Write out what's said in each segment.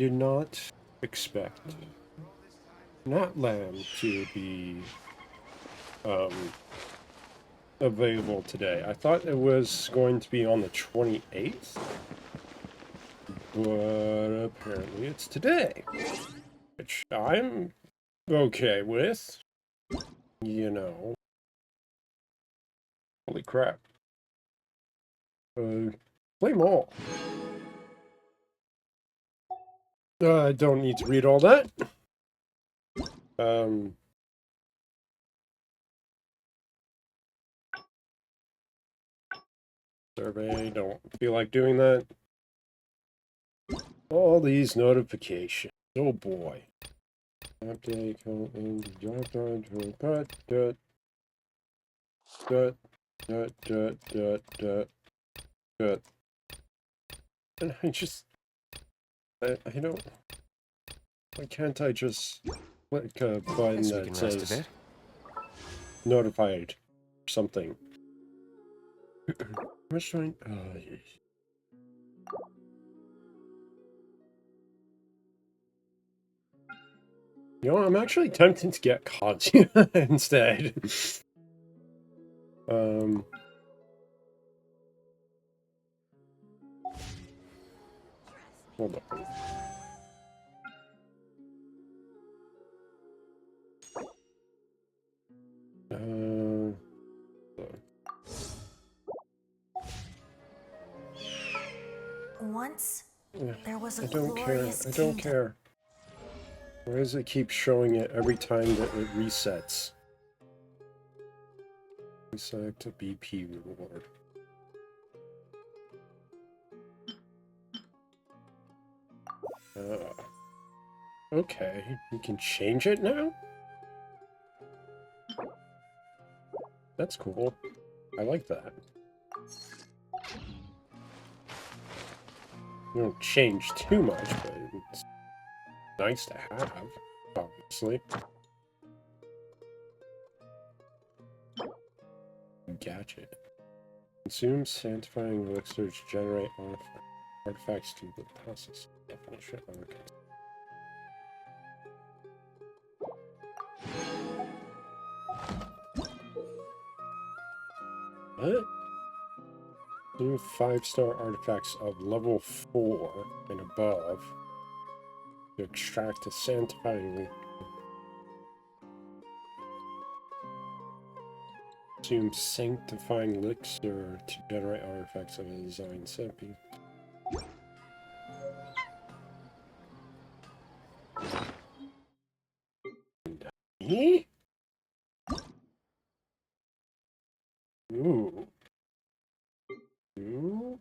did not expect Natlan to be available today. I thought it was going to be on the 28th, but apparently it's today, which I'm okay with, you know. Holy crap. Play more. I don't need to read all that. Survey, don't feel like doing that. All these notifications. Oh boy. Update, and I don't, why can't I just click a button that says notified something? I'm just trying, you know, I'm actually tempted to get Kazuya instead. Hold on. Once there was a I don't care. glorious I don't kingdom. care. Why does it keep showing it every time that it resets? Select a BP reward. Okay, you can change it now? That's cool. I like that. You don't change too much, but it's nice to have, obviously. Gadget. Consume sanctifying elixir to generate artifacts to the process. Definition of artifacts. What? New 5-star artifacts of level 4 and above to extract a sanctifying. Consume sanctifying elixir to generate artifacts of a design setting. Eh? Ooh. Ooh.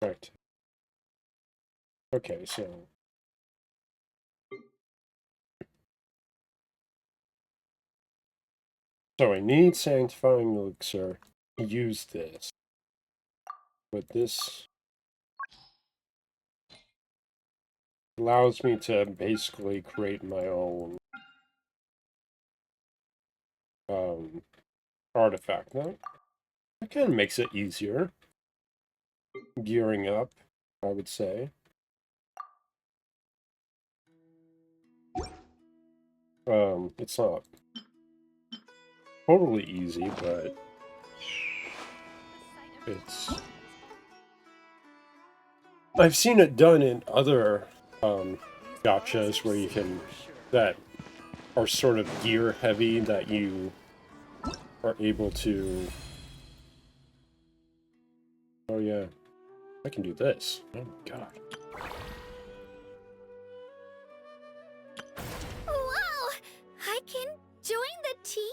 Right. Okay, so I need sanctifying elixir to use this. But this allows me to basically create my own artifact. Now, that kind of makes it easier. Gearing up, I would say. It's not totally easy, but it's... I've seen it done in other gachas where you can... that are sort of gear heavy, that you are able to... Oh yeah, I can do this. Oh my god. Wow! I can join the team?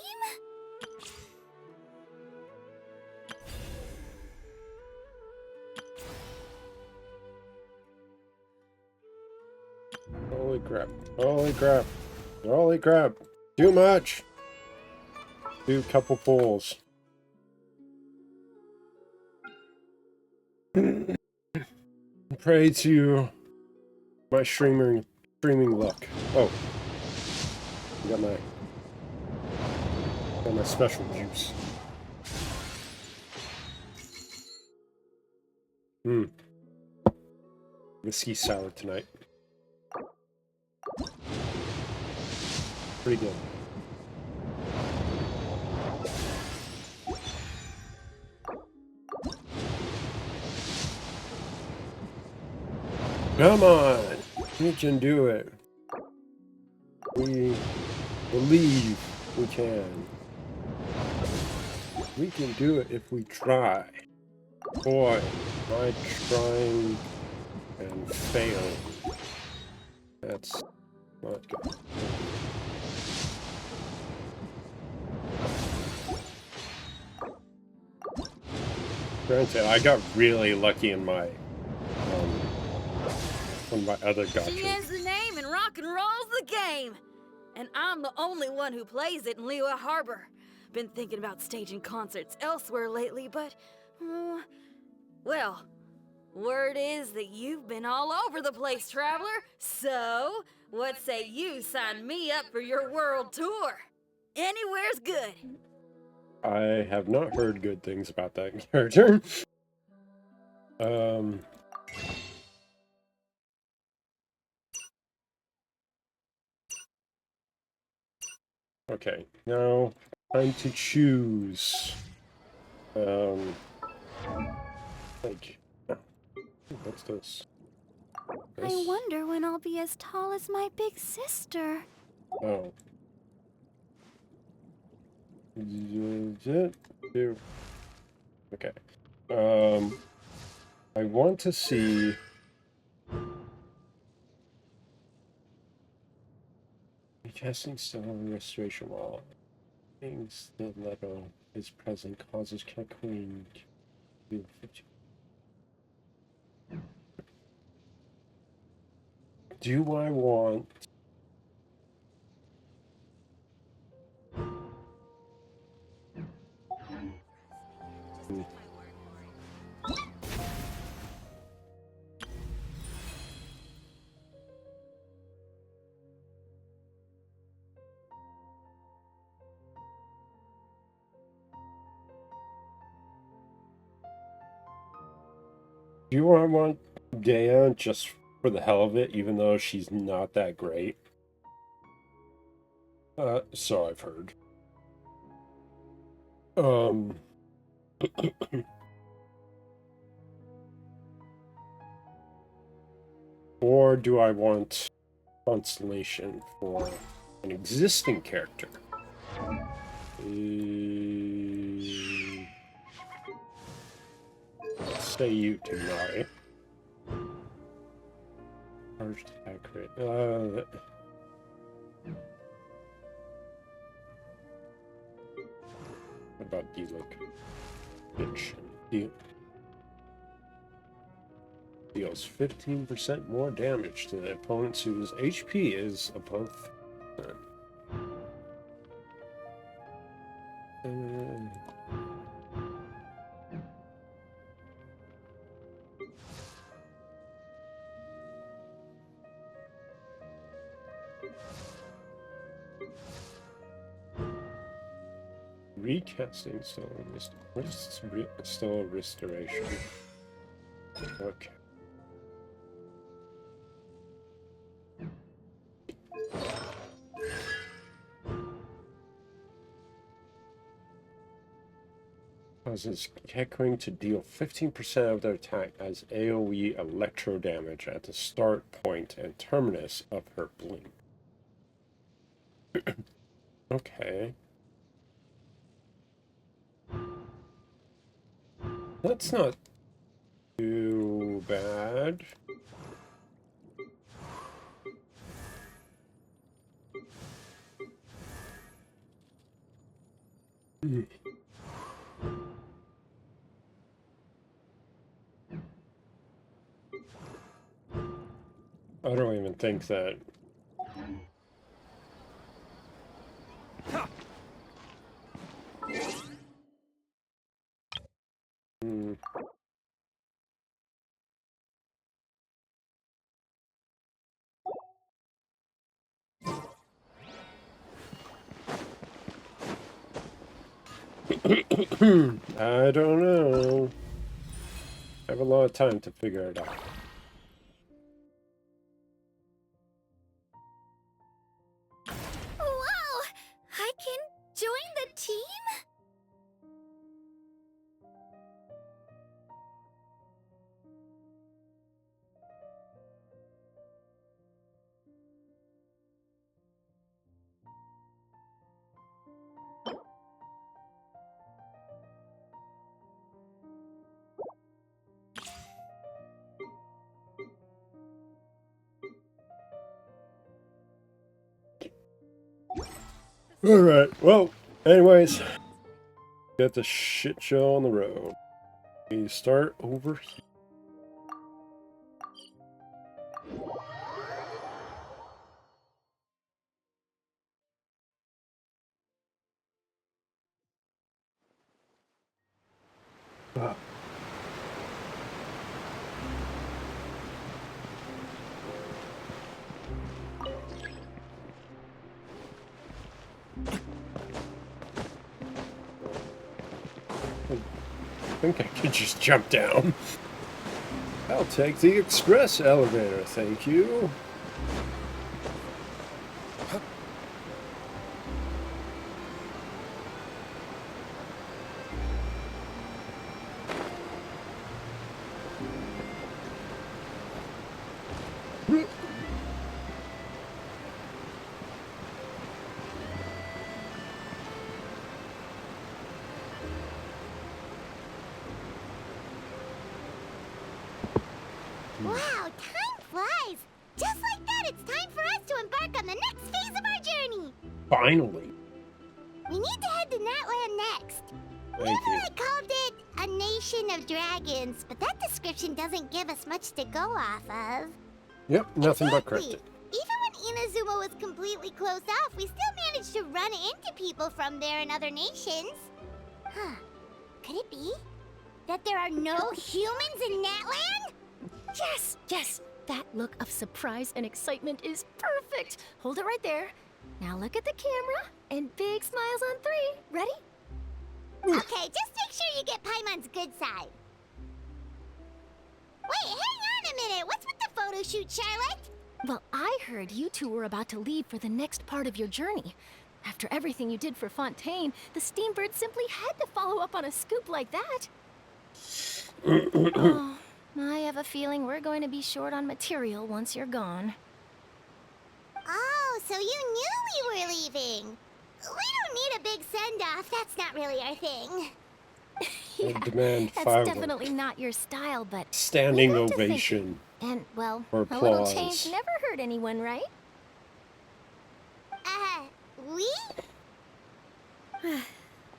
Holy crap. Holy crap. Holy crap. Too much. Do a couple pulls. Pray to my streaming luck. Oh. Got my special juice. Whiskey sour tonight. Pretty good. Come on! We can do it. We believe we can. We can do it if we try. Boy, am I trying and fail. That's not good. Granted, I got really lucky in my on my other gotcha. She is the name and rock and roll's the game. And I'm the only one who plays it in Liyue Harbor. Been thinking about staging concerts elsewhere lately, but... well, word is that you've been all over the place, traveler. So, what say you sign me up for your world tour? Anywhere's good. I have not heard good things about that character. Okay, now time to choose. Like, what's this? I wonder when I'll be as tall as my big sister. Oh. Okay. I want to see. Casting stone restoration wall. Things the level is present causes Queen to do 50. Do I want Dea just for the hell of it, even though she's not that great? So I've heard. Or do I want Constellation for an existing character? Let's say you tonight. Charged accurate. What about D-Look? Deals 15% more damage to the opponents whose HP is above 10. Recasting still still restoration. Okay. Causes Heckring to deal 15% of their attack as AoE electro damage at the start point and terminus of her blink. Okay. That's not too bad. I don't even think that... I don't know. have a lot of time to figure it out. Whoa! I can join the team? Alright, well, anyways, got the shit show on the road. We start over here. I think I could just jump down. I'll take the express elevator, thank you. Wow, time flies! Just like that, it's time for us to embark on the next phase of our journey! Finally. We need to head to Natlan next. Thank Maybe you. I called it a nation of dragons, but that description doesn't give us much to go off of. Yep, nothing but Exactly. cryptid. Even when Inazuma was completely closed off, we still managed to run into people from there in other nations. Huh. Could it be that there are no humans in Natlan? Yes, yes. That look of surprise and excitement is perfect. Hold it right there. Now look at the camera and big smiles on 3. Ready? Okay, just make sure you get Paimon's good side. Wait, hang on a minute. What's with the photo shoot, Charlotte? Well, I heard you two were about to leave for the next part of your journey. After everything you did for Fontaine, the Steambird simply had to follow up on a scoop like that. Oh, I have a feeling we're going to be short on material once you're gone. Oh, so you knew we were leaving. We don't need a big send-off. That's not really our thing. I demand That's firework. definitely not your style, but Standing we like to think- ovation. And, well, Or a little applause. change never hurt anyone, right? We?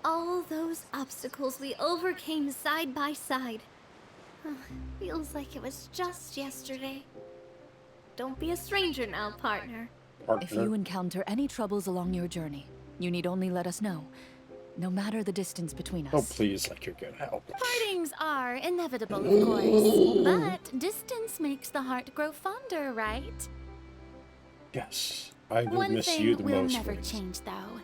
All those obstacles we overcame side by side. Feels like it was just yesterday. Don't be a stranger now, partner. If you encounter any troubles along your journey, you need only let us know, no matter the distance between us. Oh, please, like you're gonna help. Partings are inevitable, of course. But distance makes the heart grow fonder, right? Yes, I will One miss thing you the will most. never Rose. change, though.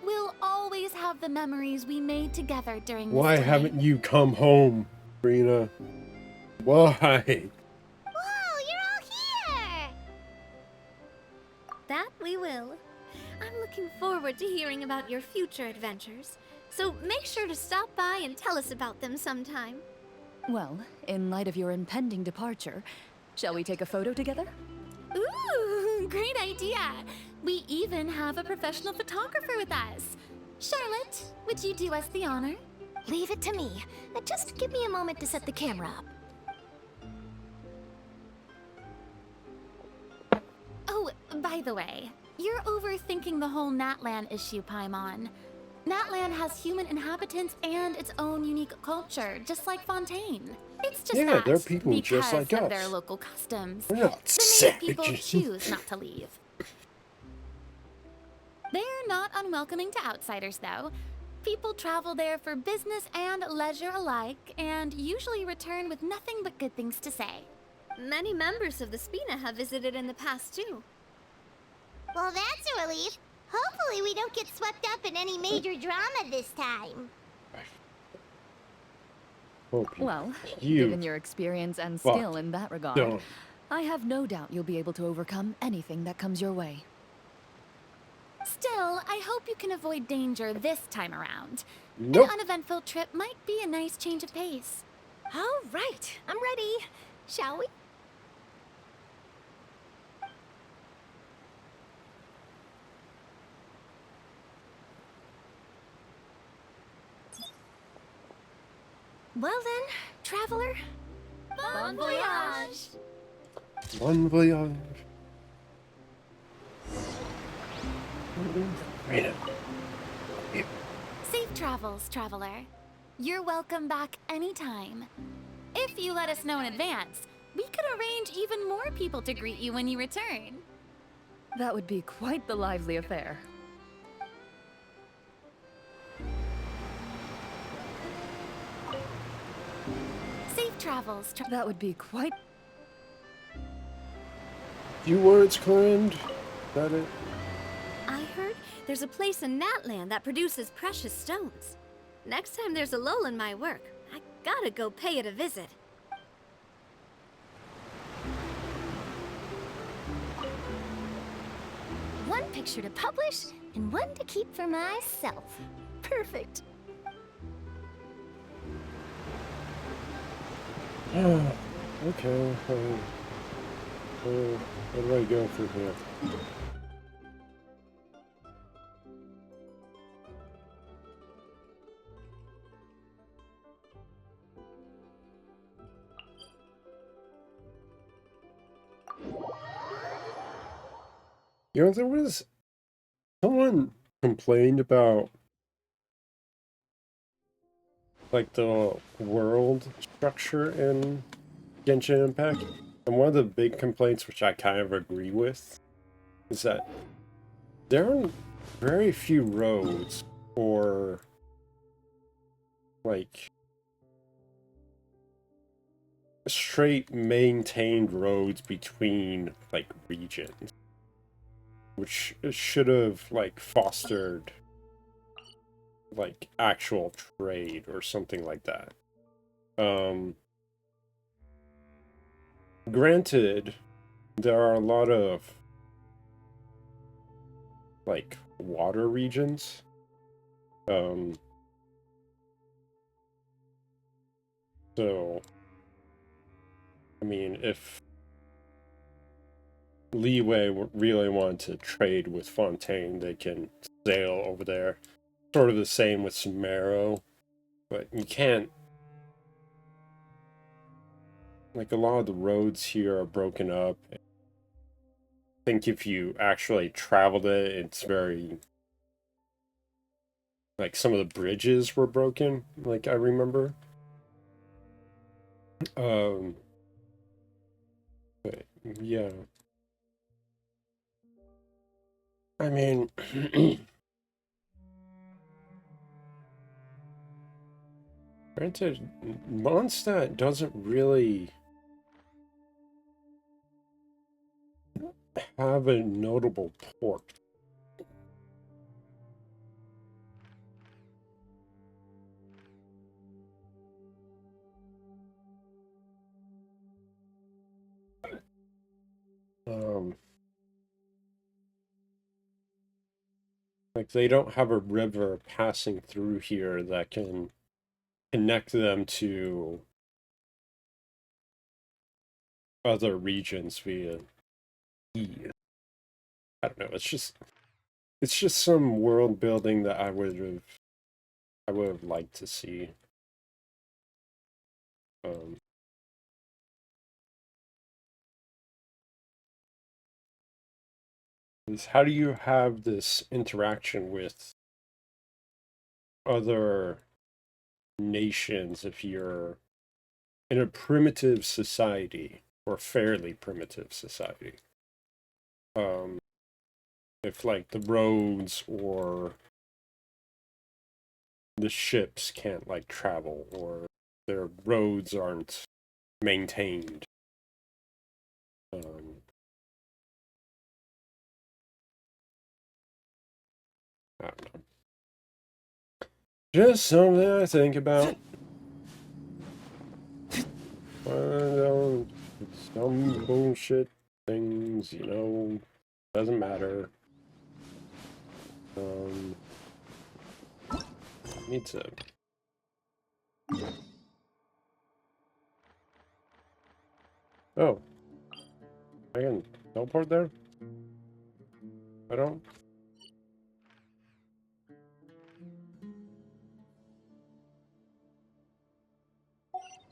We'll always have the memories we made together during this Why time. haven't you come home, Rena? Why? Whoa, you're all here! That we will. I'm looking forward to hearing about your future adventures. So make sure to stop by and tell us about them sometime. Well, in light of your impending departure, shall we take a photo together? Ooh, great idea! We even have a professional photographer with us. Charlotte, would you do us the honor? Leave it to me. Just give me a moment to set the camera up. Oh, by the way, you're overthinking the whole Natlan issue, Paimon. Natlan has human inhabitants and its own unique culture, just like Fontaine. It's just Yeah, that they're people just because like of us. their local customs, We're not the native people savages. choose not to leave. They're not unwelcoming to outsiders, though. People travel there for business and leisure alike, and usually return with nothing but good things to say. Many members of the Spina have visited in the past, too. Well, that's a relief. Hopefully we don't get swept up in any major drama this time. hope Well, you given your experience and fuck skill in that regard, don't. I have no doubt you'll be able to overcome anything that comes your way. Still, I hope you can avoid danger this time around. Nope. An uneventful trip might be a nice change of pace. All right, I'm ready. Shall we? Well then, traveler. Bon voyage! Bon voyage. Right. Safe travels, traveler. You're welcome back anytime. If you let us know in advance, we could arrange even more people to greet you when you return. That would be quite the lively affair. Safe travels, That would be quite... Few words, Corinne. Is that it? I heard there's a place in Natlan that produces precious stones. Next time there's a lull in my work, I gotta go pay it a visit. One picture to publish and one to keep for myself. Perfect. Okay. Where do I go from here? You know, there was someone complained about like the world structure in Genshin Impact, and one of the big complaints, which I kind of agree with, is that there are very few roads or like straight maintained roads between like regions, which should have like fostered like actual trade or something like that. Granted, there are a lot of like water regions. So I mean, if Leeway really wanted to trade with Fontaine, they can sail over there. Sort of the same with Samaro, but you can't. Like, a lot of the roads here are broken up. I think if you actually traveled it, it's very... Like, some of the bridges were broken, like I remember. But, yeah. I mean... Granted, Mondstadt doesn't really have a notable port. Like, they don't have a river passing through here that can connect them to other regions via E. I don't know, it's just some world building that I would have liked to see. Is how do you have this interaction with other nations if you're in a primitive society or fairly primitive society? If like the roads or the ships can't like travel or their roads aren't maintained. I don't know. Just something I think about. Well, some bullshit things, you know, doesn't matter. Need to. Oh, I can teleport there? I don't.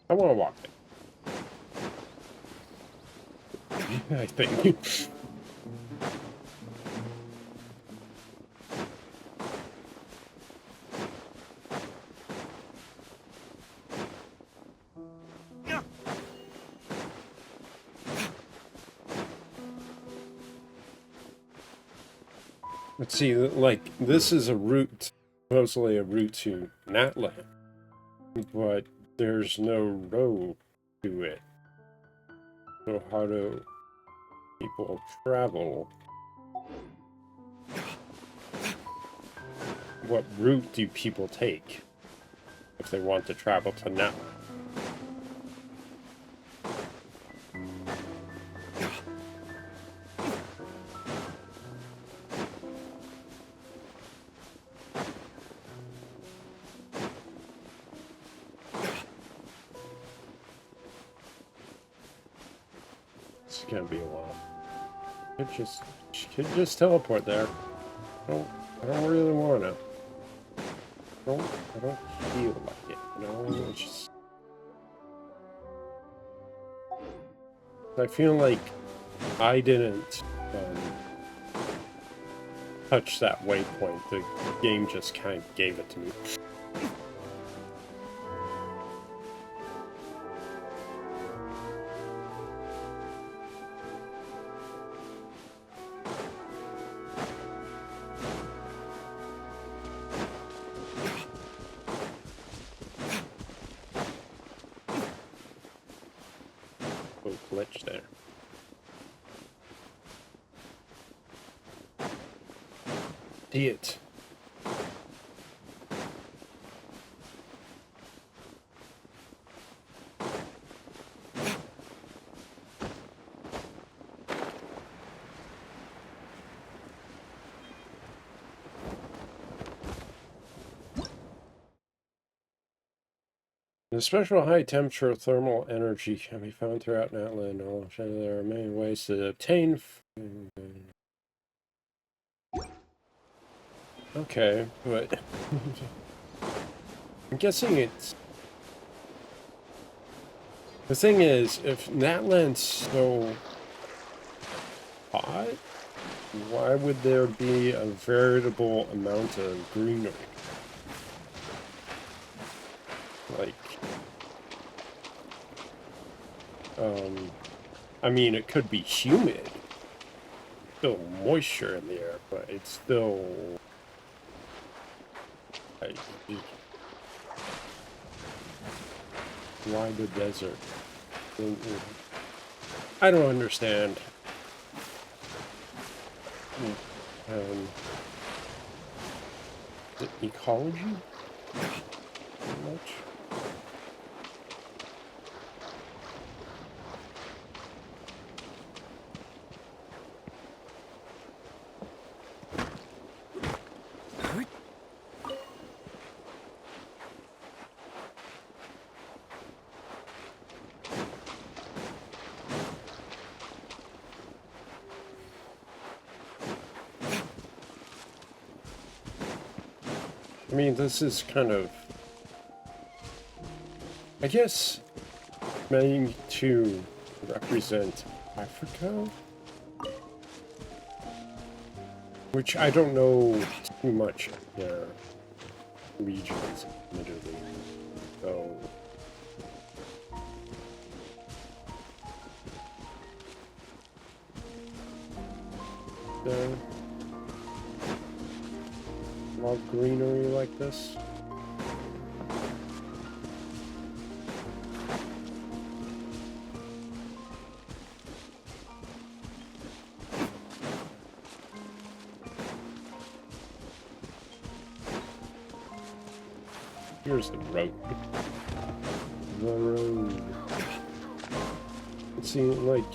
I want to walk it. I think. Let's see, like, this is a route, supposedly a route to Natlan, but there's no road to it. So how do people travel? What route do people take if they want to travel to Natlan? It's gonna be a while. Could just teleport there. I don't really wanna. I don't feel like it, you know? It's just... I feel like I didn't touch that waypoint. The game just kind of gave it to me. Glitch there. See it. The special high temperature thermal energy can be found throughout Natlan. There are many ways to obtain. Okay, but I'm guessing it's. The thing is, if Natlan's so hot, why would there be a veritable amount of greenery? Like, I mean, it could be humid, still moisture in the air, but it's still, like, why the desert? I don't understand. Is it ecology? Much? I mean, this is kind of, I guess, meant to represent Africa, which I don't know too much of their regions, admittedly, so... Love greenery like this. Here's the road. The road. See, like,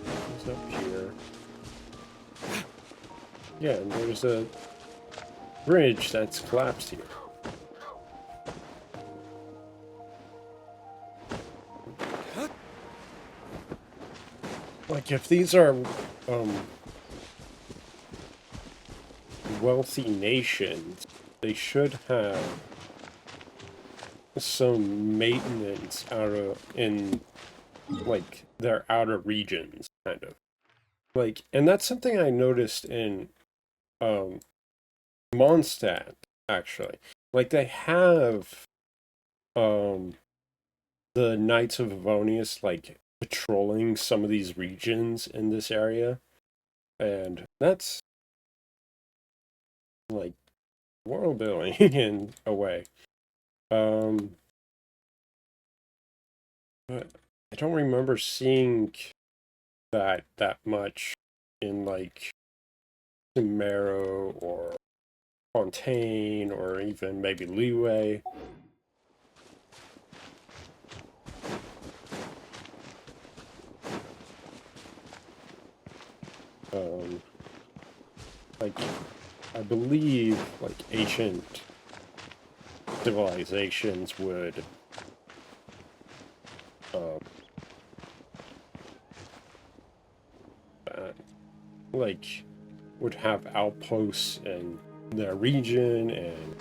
what's up here? Yeah, and there's a bridge that's collapsed here. Like, if these are wealthy nations, they should have some maintenance in like their outer regions, kind of. Like, and that's something I noticed in Mondstadt, actually. Like, they have the Knights of Avonius like patrolling some of these regions in this area, and that's like world building in a way. But I don't remember seeing that much in like Sumeru or Fontaine or even maybe Leeway. Like, I believe like ancient civilizations would like would have outposts in their region and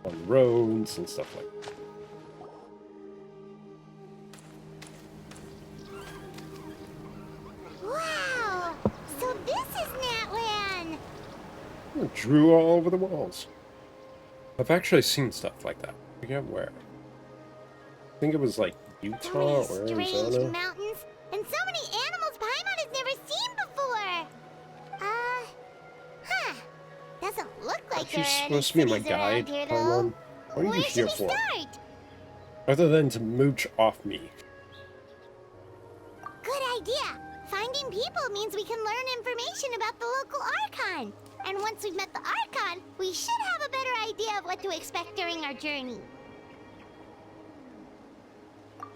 on roads and stuff like that. Wow! So this is Natlan! Drew all over the walls. I've actually seen stuff like that. I forget where. I think it was like Utah So or many strange Arizona. mountains, and so many animals Paimon has never seen before! Huh. Doesn't look like She's there are any supposed to be my cities around guide, here, though. Paimon. What are Where you should here we for? start? Other than to mooch off me. Good idea. Finding people means we can learn information about the local Archon. And once we've met the Archon, we should have a better idea of what to expect during our journey.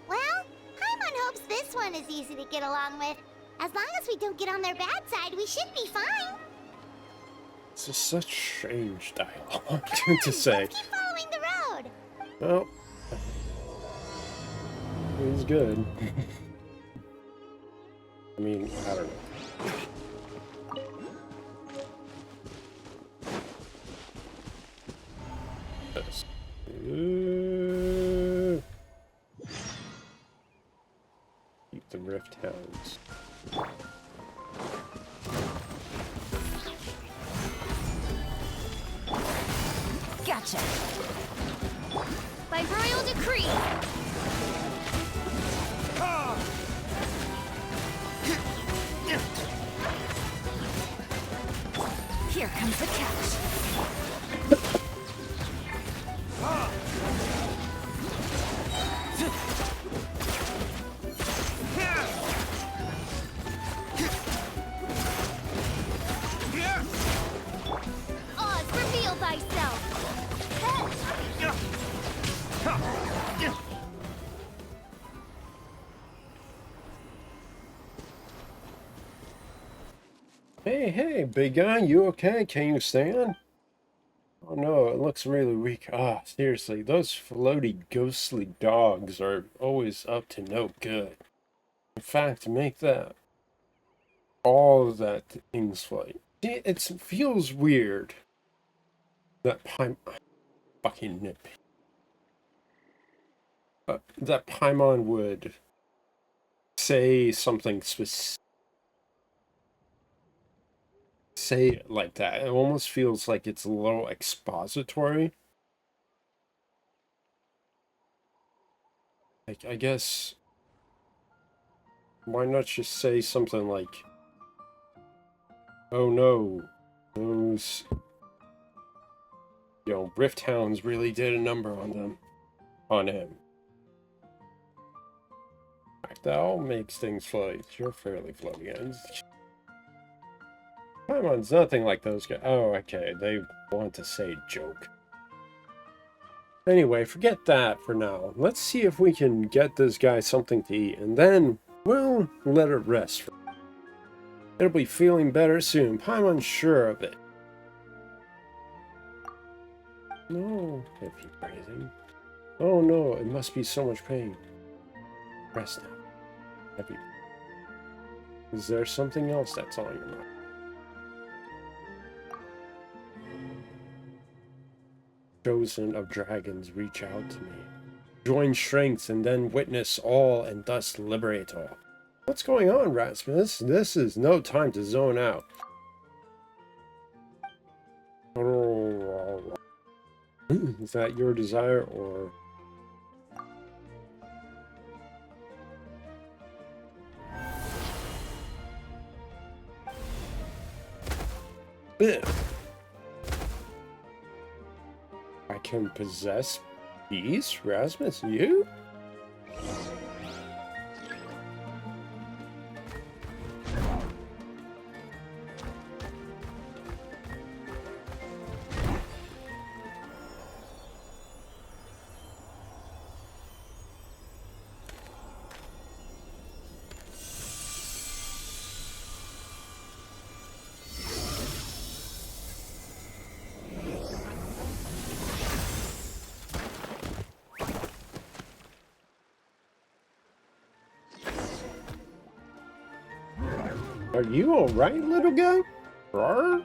Well, Paimon hopes this one is easy to get along with. As long as we don't get on their bad side, we should be fine. This is such strange dialogue to say. Let's keep following the road. Well, he's good. I mean, I don't know. This. Keep the Rift Hounds. Gotcha. By royal decree. Here comes the catch. Oz, reveal thyself. Hey, big guy, you okay? Can you stand? Oh no, it looks really weak. Ah, seriously, those floaty, ghostly dogs are always up to no good. In fact, make that all of that thing's flight. It feels weird that fucking nip. That Paimon would say something say it like that. It almost feels like it's a little expository. Like, I guess, why not just say something like, oh no, those, Rift Hounds really did a number on him. That all makes things float. You're fairly floaty. Paimon's nothing like those guys. Oh, okay. They want to say joke. Anyway, forget that for now. Let's see if we can get this guy something to eat, and then we'll let it rest. It'll be feeling better soon. I'm unsure of it. No, heavy breathing. Oh no, it must be so much pain. Rest now. Heavy. Is there something else that's on your mind? Chosen of dragons, reach out to me. Join strengths and then witness all and thus liberate all. What's going on, Rasmus? This is no time to zone out. Is that your desire or... I can possess peace, Rasmus? You? Are you alright, little guy? Rawr?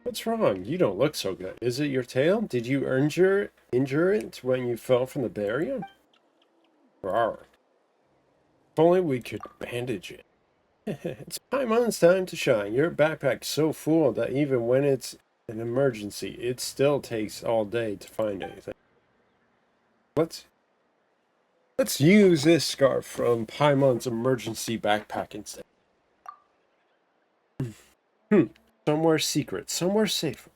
What's wrong? You don't look so good. Is it your tail? Did you injure it when you fell from the barrier? Rawr. If only we could bandage it. It's Paimon's time to shine. Your backpack's so full that even when it's an emergency, it still takes all day to find anything. Let's use this scarf from Paimon's emergency backpack instead. Somewhere secret, somewhere safe.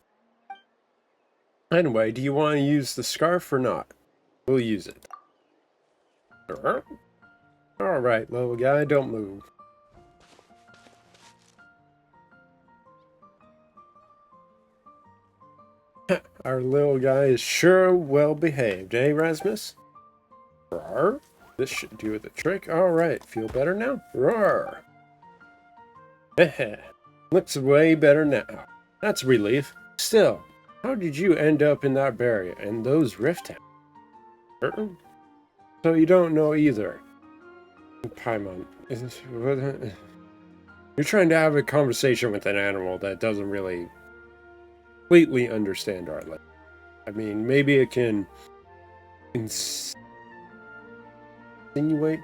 Anyway, do you want to use the scarf or not? We'll use it. Alright, little guy, don't move. Our little guy is sure well behaved, eh, Rasmus? Roar. This should do the trick. Alright, feel better now? Roar. Looks way better now. That's a relief. Still, how did you end up in that barrier and those rift towns? So you don't know either. Paimon. You're trying to have a conversation with an animal that doesn't really completely understand our language. I mean, maybe it can insinuate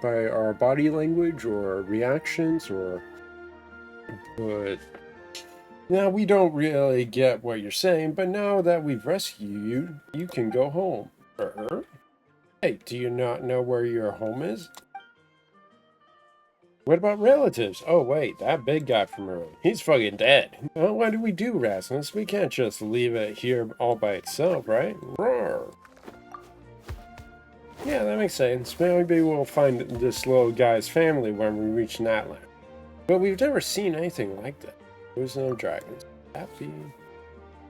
by our body language or reactions or... But now we don't really get what you're saying, but now that we've rescued you, you can go home. Hey, do you not know where your home is? What about relatives? Oh wait, that big guy from earlier. He's fucking dead. Well, what do we do, Rasmus? We can't just leave it here all by itself, right? Roar. Yeah, that makes sense. Maybe we'll find this little guy's family when we reach Natlan. But we've never seen anything like that. There's no dragons. Happy.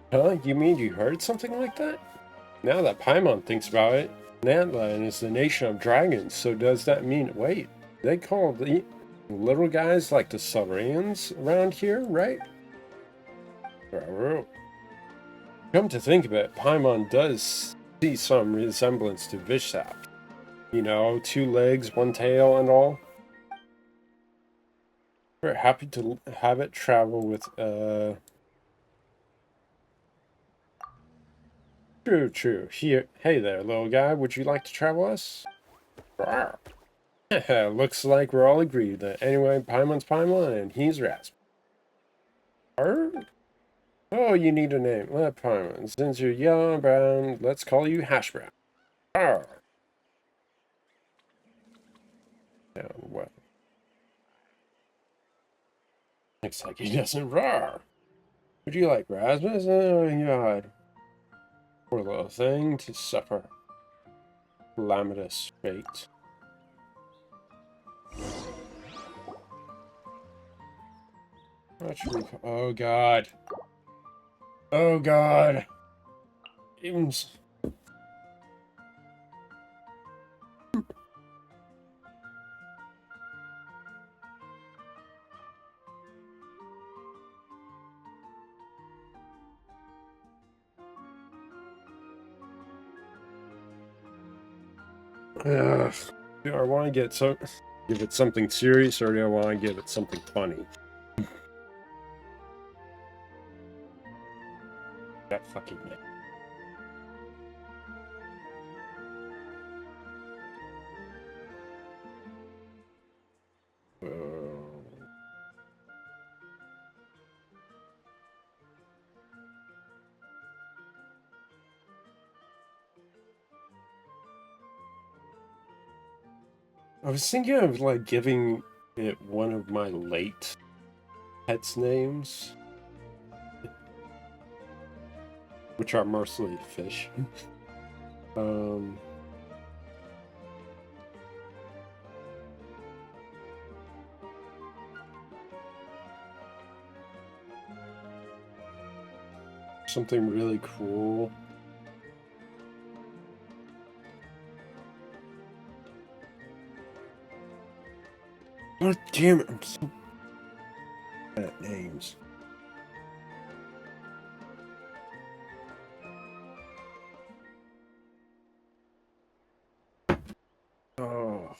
Huh? You mean you heard something like that? Now that Paimon thinks about it, Natlan is the nation of dragons, so does that mean... Wait, they call the little guys like the Saurians around here, right? Come to think of it, Paimon does see some resemblance to Vishap. You know, 2 legs, 1 tail and all. We're happy to have it travel with, True. Here, hey there, little guy. Would you like to travel us? Looks like we're all agreed that anyway, Paimon's Paimon and he's Rasp. Oh, you need a name. Let Paimon. Since you're yellow and brown, let's call you Hash Brown. Yeah, well. Looks like he doesn't roar. Would you like Rasmus? Oh my god. Poor little thing to suffer calamitous fate. What should we call... Oh god. Oh god. Do I want to give it something serious, or do I want to give it something funny? That fucking name. I was thinking of like giving it one of my late pets' names, which are mostly fish. Something really cool. God damn it, I'm so bad at names. Oh.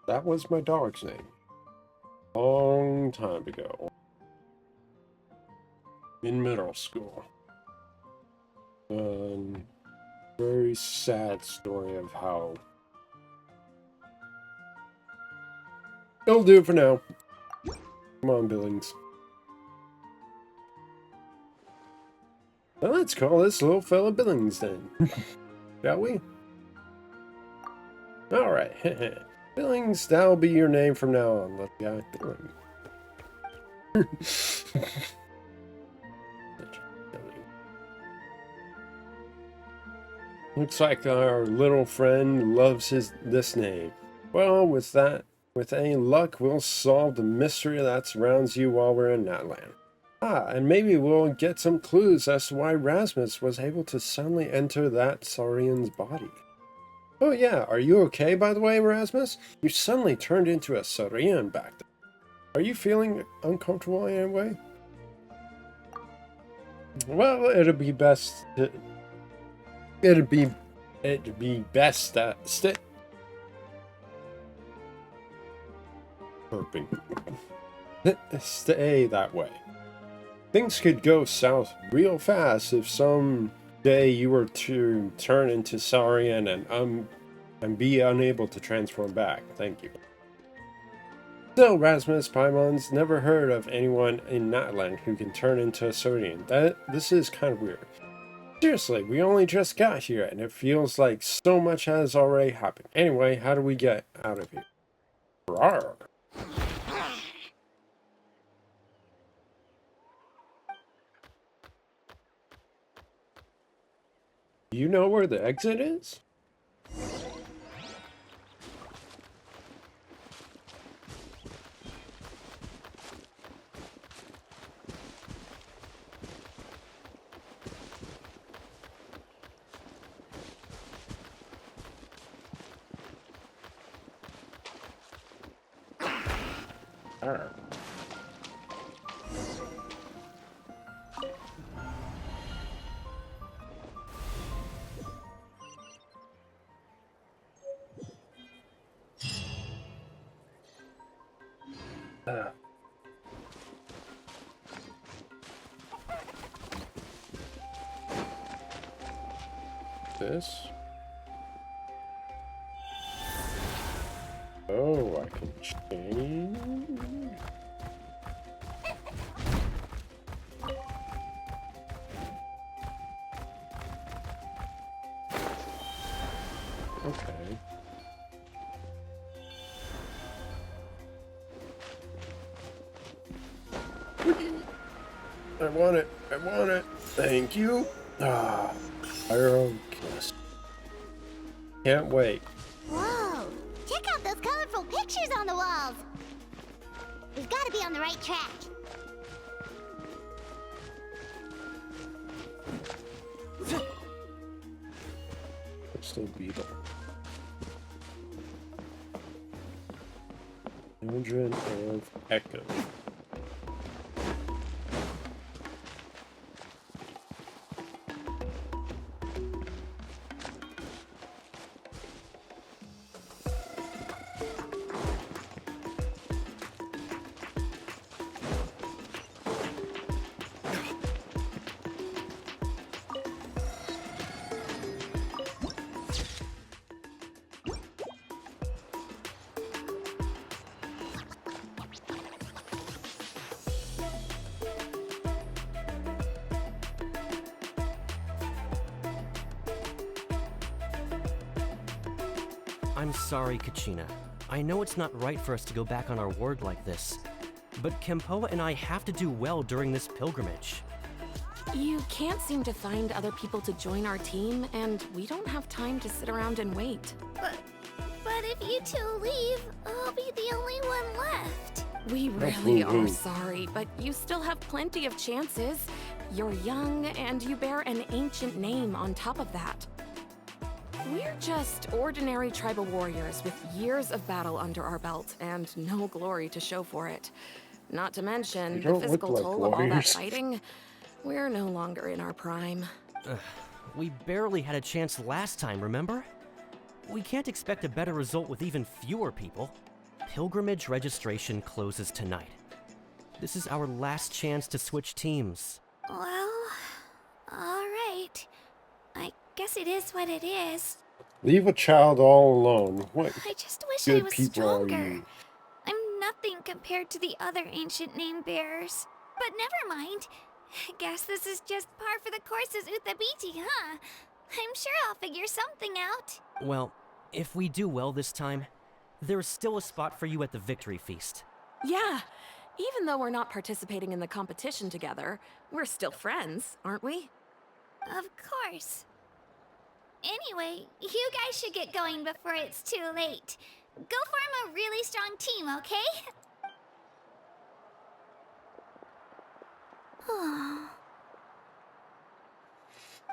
That was my dog's name. Long time ago. In middle school. Very sad story of how... It'll do for now. Come on, Billings. Well, let's call this little fella Billings then. Shall we? Alright. Billings, that'll be your name from now on, little guy. Looks like our little friend loves this name. Well, with any luck, we'll solve the mystery that surrounds you while we're in Natlan. And maybe we'll get some clues as to why Rasmus was able to suddenly enter that Saurian's body. Oh yeah, are you okay, by the way, Rasmus? You suddenly turned into a Saurian back there. Are you feeling uncomfortable in any way? Well, it'd be best to... It'd be best that stay that way. Things could go south real fast if someday you were to turn into Saurian and be unable to transform back. Thank you. Still, Rasmus Paimon's never heard of anyone in Natlan who can turn into a Saurian. This is kind of weird. Seriously, we only just got here, and it feels like so much has already happened. Anyway, how do we get out of here? Rawr. Do you know where the exit is? This? Oh, I can change. Okay. I want it. I want it. Thank you. Ah, Iron Kiss. Can't wait. Whoa! Check out those colorful pictures on the walls! We've got to be on the right track. Crystal Beetle. Children of Echo. I'm sorry, Kachina. I know it's not right for us to go back on our word like this, but Kempoa and I have to do well during this pilgrimage. You can't seem to find other people to join our team, and we don't have time to sit around and wait. But if you two leave, I'll be the only one left. We really are sorry, but you still have plenty of chances. You're young, and you bear an ancient name on top of that. We're just ordinary tribal warriors with years of battle under our belt and no glory to show for it. Not to mention the physical toll of all that fighting. We're no longer in our prime. We barely had a chance last time, remember? We can't expect a better result with even fewer people. Pilgrimage registration closes tonight. This is our last chance to switch teams. Well, alright. I guess it is what it is. Leave a child all alone. What I just wish good I was people are stronger. you? I'm nothing compared to the other ancient name bearers. But never mind. Guess this is just par for the course as Uthabiti, huh? I'm sure I'll figure something out. Well, if we do well this time, there's still a spot for you at the victory feast. Yeah, even though we're not participating in the competition together, we're still friends, aren't we? Of course. Anyway, you guys should get going before it's too late. Go form a really strong team, okay?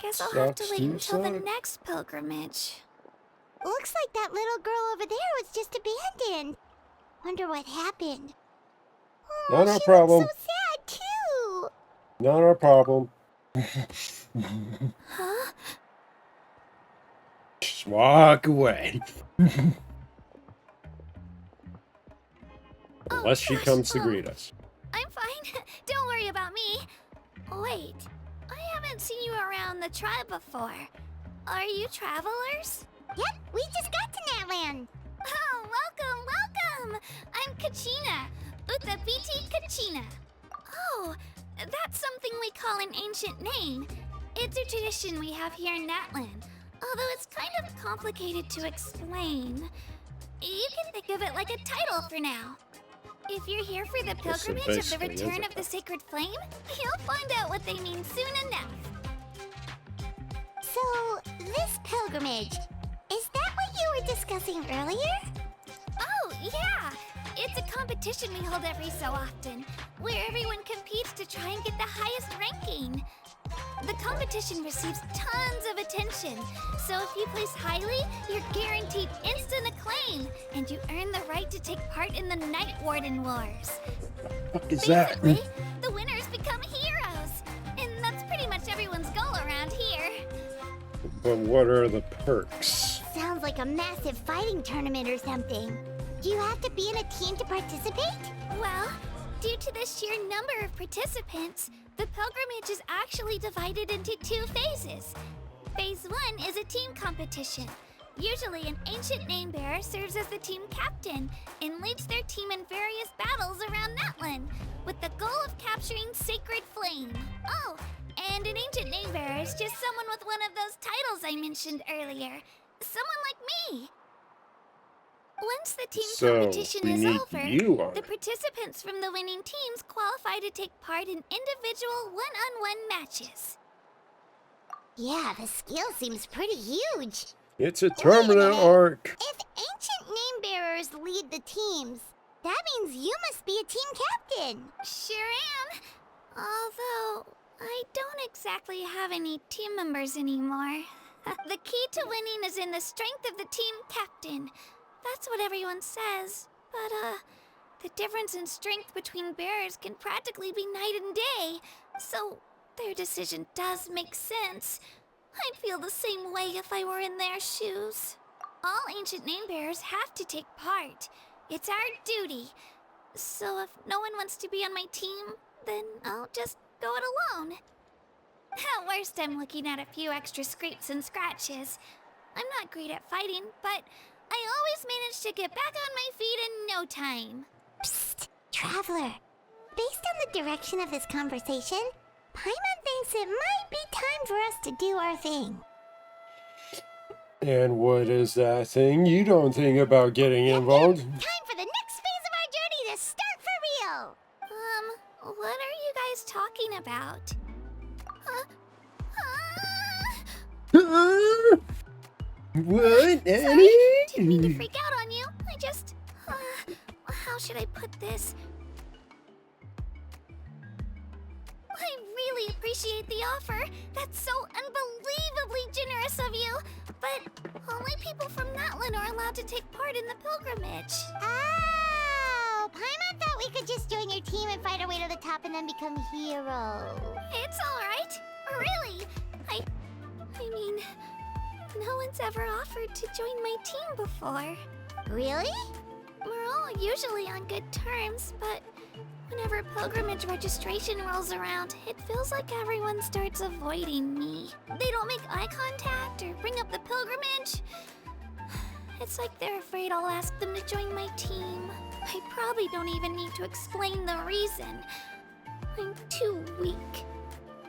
Guess I'll have to wait until the next pilgrimage. Looks like that little girl over there was just abandoned. Wonder what happened. Oh, Not our problem. Looks so sad too. Not our problem. Huh? Just walk away. Unless she comes to greet us. I'm fine. Don't worry about me. Wait, I haven't seen you around the tribe before. Are you travelers? Yep, we just got to Natlan. Oh, welcome! I'm Kachina, Uthabiti Kachina. Oh, that's something we call an ancient name. It's a tradition we have here in Natlan, although it's kind of complicated to explain. You can think of it like a title for now. If you're here for the pilgrimage of the return of the sacred flame, you'll find out what they mean soon enough. So, this pilgrimage, is that what you were discussing earlier? Oh, yeah! It's a competition we hold every so often, where everyone competes to try and get the highest ranking. The competition receives tons of attention, so if you place highly, you're guaranteed instant acclaim, and you earn the right to take part in the Night Warden Wars. What is Basically, that? the winners become heroes, and that's pretty much everyone's goal around here. But what are the perks? Sounds like a massive fighting tournament or something. Do you have to be in a team to participate? Well, due to the sheer number of participants, the pilgrimage is actually divided into 2 phases. Phase 1 is a team competition. Usually an ancient name bearer serves as the team captain and leads their team in various battles around Natlan, with the goal of capturing Sacred Flame. Oh, and an ancient name bearer is just someone with one of those titles I mentioned earlier. Someone like me. Once the team So, competition we is need over, you on the it. participants from the winning teams qualify to take part in individual one-on-one matches. Yeah, the scale seems pretty huge. It's a tournament arc. If ancient name bearers lead the teams, that means you must be a team captain. Sure am. Although, I don't exactly have any team members anymore. The key to winning is in the strength of the team captain. That's what everyone says. But, the difference in strength between bearers can practically be night and day. So, their decision does make sense. I'd feel the same way if I were in their shoes. All ancient name bearers have to take part. It's our duty. So if no one wants to be on my team, then I'll just go it alone. At worst, I'm looking at a few extra scrapes and scratches. I'm not great at fighting, but I always manage to get back on my feet in no time. Psst, Traveler. Based on the direction of this conversation, Paimon thinks it might be time for us to do our thing. And what is that thing you don't think about getting involved? Time for the next phase of our journey to start for real! What are you guys talking about? What, Sorry, didn't mean to freak out on you. I just... how should I put this? I really appreciate the offer. That's so unbelievably generous of you. But only people from Natlan are allowed to take part in the pilgrimage. Oh, Paimon thought we could just join your team and fight our way to the top and then become heroes. It's all right. Really. I mean, no one's ever offered to join my team before. Really? We're all usually on good terms, but whenever pilgrimage registration rolls around, it feels like everyone starts avoiding me. They don't make eye contact or bring up the pilgrimage. It's like they're afraid I'll ask them to join my team. I probably don't even need to explain the reason. I'm too weak.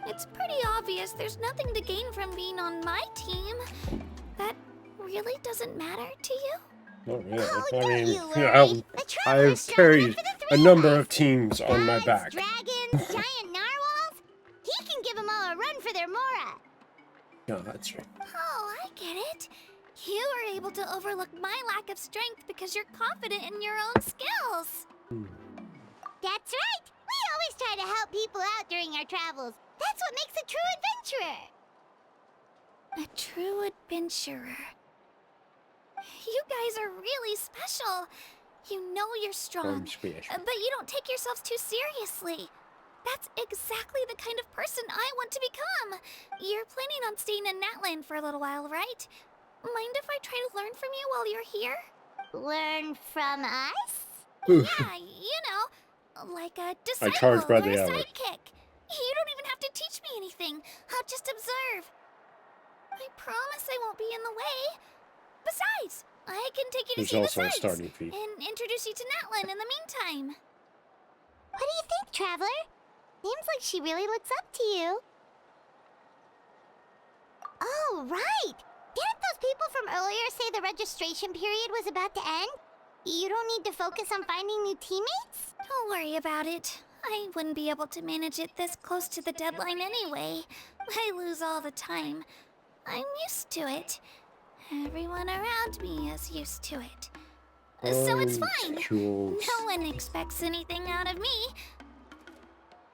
It's pretty obvious there's nothing to gain from being on my team. That really doesn't matter to you? Oh, yeah. Oh, I don't mean, you yeah, worry. The I traveler's have strong carried enough for the a three number of us. of teams on my Gods, back. dragons, giant narwhals. He can give them all a run for their mora. No, that's right. Oh, I get it. You were able to overlook my lack of strength because you're confident in your own skills. That's right. We always try to help people out during our travels. That's what makes a true adventurer. A true adventurer. You guys are really special. You know you're strong, I'm special. but you don't take yourselves too seriously. That's exactly the kind of person I want to become. You're planning on staying in Natlan for a little while, right? Mind if I try to learn from you while you're here? Learn from us? Yeah, you know, like a disciple charge by the or a hour. sidekick. You don't even have to teach me anything. I'll just observe. I promise I won't be in the way. Besides, I can take you to There's see the also a sights starting fee. and introduce you to Natlan in the meantime. What do you think, Traveler? Seems like she really looks up to you. Oh, right! Didn't those people from earlier say the registration period was about to end? You don't need to focus on finding new teammates? Don't worry about it. I wouldn't be able to manage it this close to the deadline anyway. I lose all the time. I'm used to it. Everyone around me is used to it. So it's fine. Jules. No one expects anything out of me.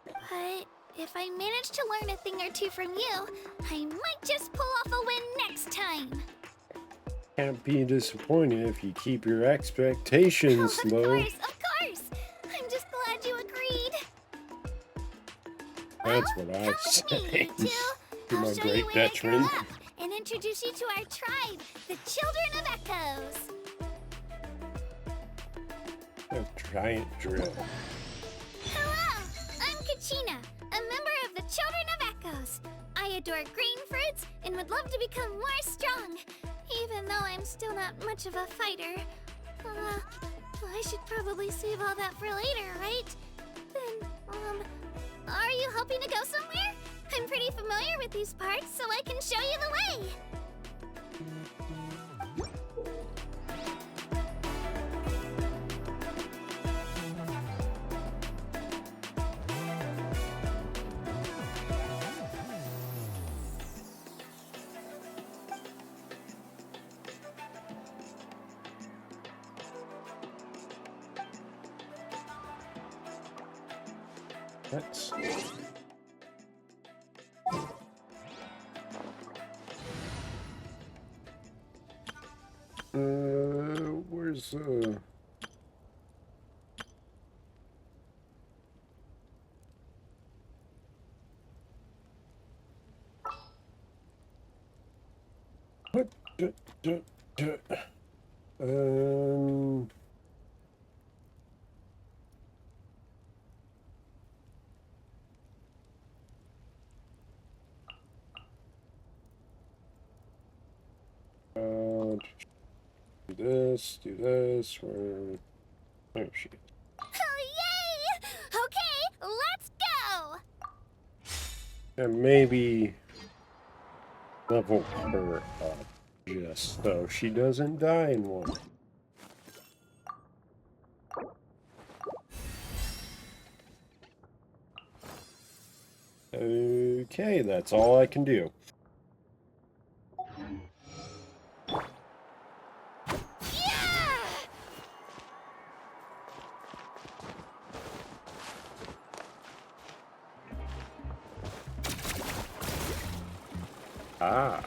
But if I manage to learn a thing or two from you, I might just pull off a win next time. Can't be disappointed if you keep your expectations Of low. course, of course. I'm just glad you agreed. That's what I Come with me, say. you two. To I'll my show great you where I grew detriment. up and introduce you to our tribe, the Children of Echoes. A giant drill. Hello, I'm Kachina, a member of the Children of Echoes. I adore green fruits and would love to become more strong, even though I'm still not much of a fighter. I should probably save all that for later, right? Then, are you hoping to go somewhere? I'm pretty familiar with these parts, so I can show you the way. That's... where's what? Um. Do this. Where? Oh shit. Oh, yay! Okay, let's go! And maybe level her up just so she doesn't die in one. Okay, that's all I can do. Ah.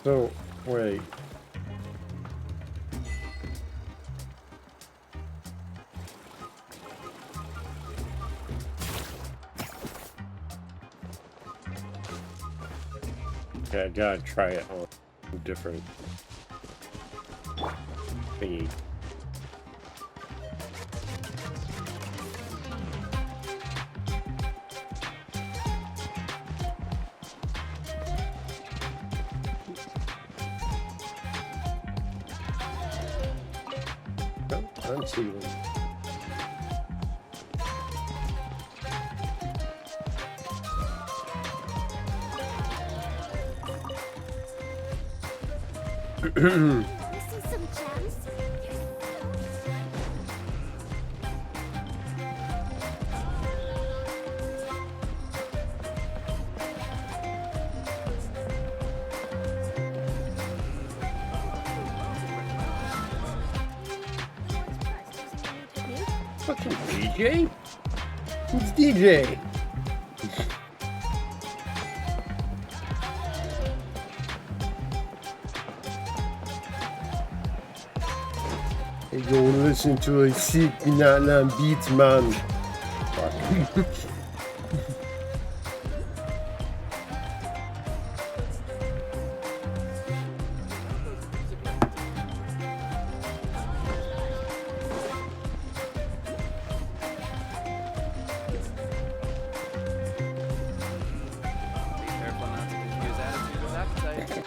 So, wait. Okay, I gotta try it on a different thingy. Oh, I'm seeing them. I see some gems. Fucking DJ? Who's DJ? Hey, go listen to a sick Natlan beats, man. Fuck. Be careful not to confuse attitude with appetite.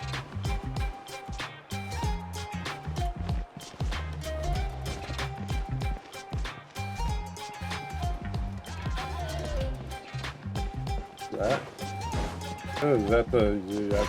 That? Oh, is that the... Yeah.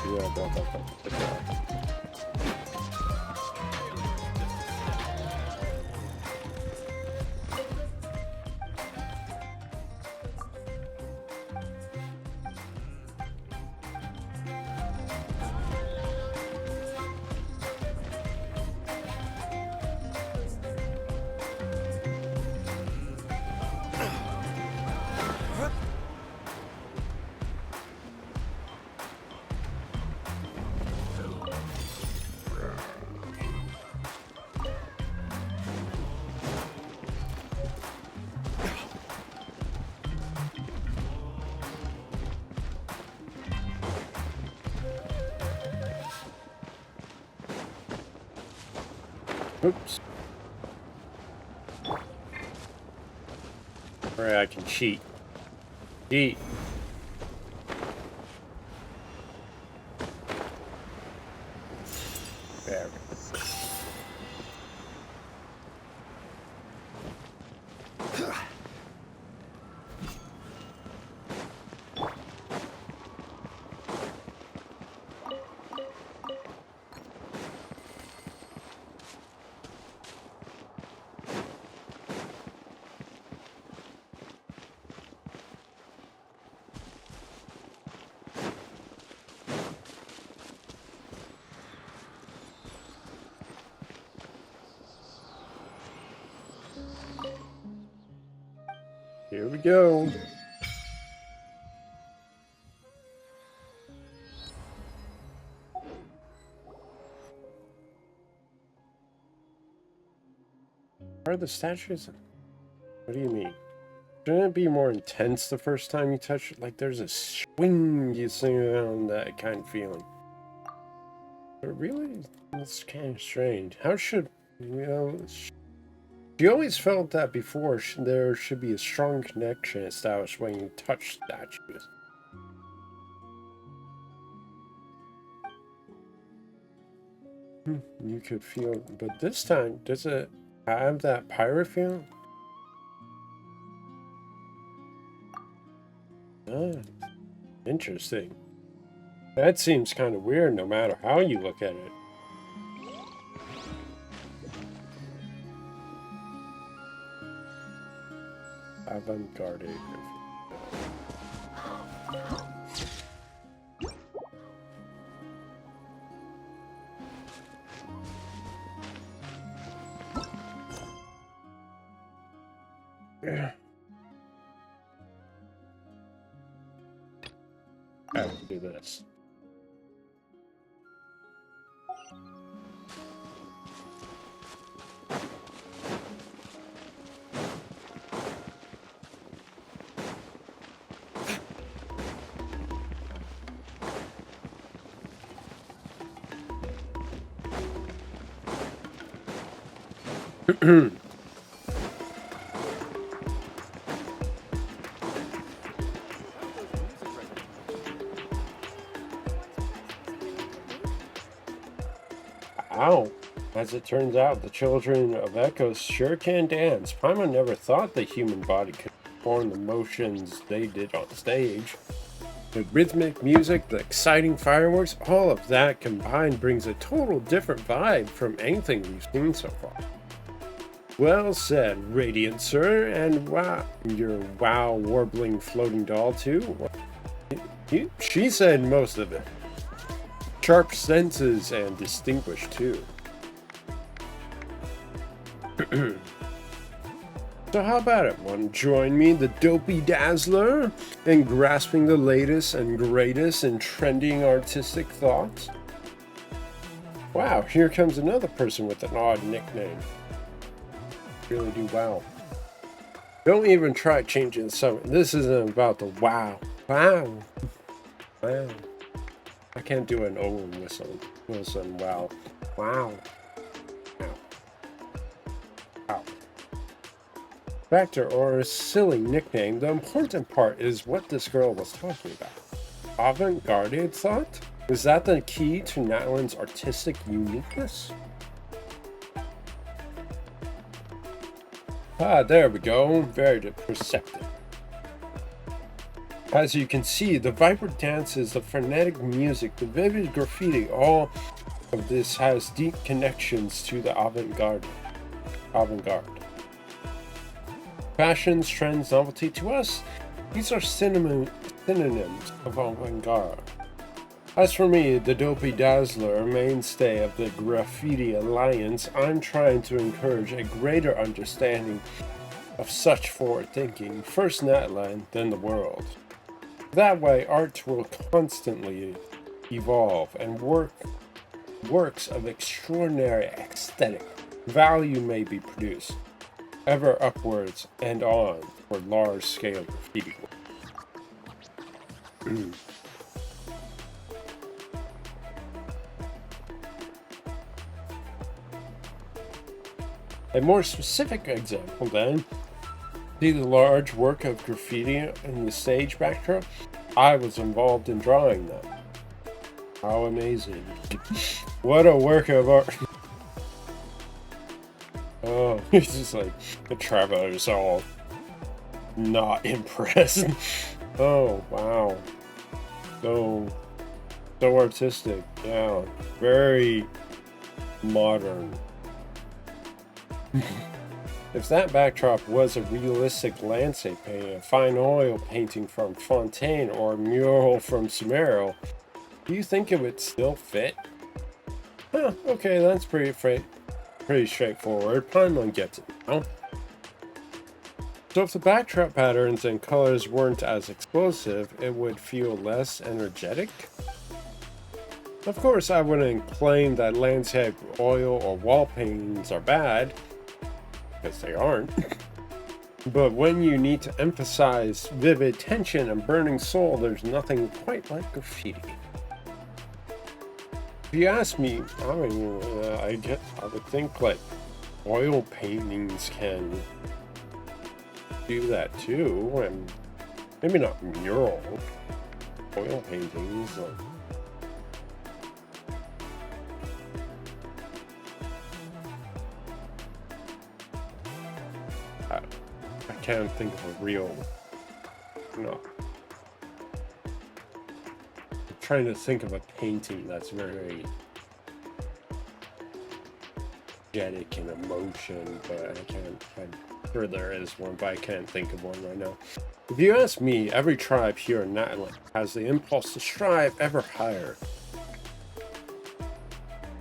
Oops. Alright, I can cheat. Cheat. There. Here we go. Are the statues? What do you mean? Shouldn't it be more intense the first time you touch it? Like there's a swing you sing around that kind of feeling. But really, it's kind of strange. How should, you always felt that before there should be a strong connection established when you touch statues. You could feel, but this time, does it have that pirate feeling? Ah, interesting. That seems kind of weird no matter how you look at it. Avant-garde. Yeah. I will do this. Wow. As it turns out, the children of Echoes sure can dance. Paimon never thought the human body could perform the motions they did on stage. The rhythmic music, the exciting fireworks, all of that combined brings a total different vibe from anything we've seen so far. Well said, Radiant Sir, and wow, your wow warbling floating doll too. She said most of it. Sharp senses and distinguished too. So how about it? Want to join me, the dopey dazzler, in grasping the latest and greatest in trending artistic thoughts? Wow, here comes another person with an odd nickname. Really do wow. Don't even try changing the summon. This isn't about the wow. Wow. Wow. I can't do an Owen whistle. Wilson, wow. Wow. Wow. Wow. Factor or a silly nickname, the important part is what this girl was talking about. Avant-garde thought? Is that the key to Natlan's artistic uniqueness? Ah, there we go. Very perceptive. As you can see, the vibrant dances, the frenetic music, the vivid graffiti, all of this has deep connections to the avant-garde. Fashions, trends, novelty, to us, these are synonyms of avant-garde. As for me, the dopey dazzler, mainstay of the Graffiti Alliance, I'm trying to encourage a greater understanding of such forward thinking, first Natlan, then the world. That way, art will constantly evolve, and works of extraordinary aesthetic value may be produced, ever upwards and on for large-scale graffiti work. A more specific example, then, see the large work of graffiti in the stage backdrop? I was involved in drawing that. How amazing. What a work of art. Oh, it's just like the travelers all not impressed. Oh, wow. So artistic. Yeah, very modern. If that backdrop was a realistic landscape painting, a fine oil painting from Fontaine, or a mural from Sumerio, do you think it would still fit? Huh, okay, that's pretty straightforward. Paimon gets it, no? So if the backdrop patterns and colors weren't as explosive, it would feel less energetic. Of course, I wouldn't claim that landscape, oil, or wall paintings are bad, because they aren't. But when you need to emphasize vivid tension and burning soul, there's nothing quite like graffiti. If you ask me, I mean, I would think like oil paintings can do that too, and maybe not mural oil paintings. I can't think of a real. No. I'm trying to think of a painting that's very energetic in emotion, but I can't. I'm sure there is one, but I can't think of one right now. If you ask me, every tribe here in Natlan has the impulse to strive ever higher.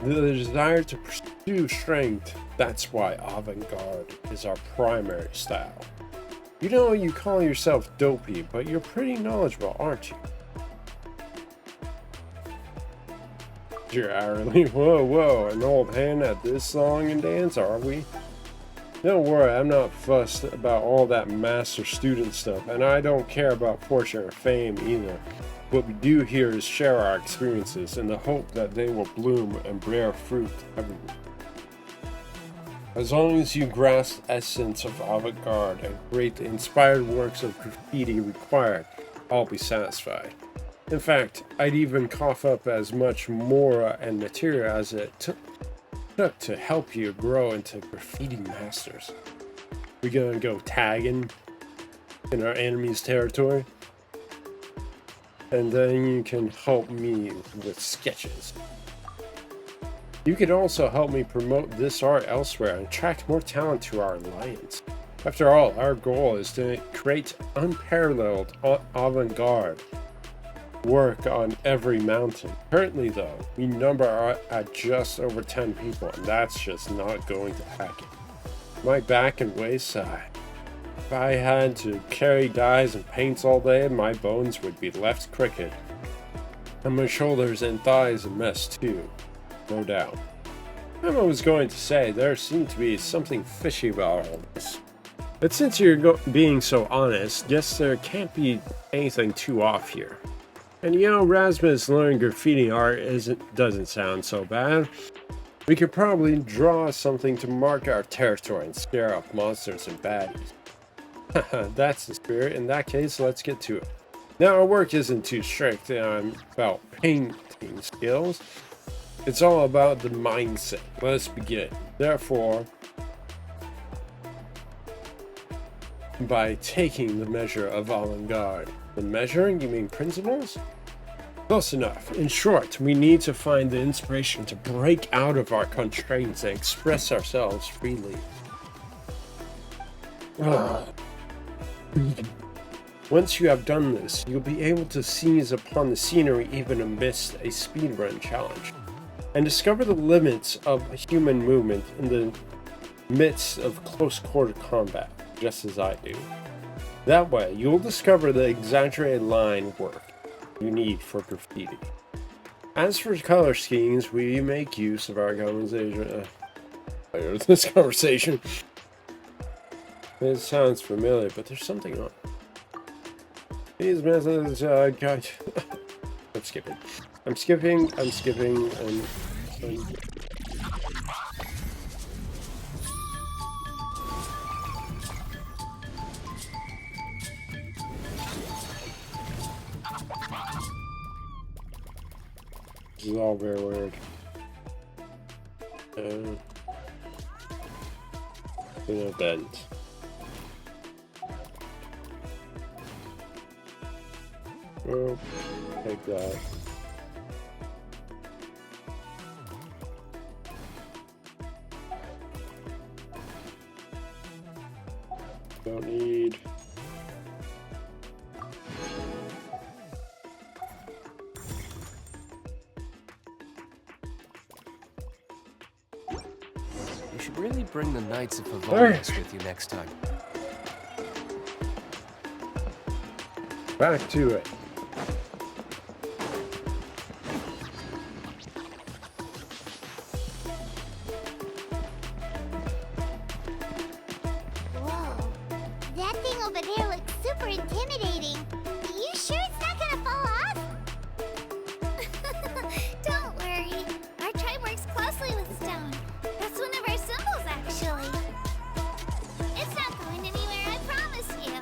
The desire to pursue strength, that's why avant-garde is our primary style. You know, you call yourself dopey, but you're pretty knowledgeable, aren't you? You're hourly. Whoa, an old hand at this song and dance, are we? Don't worry, I'm not fussed about all that master-student stuff, and I don't care about fortune or fame either. What we do here is share our experiences in the hope that they will bloom and bear fruit everywhere. As long as you grasp the essence of avant-garde and create the inspired works of graffiti required, I'll be satisfied. In fact, I'd even cough up as much mora and material as it took to help you grow into graffiti masters. We gonna go tagging in our enemy's territory? And then you can help me with sketches. You could also help me promote this art elsewhere and attract more talent to our alliance. After all, our goal is to create unparalleled avant-garde work on every mountain. Currently though, we number at just over 10 people, and that's just not going to hack it. My back and waist sigh. If I had to carry dyes and paints all day, my bones would be left crooked. And my shoulders and thighs a mess too, no doubt. I was going to say, there seemed to be something fishy about all this. But since you're being so honest, guess there can't be anything too off here. And you know, Rasmus learning graffiti art doesn't sound so bad. We could probably draw something to mark our territory and scare off monsters and baddies. That's the spirit. In that case, let's get to it. Now, our work isn't too strict about painting skills. It's all about the mindset. Let's begin. Therefore, by taking the measure of avant-garde. The measuring, you mean principles? Close enough. In short, we need to find the inspiration to break out of our constraints and express ourselves freely. Once you have done this, you'll be able to seize upon the scenery even amidst a speedrun challenge, and discover the limits of human movement in the midst of close-quarter combat, just as I do. That way, you'll discover the exaggerated line work you need for graffiti. As for color schemes, we make use of our conversation. This conversation. It sounds familiar, but there's something on. These methods, God. I'm skipping. This is all very weird. An event. Oh, take that. Don't need. You should really bring the Knights of Favonius with you next time. Back to it. Whoa. That thing over there looks super intimidating. You sure it's not gonna fall off? Don't worry. Our tribe works closely with stone. That's one of our symbols, actually. It's not going anywhere, I promise you.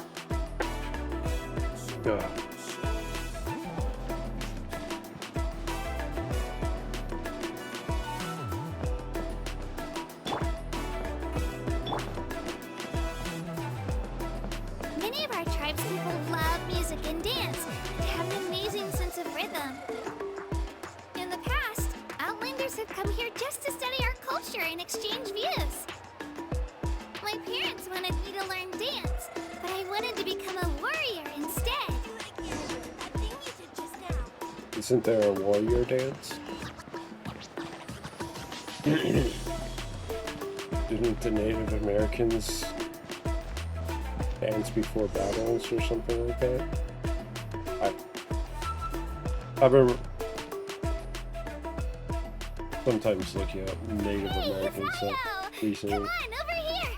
Many of our tribespeople love music and dance and have an amazing sense of rhythm. In the past, Outlanders have come here just to study our culture and exchange views. My parents wanted me to learn dance, but I wanted to become a warrior instead. Isn't there a warrior dance? Didn't the Native Americans dance before battles or something like that? I've been sometimes looking at Native American stuff recently. Come on, over here!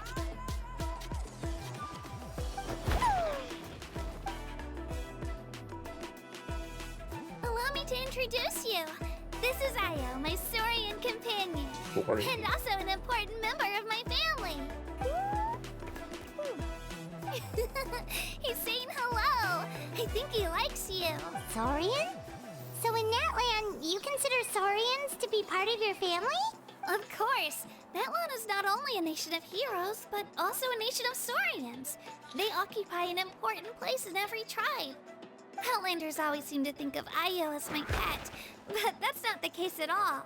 Allow me to introduce you. This is Io, my Saurian companion. Boring. And also an important member of my family. He's saying hello. I think he likes you. Saurian? So in Natlan, you consider Saurians to be part of your family? Of course. Natlan is not only a nation of heroes, but also a nation of Saurians. They occupy an important place in every tribe. Outlanders always seem to think of Io as my pet, but that's not the case at all.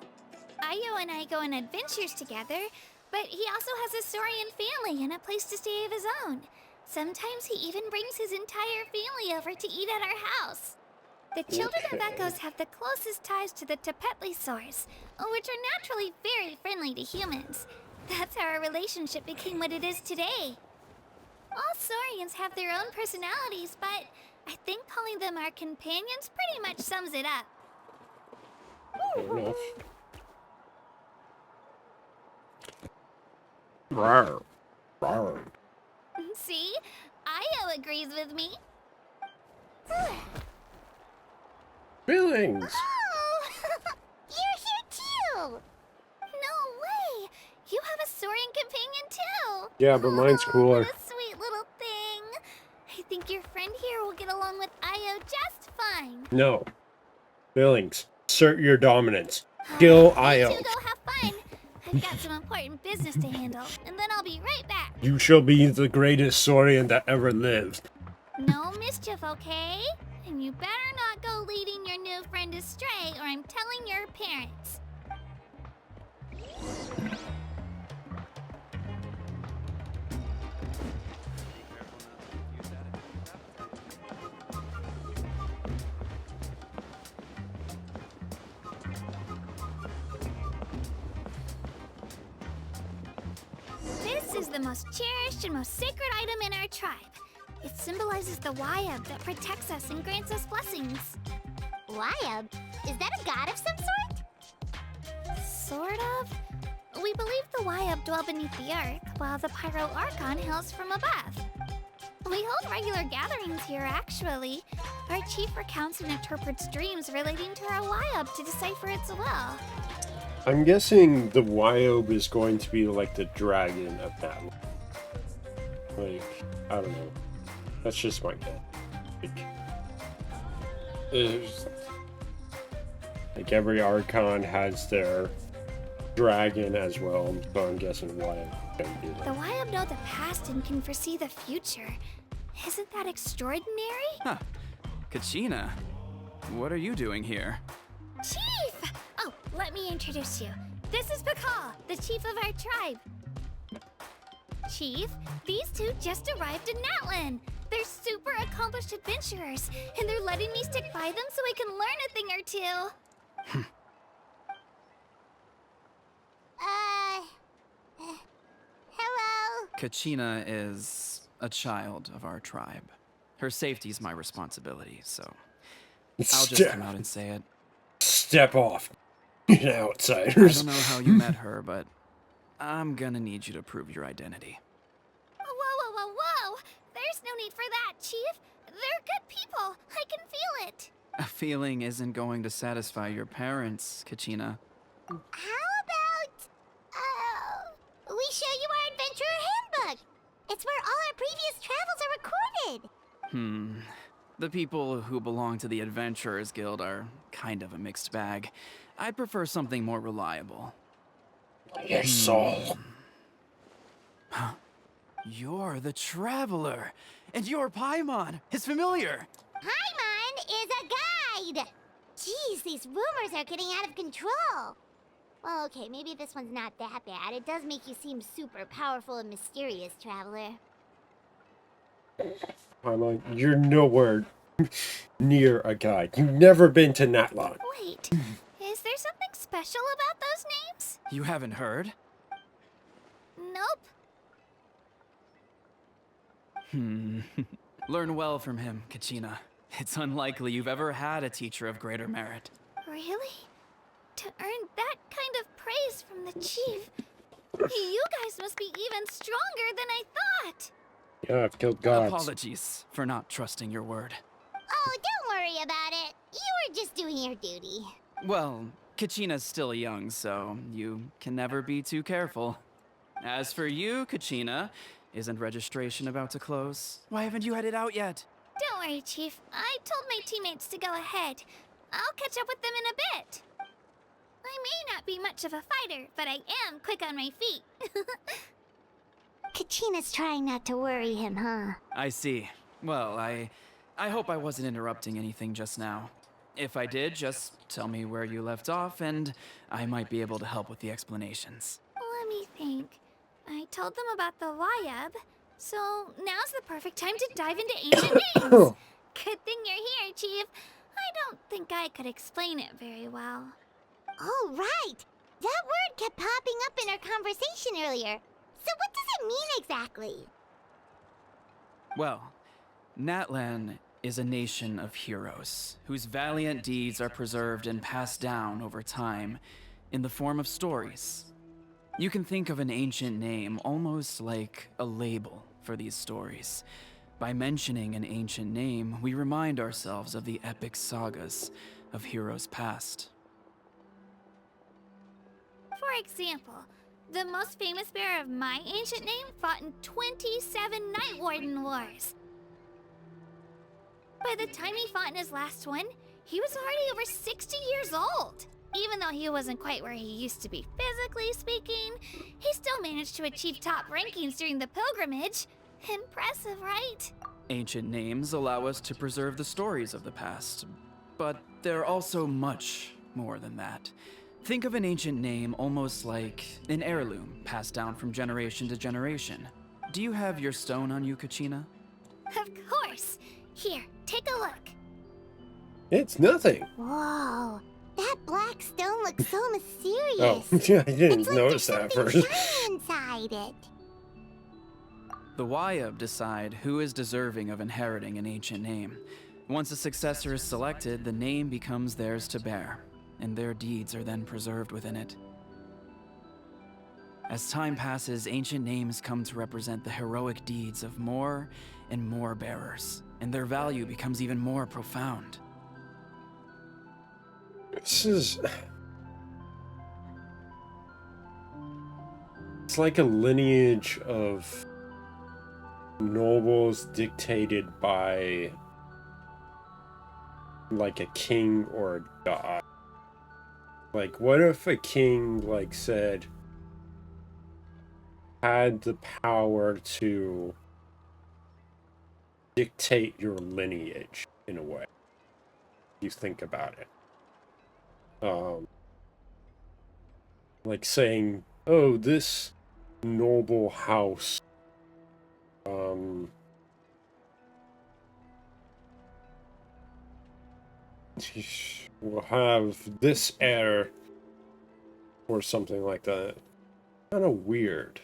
Io and I go on adventures together, but he also has a Saurian family and a place to stay of his own. Sometimes he even brings his entire family over to eat at our house. The children of Echoes have the closest ties to the Tepetli Saurs, which are naturally very friendly to humans. That's how our relationship became what it is today. All Saurians have their own personalities, but I think calling them our companions pretty much sums it up. Fair enough. Rawr. Rawr. See? Io agrees with me. Billings! Oh! You're here too! No way! You have a Saurian companion too! Yeah, but mine's cooler. What a sweet little thing! I think your friend here will get along with Io just fine. No. Billings, assert your dominance. Kill You Io. two go have fun. I've got some important business to handle, and then I'll be right back. You shall be the greatest Saurian that ever lived. No mischief, okay? And you better not go leading your new friend astray, or I'm telling your parents. This is the most cherished and most sacred item in our tribe. It symbolizes the Wayab that protects us and grants us blessings. Wayab? Is that a god of some sort? Sort of. We believe the Wayab dwell beneath the earth, while the Pyro Archon hails from above. We hold regular gatherings here, actually. Our chief recounts and interprets dreams relating to our Wayab to decipher its will. I'm guessing the Wyob is going to be like the dragon of that. Like, I don't know. That's just my guess. Like every Archon has their dragon as well, so I'm guessing Wyob can do The that. Wayab know the past and can foresee the future. Isn't that extraordinary? Huh. Kachina, what are you doing here? Chief! Oh, let me introduce you. This is Pakal, the chief of our tribe. Chief, these two just arrived in Natlan. They're super accomplished adventurers, and they're letting me stick by them so I can learn a thing or two. Hello? Kachina is a child of our tribe. Her safety's my responsibility, so I'll just come out and say it. Step off, you I outsiders. don't know how you met her, but I'm gonna need you to prove your identity. Whoa, whoa, whoa, whoa! There's no need for that, Chief. They're good people. I can feel it. A feeling isn't going to satisfy your parents, Kachina. How about, we show you our adventurer handbook? It's where all our previous travels are recorded. The people who belong to the Adventurers Guild are kind of a mixed bag. I'd prefer something more reliable. Your soul. You're the Traveler, and you're Paimon, his familiar. Paimon is a guide! Jeez, these rumors are getting out of control. Well, okay, maybe this one's not that bad. It does make you seem super powerful and mysterious, Traveler. Paimon, you're nowhere near a guide. You've never been to Natlan. Wait, is there something special about those names? You haven't heard? Nope. Learn well from him, Kachina. It's unlikely you've ever had a teacher of greater merit. Really? To earn that kind of praise from the Chief, you guys must be even stronger than I thought. Yeah, I've killed gods. Apologies for not trusting your word. Oh, don't worry about it. You were just doing your duty. Well, Kachina's still young, so you can never be too careful. As for you, Kachina, isn't registration about to close? Why haven't you headed out yet? Don't worry, Chief. I told my teammates to go ahead. I'll catch up with them in a bit. I may not be much of a fighter, but I am quick on my feet. Kachina's trying not to worry him, huh? I see. Well, I hope I wasn't interrupting anything just now. If I did, just tell me where you left off, and I might be able to help with the explanations. Let me think. I told them about the Wayab, so now's the perfect time to dive into ancient names. Good thing you're here, Chief. I don't think I could explain it very well. Oh, right! That word kept popping up in our conversation earlier. So what does it mean exactly? Well, Natlan is a nation of heroes, whose valiant deeds are preserved and passed down over time in the form of stories. You can think of an ancient name almost like a label for these stories. By mentioning an ancient name, we remind ourselves of the epic sagas of heroes past. For example, the most famous bearer of my ancient name fought in 27 Night Warden Wars. By the time he fought in his last one, he was already over 60 years old. Even though he wasn't quite where he used to be physically speaking, he still managed to achieve top rankings during the pilgrimage. Impressive, right? Ancient names allow us to preserve the stories of the past, but they're also much more than that. Think of an ancient name almost like an heirloom passed down from generation to generation. Do you have your stone on you, Kachina? Of course. Here, take a look. It's nothing. Whoa, that black stone looks so mysterious. Oh, yeah, I didn't it's like notice there's that something first. shiny inside it. The Wayab decide who is deserving of inheriting an ancient name. Once a successor is selected, the name becomes theirs to bear, and their deeds are then preserved within it. As time passes, ancient names come to represent the heroic deeds of more and more bearers, and their value becomes even more profound. This is... It's like a lineage of nobles dictated by like a king or a god. Like, what if a king, like, said, had the power to dictate your lineage in a way? You think about it. Like saying, oh, this noble house, will have this heir, or something like that. Kind of weird.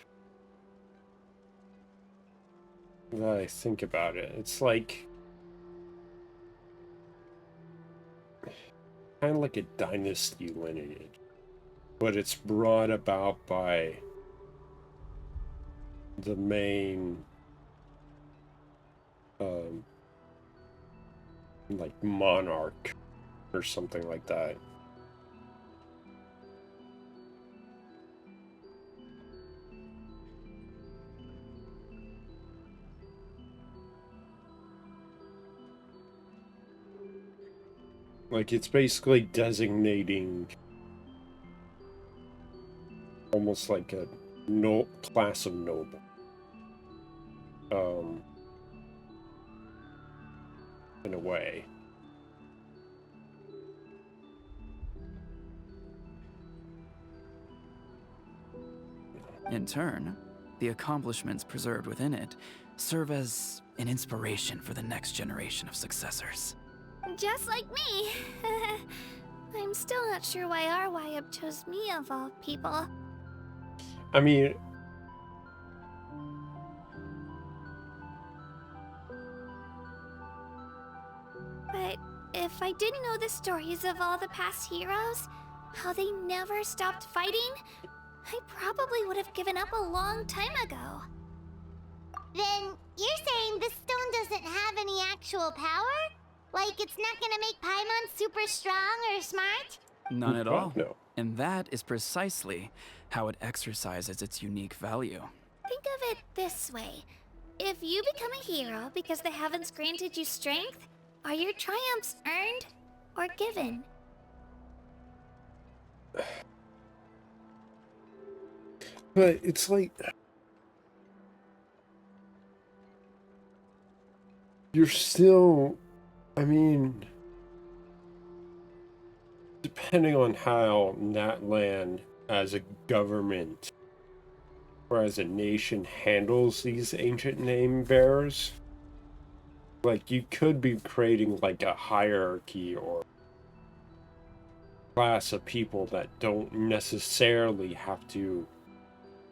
When I think about it, it's like kind of like a dynasty lineage, but it's brought about by the main like monarch or something like that. Like, it's basically designating almost like a class of noble. In a way. In turn, the accomplishments preserved within it serve as an inspiration for the next generation of successors. Just like me. I'm still not sure why our YUB chose me of all people. I mean, But if I didn't know the stories of all the past heroes, how they never stopped fighting, I probably would have given up a long time ago. Then you're saying this stone doesn't have any actual power? Like it's not gonna make Paimon super strong or smart? None at all. No. And that is precisely how it exercises its unique value. Think of it this way. If you become a hero because the heavens granted you strength, are your triumphs earned or given? but it's like you're still, I mean, depending on how Natlan as a government or as a nation handles these ancient name bearers, like you could be creating like a hierarchy or class of people that don't necessarily have to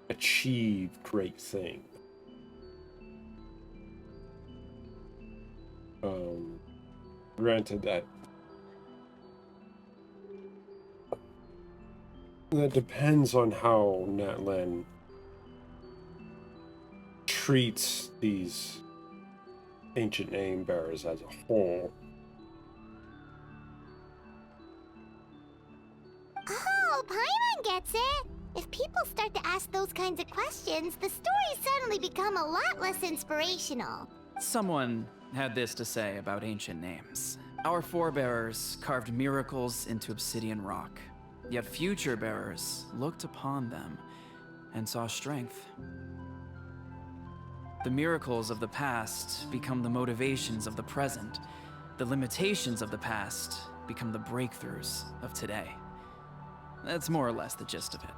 achieve great things. Granted that depends on how Natlan treats these ancient name bearers as a whole. Oh, Paimon gets it! If people start to ask those kinds of questions, the stories suddenly become a lot less inspirational. Someone had this to say about ancient names. Our forebears carved miracles into obsidian rock, yet future bearers looked upon them and saw strength. The miracles of the past become the motivations of the present. The limitations of the past become the breakthroughs of today. That's more or less the gist of it.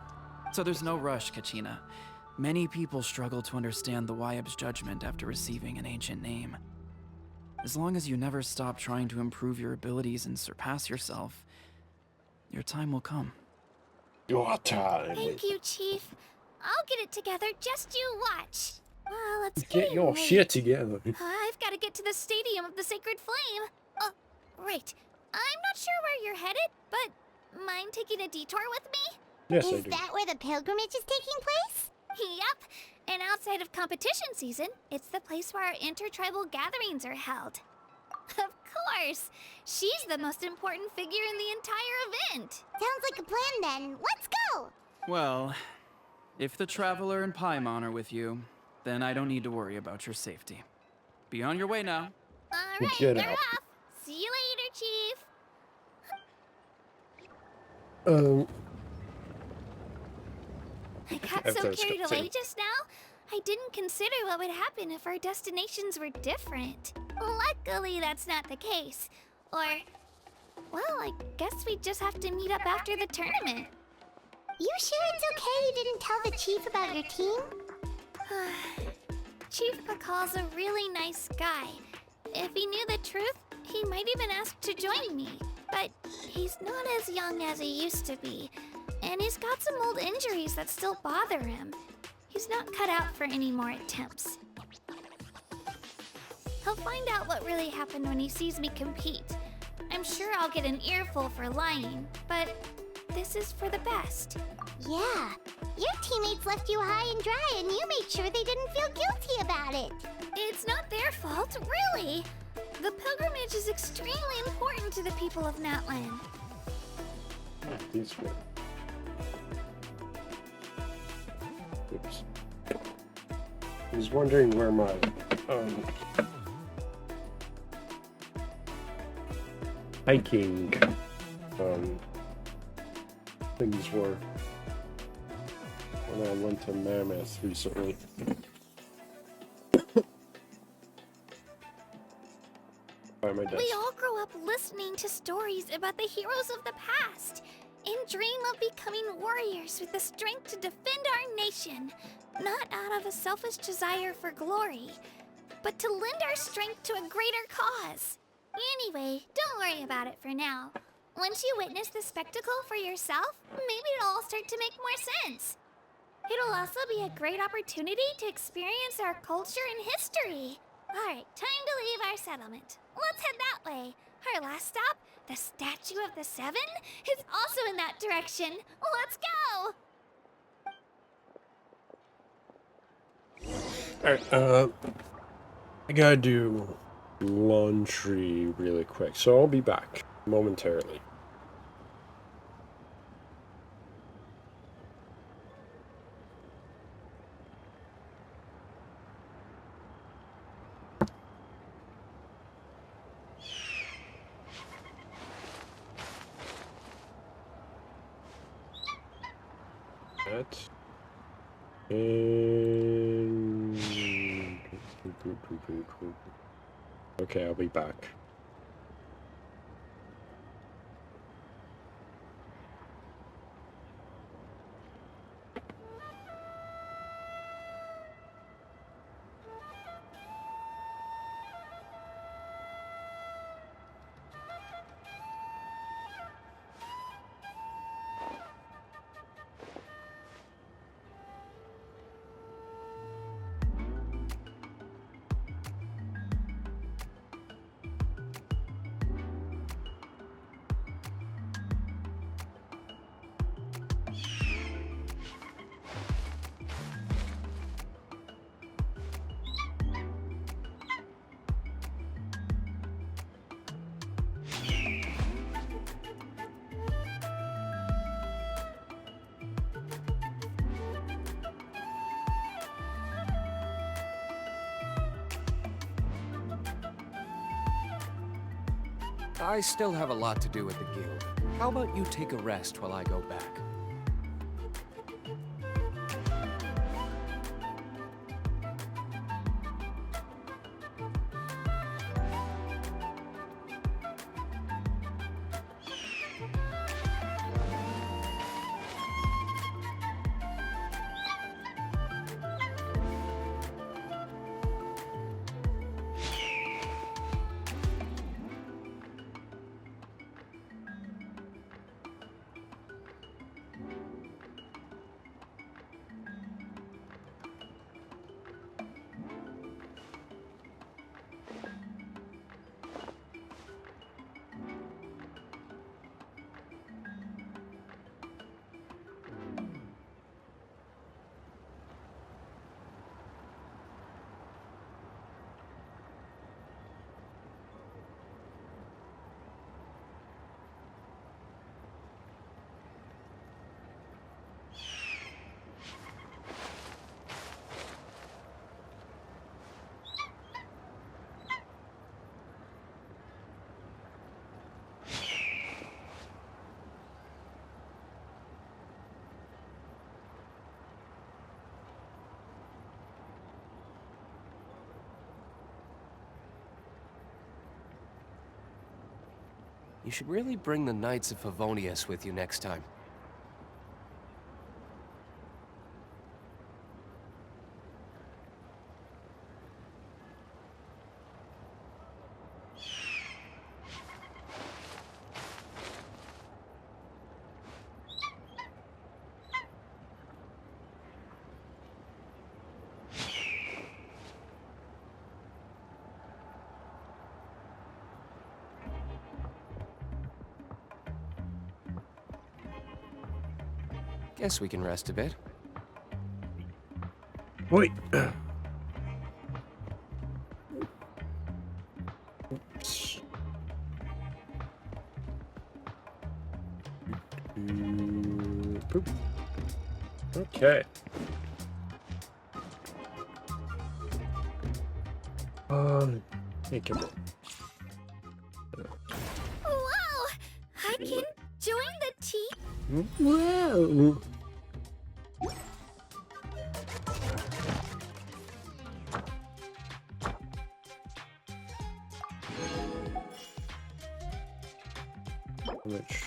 So there's no rush, Kachina. Many people struggle to understand the YUB's judgment after receiving an ancient name. As long as you never stop trying to improve your abilities and surpass yourself, your time will come. Your time. Thank you, Chief. I'll get it together, just you watch. Well, let's Get your shit together. I've got to get to the Stadium of the Sacred Flame. Oh, right. I'm not sure where you're headed, but mind taking a detour with me? Yes, I Is do. that where the pilgrimage is taking place? Yep. And outside of competition season, it's the place where our intertribal gatherings are held. Of course. She's the most important figure in the entire event. Sounds like a plan then. Let's go! Well, if the Traveler and Paimon are with you, then I don't need to worry about your safety. Be on your way now. All right, Get they're out. off. See you later, Chief. I got That's so what I was carried gonna say. away just now, I didn't consider what would happen if our destinations were different. Luckily, that's not the case. Or, well, I guess we just have to meet up after the tournament. You sure it's okay you didn't tell the chief about your team? Chief Pakal's a really nice guy. If he knew the truth, he might even ask to join me. But he's not as young as he used to be. And he's got some old injuries that still bother him. He's not cut out for any more attempts. He'll find out what really happened when he sees me compete. I'm sure I'll get an earful for lying, but this is for the best. Yeah, your teammates left you high and dry and you made sure they didn't feel guilty about it. It's not their fault, really. The pilgrimage is extremely important to the people of Natlan. These were. Oops. I was wondering where my hiking things were when I went to Mammoth recently. By my desk. We all grow up listening to stories about the heroes of the past and dream of becoming warriors with the strength to defend our nation, not out of a selfish desire for glory, but to lend our strength to a greater cause. Anyway, don't worry about it for now. Once you witness the spectacle for yourself, maybe it'll all start to make more sense. It'll also be a great opportunity to experience our culture and history. Alright, time to leave our settlement. Let's head that way. Our last stop, the Statue of the Seven, is also in that direction. Let's go! Alright, I gotta do laundry really quick, so I'll be back momentarily. And okay, I'll be back. I still have a lot to do at the guild. How about you take a rest while I go back? You should really bring the Knights of Favonius with you next time. Guess we can rest a bit. Wait. Boop. Okay. Think of it. Wow! I can join the team? Wow. Which?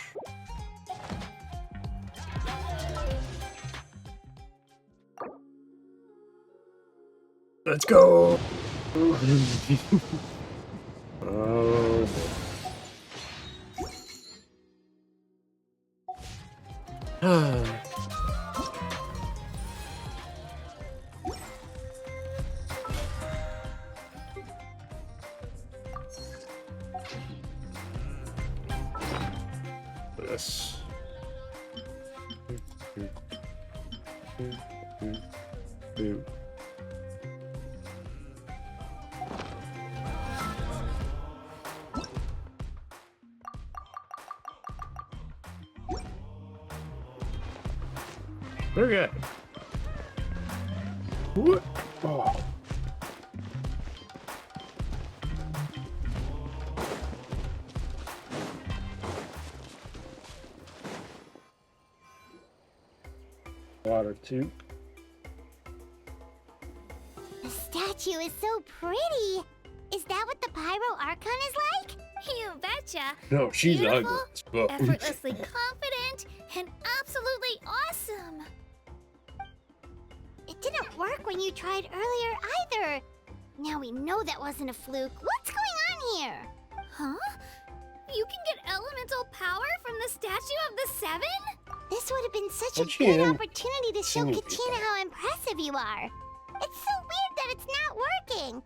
Let's go. Oh. This. Boop. Okay. What? Oh. Water too. The statue is so pretty. Is that what the Pyro Archon is like? You betcha. No, she's Beautiful, ugly as fuck. effortlessly confident, and absolutely awesome. It didn't work when you tried earlier either. Now we know that wasn't a fluke. What's going on here? Huh? You can get elemental power from the statue of the Seven? This would have been such Well, a she good ain't opportunity to show singing Katina how impressive you are. It's so weird that it's not working.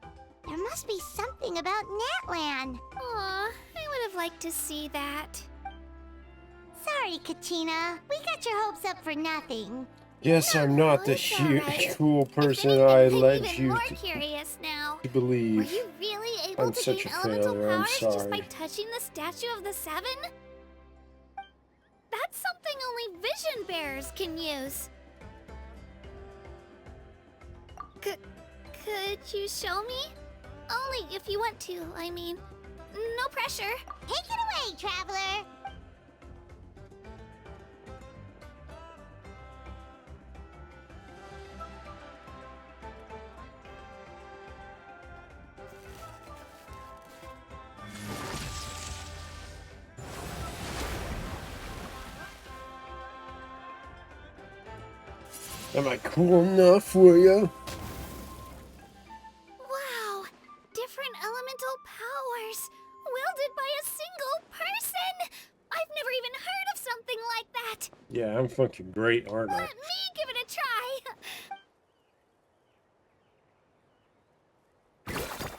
There must be something about Natlan. Aw, I would have liked to see that. Sorry, Katina. We got your hopes up for nothing. Yes, I'm not the it's alright. cool If person anything, I I'm led even you more to curious now. Were believe. you really able I'm to such gain a elemental failure, I'm powers just by sorry. touching the statue of the Seven? That's something only vision bearers can use. Could you show me? Only if you want to, I mean. No pressure. Take it away, traveler. Am I cool enough for you? Wow! Different elemental powers, wielded by a single person! I've never even heard of something like that! Yeah, I'm fucking great, aren't I? Let me give it a try!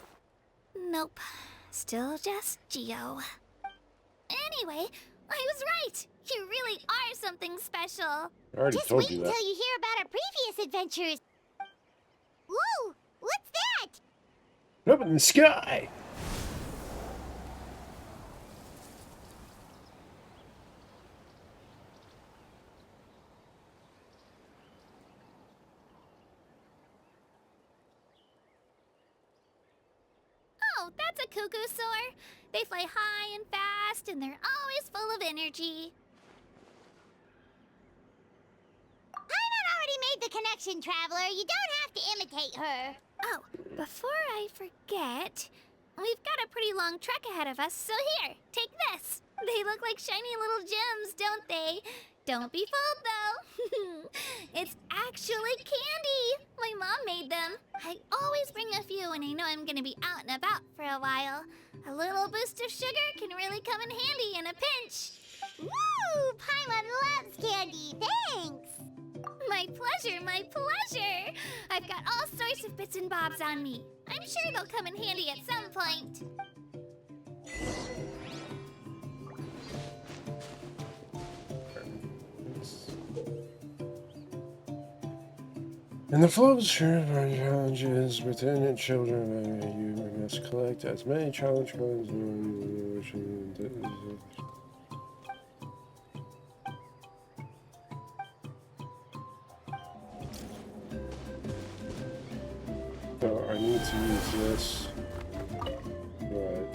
Nope. Still just Geo. Anyway, I was right! You really are something special! I already Just told wait you until that. you hear about our previous adventures. Whoa! What's that? Up in the sky! Oh, that's a cuckoo soar. They fly high and fast, and they're always full of energy. Paimon already made the connection, traveler. You don't have to imitate her. Oh, before I forget, we've got a pretty long trek ahead of us, so here, take this. They look like shiny little gems, don't they? Don't be fooled, though. It's actually candy. My mom made them. I always bring a few when I know I'm gonna be out and about for a while. A little boost of sugar can really come in handy in a pinch. Woo! Paimon loves candy. Thanks. My pleasure, my pleasure. I've got all sorts of bits and bobs on me. I'm sure they'll come in handy at some point. In the flow of challenges within children, you must collect as many challenge coins. So I need to use this, but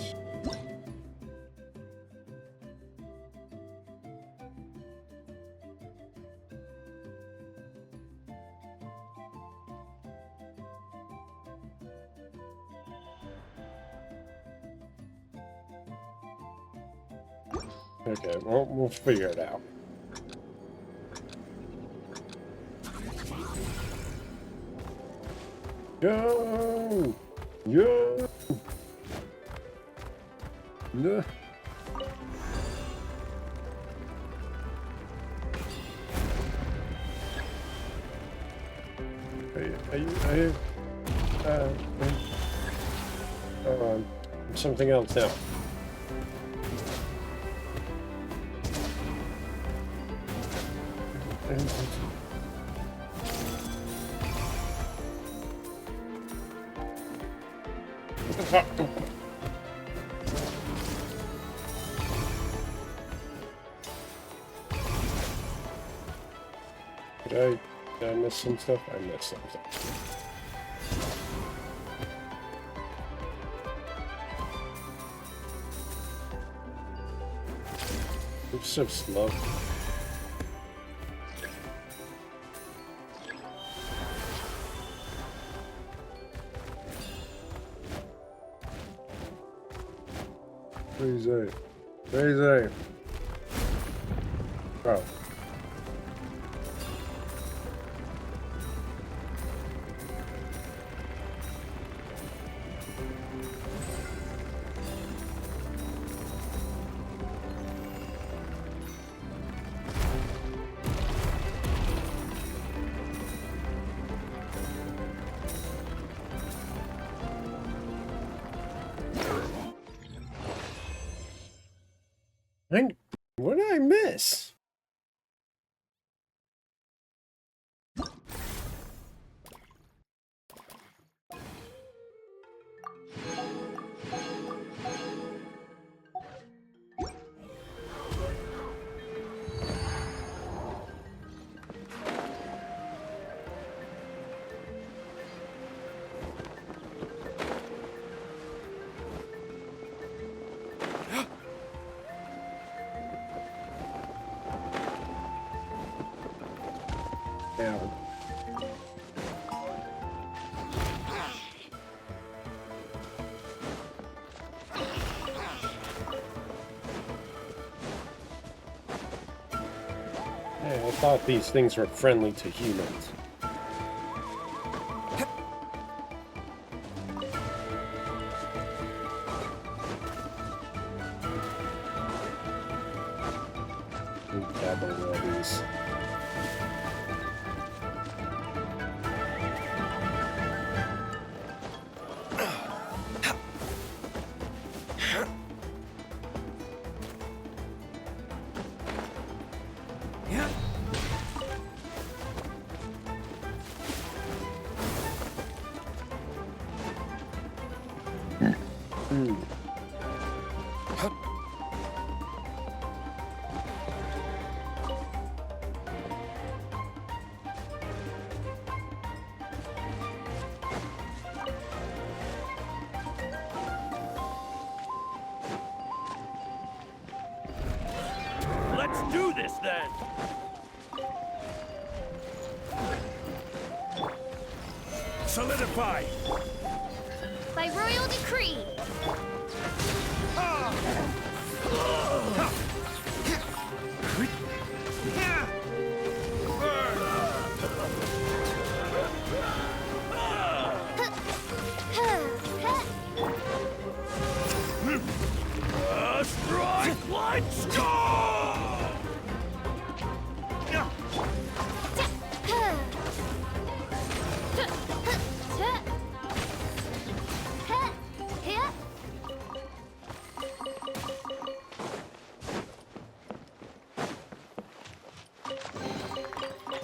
okay, well, we'll figure it out. Go! Yo! No! Something else now. Did I miss some stuff? I missed some stuff. I'm so slow. Crazy. Crazy. Oh. What did I miss? Down. Hey, I thought these things were friendly to humans. Let's do this then! Solidify! By royal decree. Strike light storm!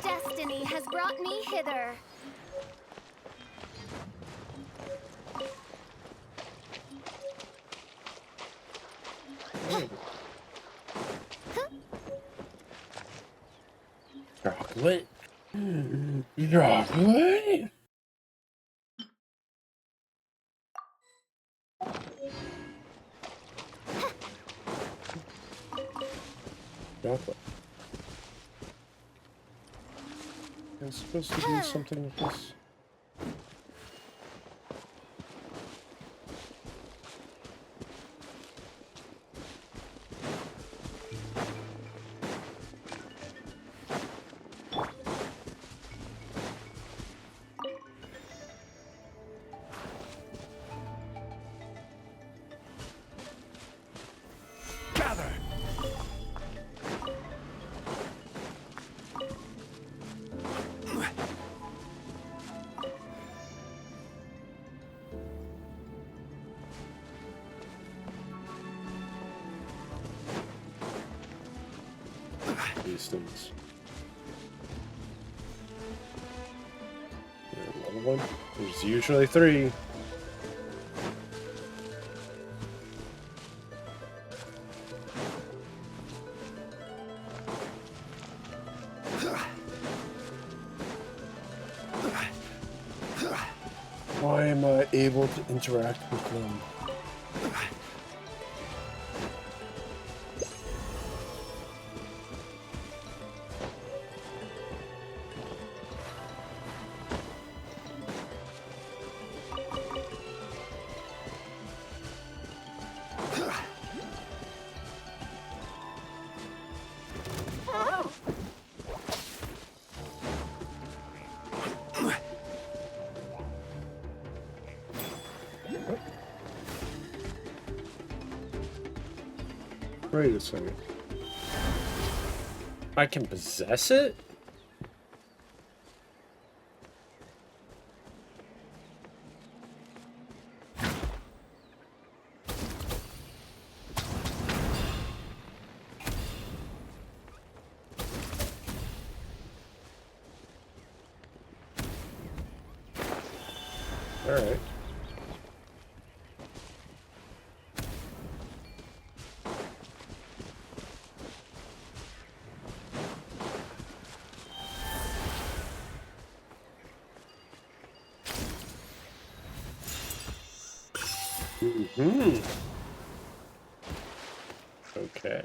Destiny has brought me hither. Chocolate. Chocolate. Chocolate. I'm supposed to do something with this. These things. Another one. There's usually 3. Why am I able to interact with them? Wait a second. I can possess it? All right. Okay.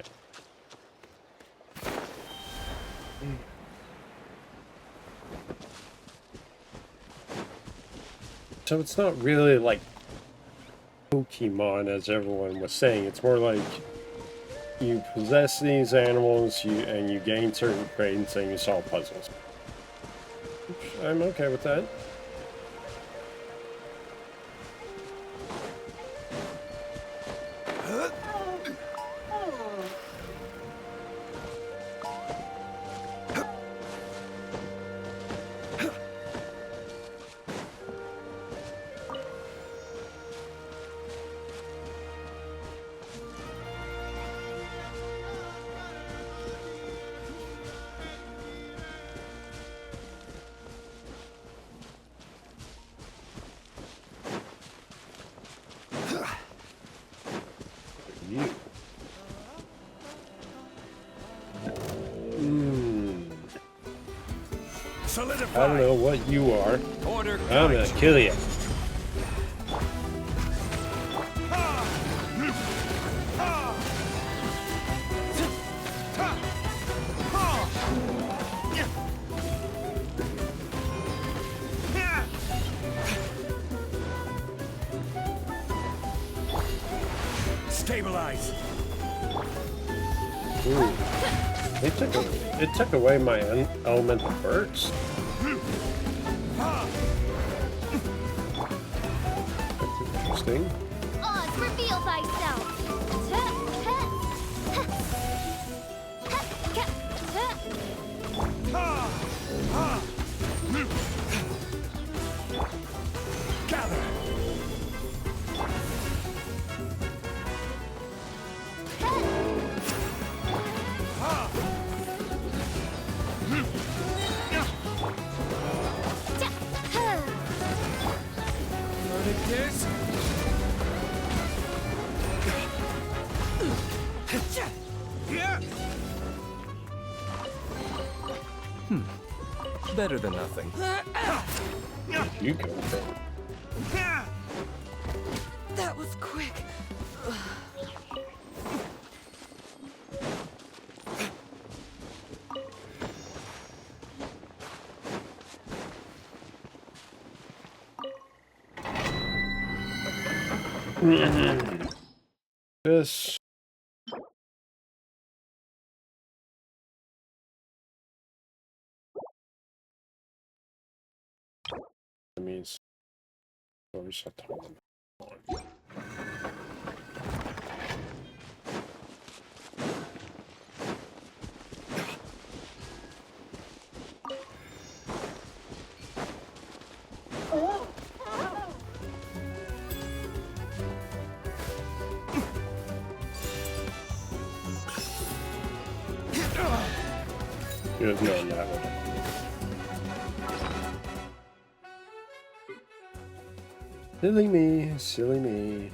So it's not really like Pokemon as everyone was saying. It's more like you possess these animals and you gain certain traits and you solve puzzles. I'm okay with that. I don't know what you are. I'm gonna kill you. Stabilize. Ooh. It took away my elemental burst. Interesting. Oz, reveal thyself. Gather. Better than nothing. You go from. That was quick. This. Enemies. Or shut them on. You have known that one. Silly me, silly me.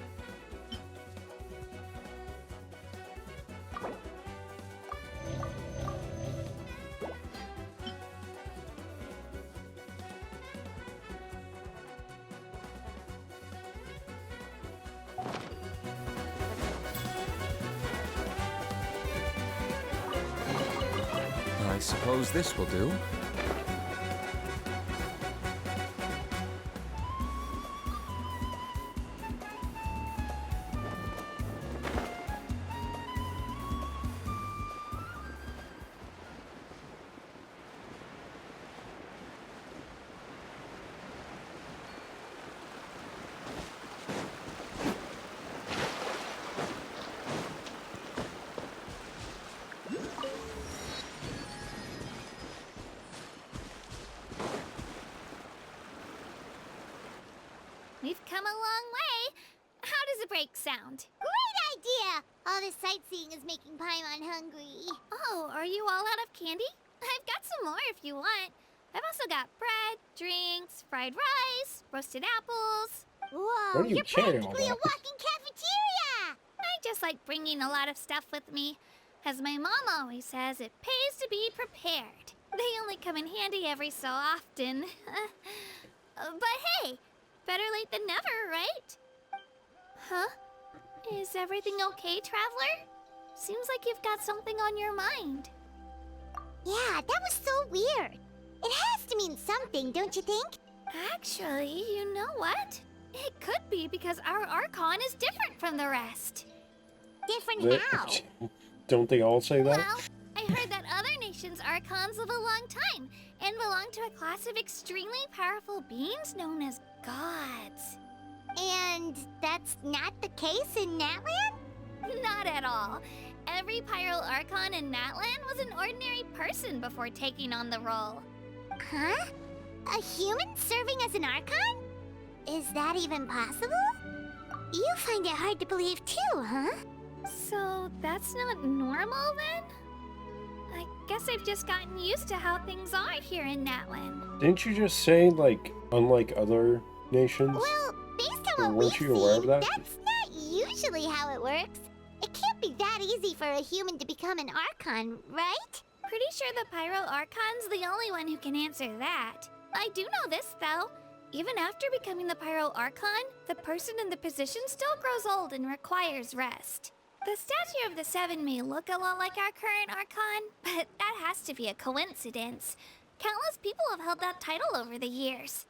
I suppose this will do. We've come a long way. How does a break sound? Great idea! All this sightseeing is making Paimon hungry. Oh, are you all out of candy? I've got some more if you want. I've also got bread, drinks, fried rice, roasted apples. Whoa, What are you you're carrying all practically a that? walking cafeteria! I just like bringing a lot of stuff with me. As my mom always says, it pays to be prepared. They only come in handy every so often. But hey, better late than never, right? Huh? Is everything okay, Traveler? Seems like you've got something on your mind. Yeah, that was so weird. It has to mean something, don't you think? Actually, you know what? It could be because our Archon is different from the rest. Different how? Don't they all say that? Well, I heard that other nations' Archons live a long time and belong to a class of extremely powerful beings known as gods. And that's not the case in Natlan? Not at all. Every Pyral Archon in Natlan was an ordinary person before taking on the role. Huh? A human serving as an Archon? Is that even possible? You find it hard to believe too, huh? So that's not normal then? I guess I've just gotten used to how things are here in Natlan. Didn't you just say, like, unlike other nations? Well, based Or on what weren't we've you aware of seen, that? that's not usually how it works. It can't be that easy for a human to become an Archon, right? Pretty sure the Pyro Archon's the only one who can answer that. I do know this, though. Even after becoming the Pyro Archon, the person in the position still grows old and requires rest. The statue of the Seven may look a lot like our current Archon, but that has to be a coincidence. Countless people have held that title over the years.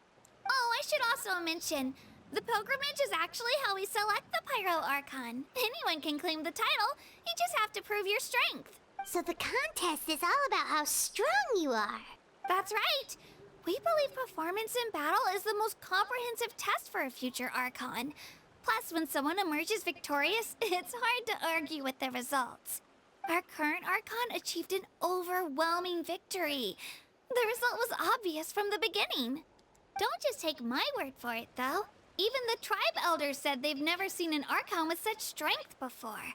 Oh, I should also mention, the pilgrimage is actually how we select the Pyro Archon. Anyone can claim the title, you just have to prove your strength. So the contest is all about how strong you are. That's right. We believe performance in battle is the most comprehensive test for a future Archon. Plus, when someone emerges victorious, it's hard to argue with the results. Our current Archon achieved an overwhelming victory. The result was obvious from the beginning. Don't just take my word for it, though. Even the tribe elders said they've never seen an Archon with such strength before.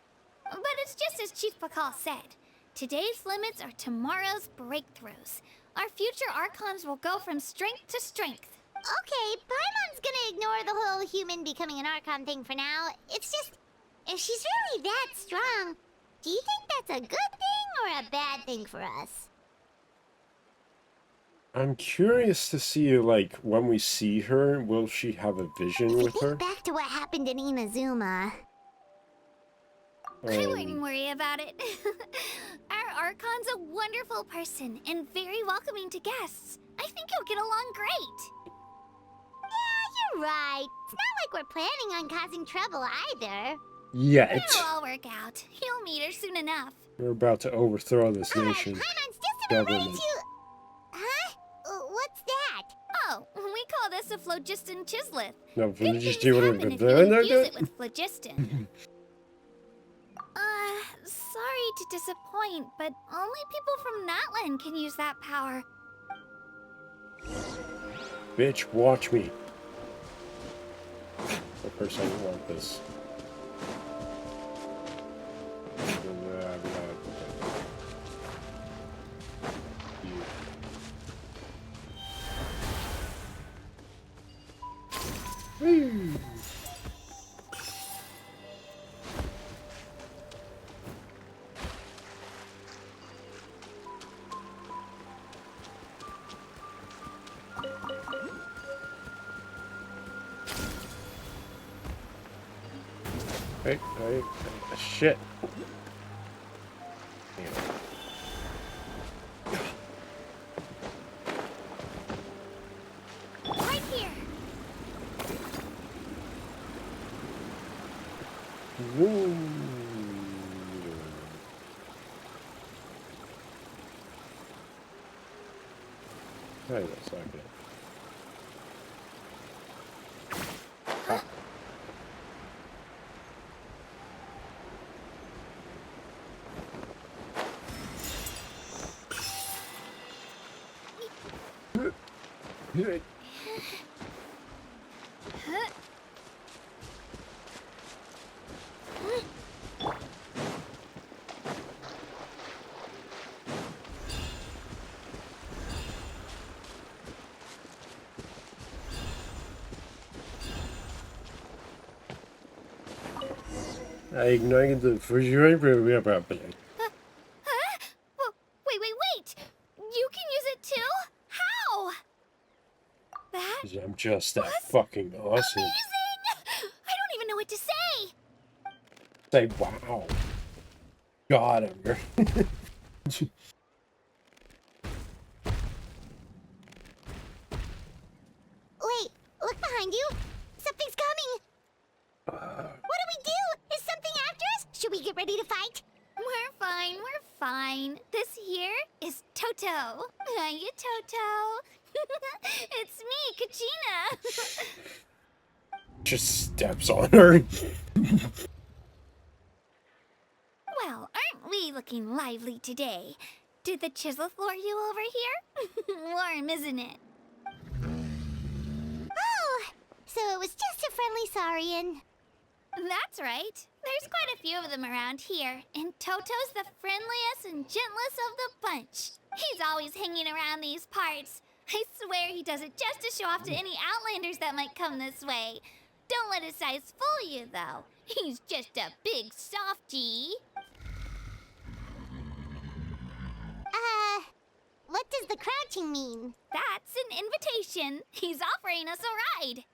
But it's just as Chief Pakal said. Today's limits are tomorrow's breakthroughs. Our future Archons will go from strength to strength. Okay, Paimon's gonna ignore the whole human becoming an Archon thing for now. It's just, if she's really that strong, do you think that's a good thing or a bad thing for us? I'm curious to see, like, when we see her, will she have a vision with her? Back to what happened in Inazuma. I wouldn't worry about it. Our Archon's a wonderful person and very welcoming to guests. I think you'll get along great. Yeah, you're right. It's not like we're planning on causing trouble either. Yet. It'll all work out. You'll meet her soon enough. We're about to overthrow this nation. Paimon's just about ready Government. to... Huh? What's that? Oh, we call this a phlogiston chisleth. No, Good we just things do what happen we've if been you doing there, infuse dude. it with phlogiston. Sorry to disappoint, but only people from Natlan can use that power. Bitch, watch me. Of course, I don't want this. Hey, shit. Right here. Woo. Hang on a second. I ignited the refrigerator. Wait. You can use it too? How? That I'm just that fucking awesome. amazing! I don't even know what to say. Say wow. Got him. Wait, look behind you. Something's coming. What do we do? Is something after us? Should we get ready to fight? We're fine. This here is Toto. Hiya, Toto. It's me, Kachina. Just steps on her. Well, aren't we looking lively today? Did the chisel lure you over here? Warm, isn't it? Oh, so it was just a friendly Saurian. That's right. There's quite a few of them around here, and Toto's the friendliest and gentlest of the bunch. He's always hanging around these parts. I swear he does it just to show off to any Outlanders that might come this way. Don't let his size fool you, though. He's just a big softie. What does the crouching mean? That's an invitation. He's offering us a ride.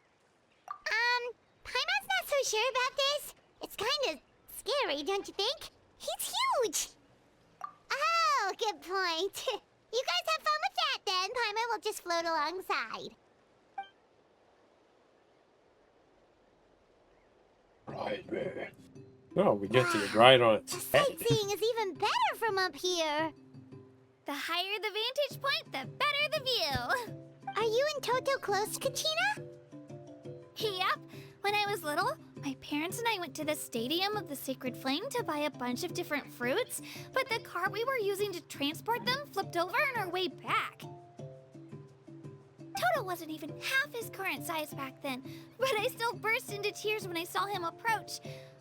Paimon's not so sure about this. It's kind of scary, don't you think? He's huge. Oh, good point. You guys have fun with that then. Paimon will just float alongside. Right, man. Oh, we get to get right on its head. Sightseeing is even better from up here. The higher the vantage point, the better the view. Are you and Toto close, Kachina? Yep. When I was little, my parents and I went to the Stadium of the Sacred Flame to buy a bunch of different fruits, but the cart we were using to transport them flipped over on our way back. Toto wasn't even half his current size back then, but I still burst into tears when I saw him approach.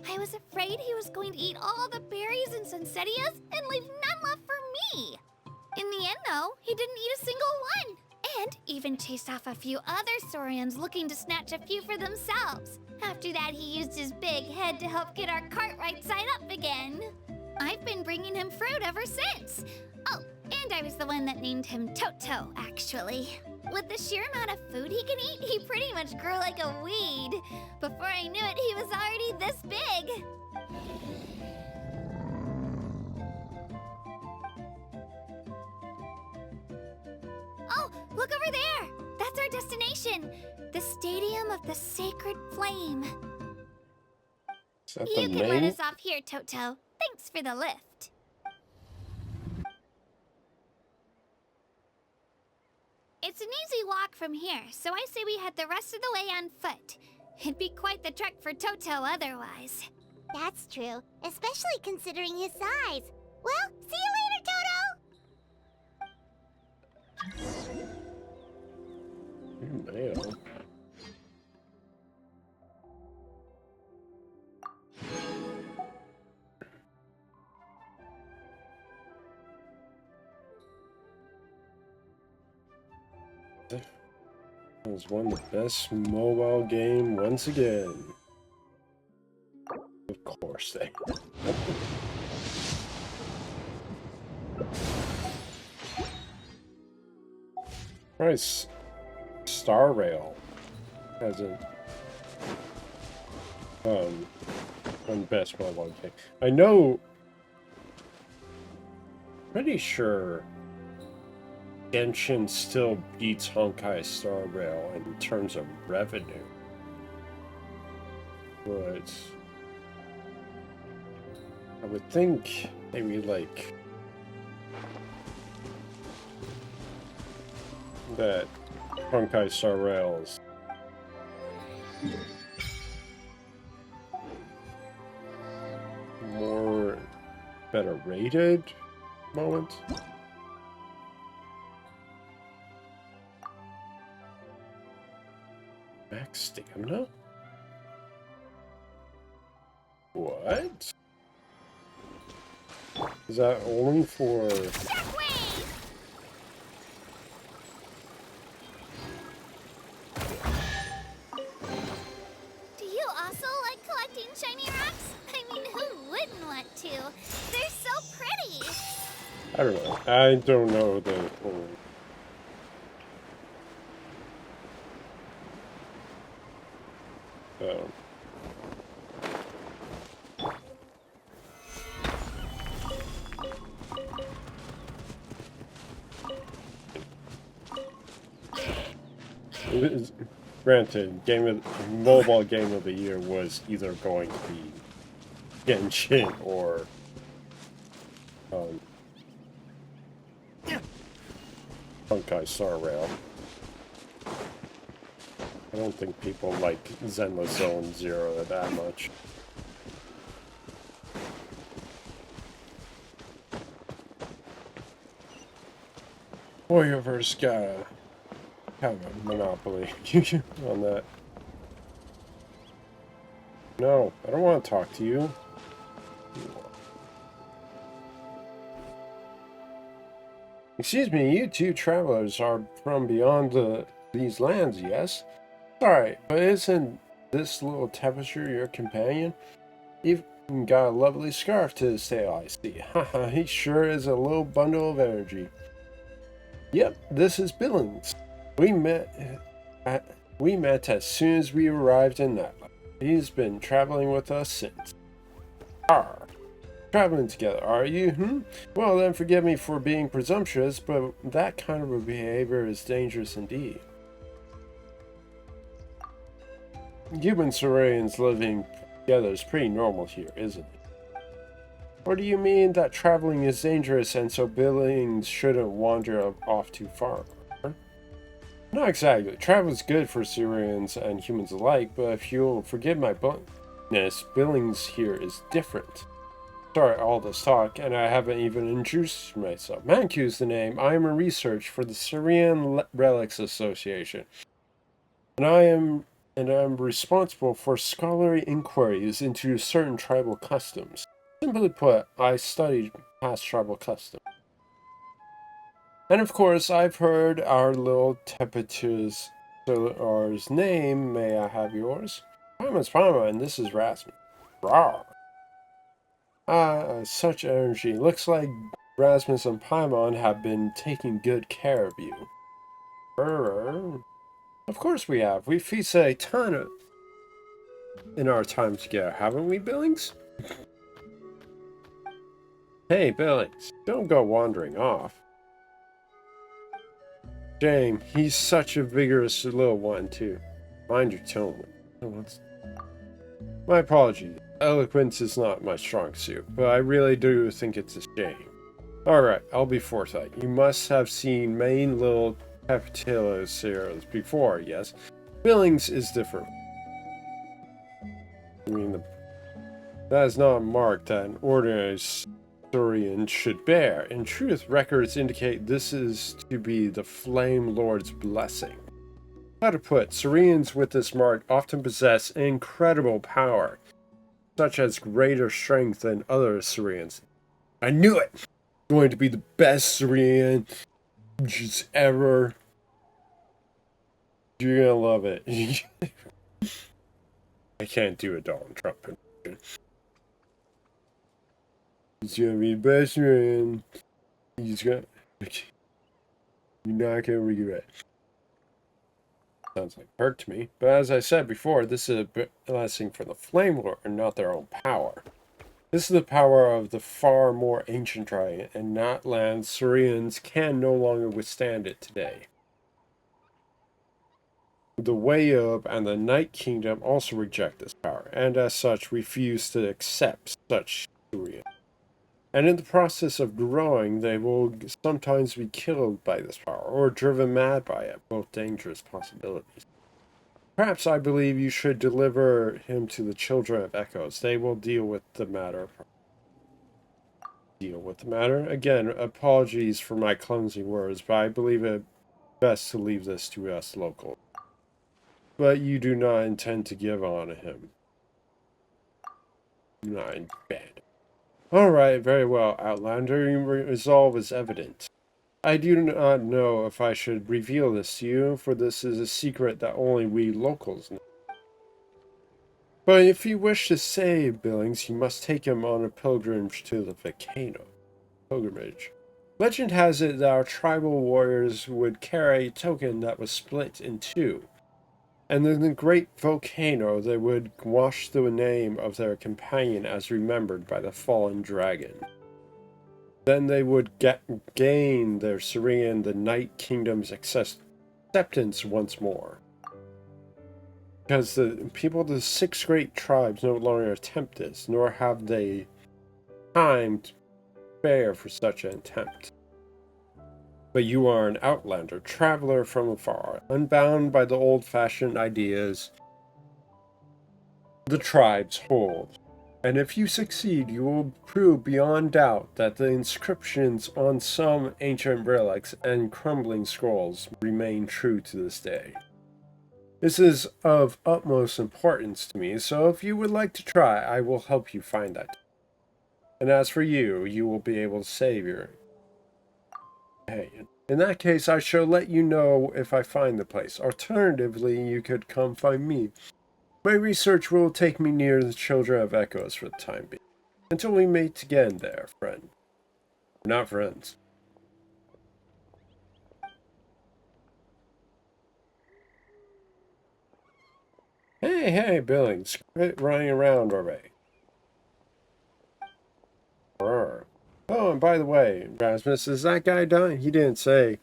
I was afraid he was going to eat all the berries and sunsettias and leave none left for me. In the end, though, he didn't eat a single one. And even chased off a few other Saurians looking to snatch a few for themselves. After that, he used his big head to help get our cart right side up again. I've been bringing him fruit ever since. Oh, And I was the one that named him Toto, actually. With the sheer amount of food he can eat, he pretty much grew like a weed. Before I knew it, he was already this big. Oh, look over there! That's our destination! The Stadium of the Sacred Flame. Is that You the can let name? us off here, Toto. Thanks for the lift. It's an easy walk from here, so I say we head the rest of the way on foot. It'd be quite the trek for Toto otherwise. That's true, especially considering his size. Well, see you later, Toto! Mail. It was one of the best mobile game once again. Of course they. Nice. Star Rail hasn't won best mobile game. I know. Pretty sure Genshin still beats Honkai Star Rail in terms of revenue. But I would think maybe like that Honkai Star Rail is more better rated moment. Max stamina? What? Is that only for... Do you also like collecting shiny rocks? I mean, who wouldn't want to? They're so pretty! I don't know. I don't know the whole... Granted, mobile game of the year was either going to be Genshin or Honkai Star Rail. I don't think people like Zenless Zone Zero that much. Warriorverse gotta have a monopoly on that. No, I don't want to talk to you. Excuse me, you two travelers are from beyond these lands, yes? Sorry, but isn't this little temperature your companion? You've got a lovely scarf to his tail, I see. Haha, he sure is a little bundle of energy. Yep, this is Billings. We met as soon as we arrived in Natlan. He's been traveling with us since. Arr. Traveling together, are you? Well then, forgive me for being presumptuous, but that kind of a behavior is dangerous indeed. Human Saurians living together is pretty normal here, isn't it? Or do you mean that traveling is dangerous and so Billings shouldn't wander off too far? Not exactly. Travel is good for Saurians and humans alike, but if you'll forgive my bluntness, Billings here is different. Sorry, all this talk, and I haven't even introduced myself. Manku is the name. I am a researcher for the Saurian Relics Association, and I'm responsible for scholarly inquiries into certain tribal customs. Simply put, I studied past tribal customs. And of course, I've heard our little tempestuous Solar's name. May I have yours? Parma's Parma, and this is Rasmus. Rawr. Ah, such energy. Looks like Rasmus and Paimon have been taking good care of you. Of course we have. We've feasted a ton in our time together, haven't we, Billings? Hey, Billings, don't go wandering off. Shame, he's such a vigorous little one, too. Mind your tone. My apologies. Eloquence is not my strong suit, but I really do think it's a shame. Alright, I'll be forthright. You must have seen main little Capitulus before, yes? Billings is different. I mean, that is not a mark that an ordinary Saurian should bear. In truth, records indicate this is to be the Flame Lord's blessing. How to put, Saurians with this mark often possess incredible power, such as greater strength than other Saurians. I knew it! Going to be the best Saurian just ever. You're gonna love it. I can't do a Donald Trump impression. He's gonna be the best Saurian. He's gonna. You're not gonna regret. Sounds like hurt to me, but as I said before, this is a blessing for the Flame Lord and not their own power. This is the power of the far more ancient dragon, and Natlan Saurians can no longer withstand it today. The Wayub and the Night Kingdom also reject this power, and as such refuse to accept such Saurians. And in the process of growing, they will sometimes be killed by this power, or driven mad by it, both dangerous possibilities. Perhaps I believe you should deliver him to the Children of Echoes. They will deal with the matter. Again, apologies for my clumsy words, but I believe it best to leave this to us locals. But you do not intend to give on to him. Not in bed. Alright, very well, Outlander. Your resolve is evident. I do not know if I should reveal this to you, for this is a secret that only we locals know. But if you wish to save Billings, you must take him on a pilgrimage to the volcano. Legend has it that our tribal warriors would carry a token that was split in two. And in the great volcano, they would wash the name of their companion as remembered by the fallen dragon. Then they would gain their Saurian, the Night Kingdom's acceptance once more. Because the people of the 6 great tribes no longer attempt this, nor have they time to spare for such an attempt. But you are an outlander, traveler from afar, unbound by the old-fashioned ideas the tribes hold. And if you succeed, you will prove beyond doubt that the inscriptions on some ancient relics and crumbling scrolls remain true to this day. This is of utmost importance to me, so if you would like to try, I will help you find that. And as for you, you will be able to save your companion. In that case, I shall let you know if I find the place. Alternatively, you could come find me. My research will take me near the Children of Echoes for the time being. Until we meet again there, friend. We're not friends. Hey, Billings. Quit running around already. Oh, and by the way, Rasmus, is that guy done? He didn't say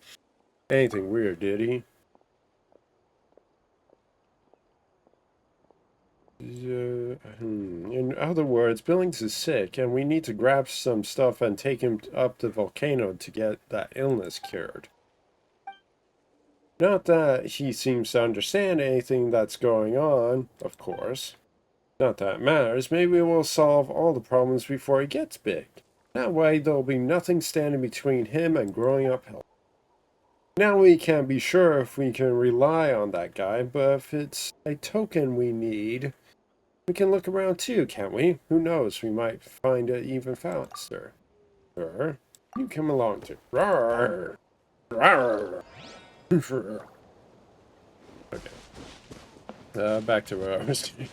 anything weird, did he? In other words, Billings is sick, and we need to grab some stuff and take him up the volcano to get that illness cured. Not that he seems to understand anything that's going on, of course. Not that it matters. Maybe we'll solve all the problems before he gets big. That way, there'll be nothing standing between him and growing up healthy. Now we can't be sure if we can rely on that guy, but if it's a token we need, we can look around too, can't we? Who knows, we might find it even faster. You come along too. Rawr. Rawr. Okay. Back to where I was doing.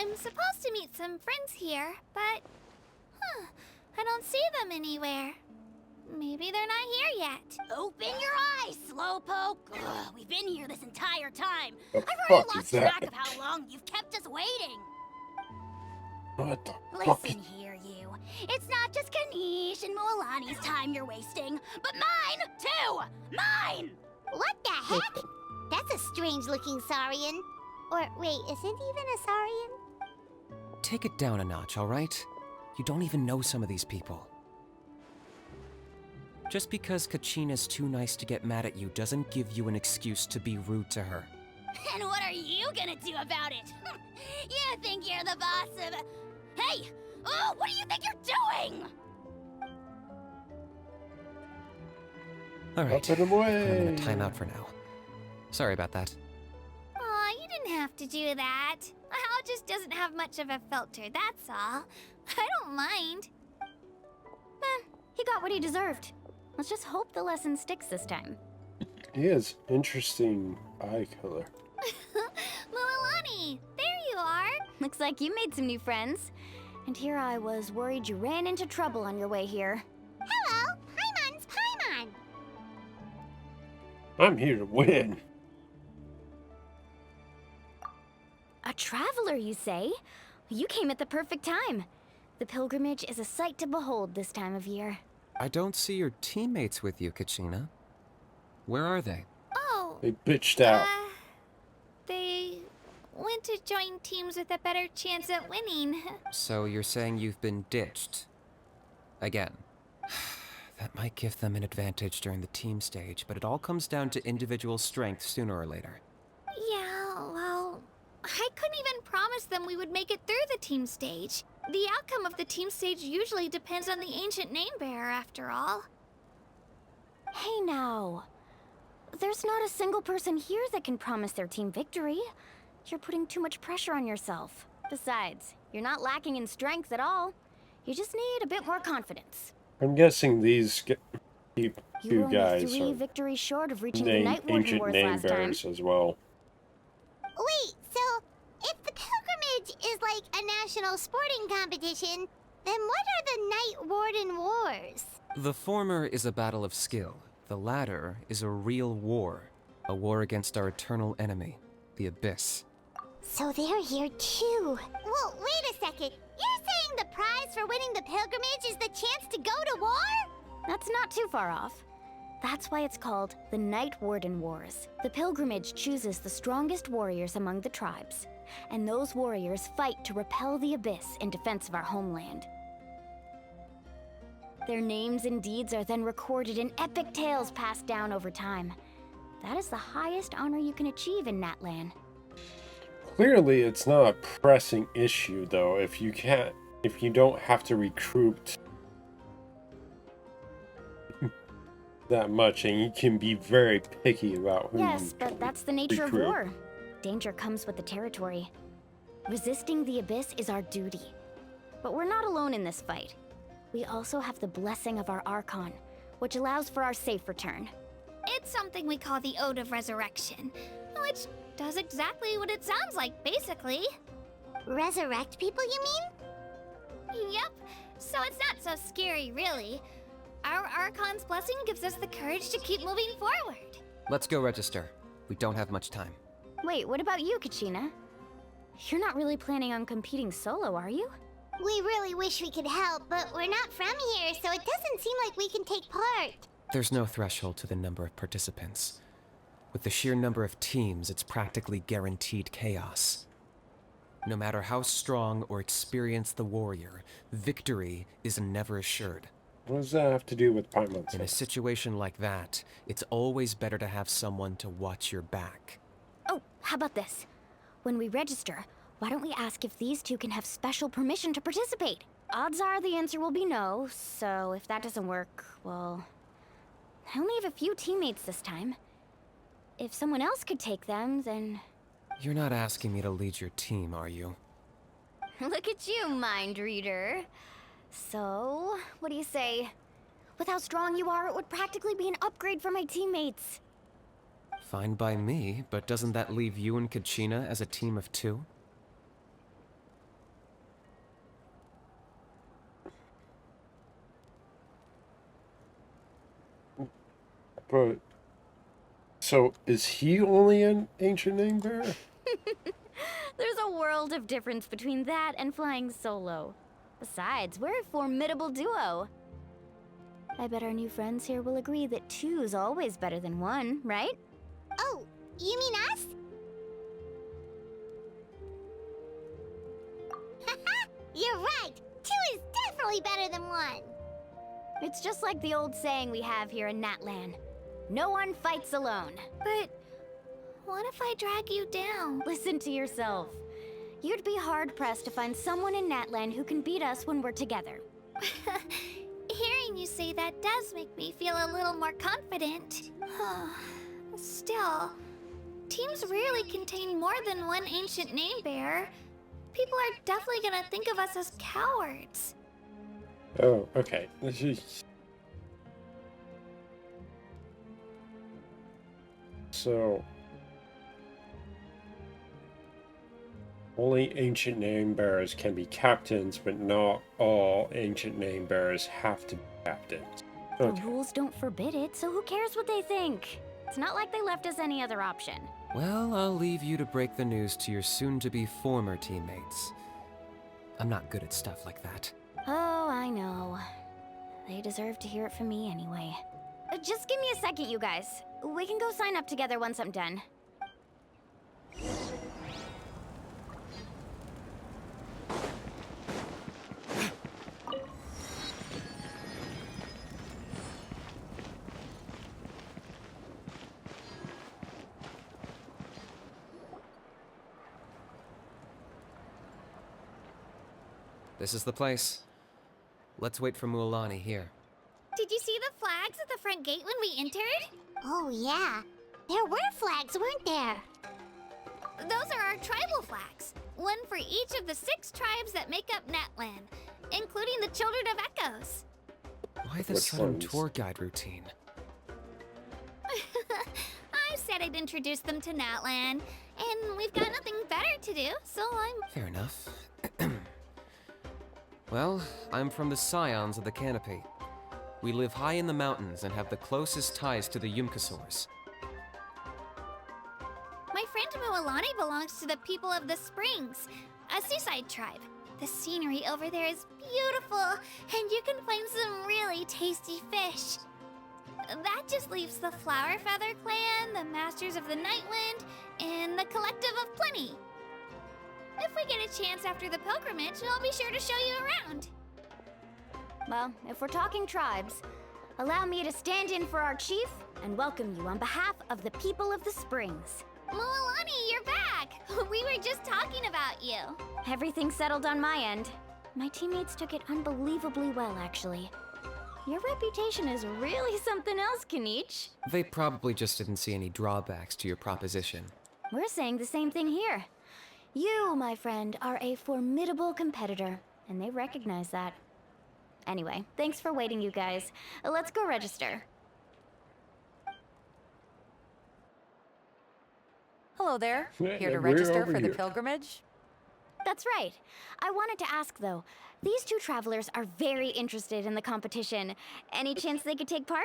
I'm supposed to meet some friends here, but... I don't see them anywhere. Maybe they're not here yet. Open your eyes, Slowpoke! Ugh, we've been here this entire time. The I've already fuck lost is that? track of how long you've kept us waiting. What the fuck? Listen here, you. It's not just Kanish and Moalani's time you're wasting, but mine, too! Mine! What the heck? That's a strange-looking Saurian. Or, wait, is it even a Saurian? Take it down a notch, alright? You don't even know some of these people. Just because Kachina's too nice to get mad at you doesn't give you an excuse to be rude to her. And what are you gonna do about it? You think you're the boss of... Hey! Oh, what do you think you're doing? Alright, Up and away. I'm gonna time out for now. Sorry about that. Aw, you didn't have to do that. My house just doesn't have much of a filter, that's all. I don't mind. He got what he deserved. Let's just hope the lesson sticks this time. He has interesting eye color. Mualani, there you are. Looks like you made some new friends. And here I was worried you ran into trouble on your way here. Hello, Paimon's Paimon. I'm here to win. A traveler, you say? You came at the perfect time. The pilgrimage is a sight to behold this time of year. I don't see your teammates with you, Kachina. Where are they? Oh, They bitched out. they went to join teams with a better chance at winning. So you're saying you've been ditched? Again. That might give them an advantage during the team stage, but it all comes down to individual strength sooner or later. Yeah, well, I couldn't even promise them we would make it through the team stage. The outcome of the team stage usually depends on the ancient name bearer, after all. Hey now. There's not a single person here that can promise their team victory. You're putting too much pressure on yourself. Besides, you're not lacking in strength at all. You just need a bit more confidence. I'm guessing these You two were only guys 3 are victories short of reaching the named Night Warden ancient Wars name last time. bearers as well. Wait, so if the pilgrimage is like a national sporting competition, then what are the Night Warden Wars? The former is a battle of skill. The latter is a real war. A war against our eternal enemy, the Abyss. So they're here too. Well, wait a second. You're saying the prize for winning the pilgrimage is the chance to go to war? That's not too far off. That's why it's called the Night Warden Wars. The pilgrimage chooses the strongest warriors among the tribes, and those warriors fight to repel the Abyss in defense of our homeland. Their names and deeds are then recorded in epic tales passed down over time. That is the highest honor you can achieve in Natlan. Clearly, it's not a pressing issue, though, if you don't have to recruit that much, and you can be very picky about who Yes, you but that's the nature recruit. of war. Danger comes with the territory. Resisting the Abyss is our duty. But we're not alone in this fight. We also have the blessing of our Archon, which allows for our safe return. It's something we call the Ode of Resurrection, which does exactly what it sounds like, basically. Resurrect people, you mean? Yep, so it's not so scary, really. Our Archon's blessing gives us the courage to keep moving forward. Let's go register. We don't have much time. Wait, what about you, Kachina? You're not really planning on competing solo, are you? We really wish we could help, but we're not from here, so it doesn't seem like we can take part. There's no threshold to the number of participants. With the sheer number of teams, it's practically guaranteed chaos. No matter how strong or experienced the warrior, victory is never assured. What does that have to do with Paimon? In a situation like that, it's always better to have someone to watch your back. Oh, how about this? When we register, why don't we ask if these two can have special permission to participate? Odds are the answer will be no, so if that doesn't work, well... I only have a few teammates this time. If someone else could take them, then... You're not asking me to lead your team, are you? Look at you, mind reader. So, what do you say? With how strong you are, it would practically be an upgrade for my teammates. Fine by me, but doesn't that leave you and Kachina as a team of 2? So, is he only an ancient name bearer? There's a world of difference between that and flying solo. Besides, we're a formidable duo. I bet our new friends here will agree that two's always better than one, right? Oh, you mean us? Haha, you're right. Two is definitely better than one. It's just like the old saying we have here in Natlan. No one fights alone. But what if I drag you down? Listen to yourself. You'd be hard-pressed to find someone in Natlan who can beat us when we're together. Hearing you say that does make me feel a little more confident. Still, teams rarely contain more than one ancient name bearer. People are definitely gonna think of us as cowards. Oh, okay. So, only ancient name bearers can be captains, but not all ancient name bearers have to be captains. Okay. The rules don't forbid it, so who cares what they think? It's not like they left us any other option. Well, I'll leave you to break the news to your soon-to-be former teammates. I'm not good at stuff like that. Oh, I know. They deserve to hear it from me anyway. Just give me a second, you guys. We can go sign up together once I'm done. This is the place. Let's wait for Mualani here. Did you see the flags at the front gate when we entered? Oh, yeah. There were flags, weren't there? Those are our tribal flags. One for each of the 6 tribes that make up Natlan, including the Children of Echoes. Why the Which sudden ones? tour guide routine? I said I'd introduce them to Natlan, and we've got nothing better to do, so I'm... Fair enough. Well, I'm from the Scions of the Canopy. We live high in the mountains and have the closest ties to the Yumkasaurs. My friend Mualani belongs to the people of the Springs, a seaside tribe. The scenery over there is beautiful, and you can find some really tasty fish. That just leaves the Flower Feather Clan, the Masters of the Nightwind, and the Collective of Plenty. If we get a chance after the pilgrimage, I'll be sure to show you around. Well, if we're talking tribes, allow me to stand in for our chief and welcome you on behalf of the people of the Springs. Mualani, you're back! We were just talking about you. Everything settled on my end. My teammates took it unbelievably well, actually. Your reputation is really something else, Kanich. They probably just didn't see any drawbacks to your proposition. We're saying the same thing here. You, my friend, are a formidable competitor, and they recognize that. Anyway, thanks for waiting, you guys. Let's go register. Hello there. Yeah, Here to we're register over for the here. pilgrimage? That's right. I wanted to ask, though. These 2 travelers are very interested in the competition. Any chance they could take part?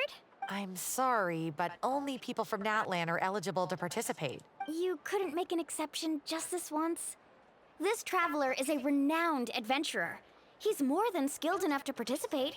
I'm sorry, but only people from Natlan are eligible to participate. You couldn't make an exception just this once? This traveler is a renowned adventurer. He's more than skilled enough to participate,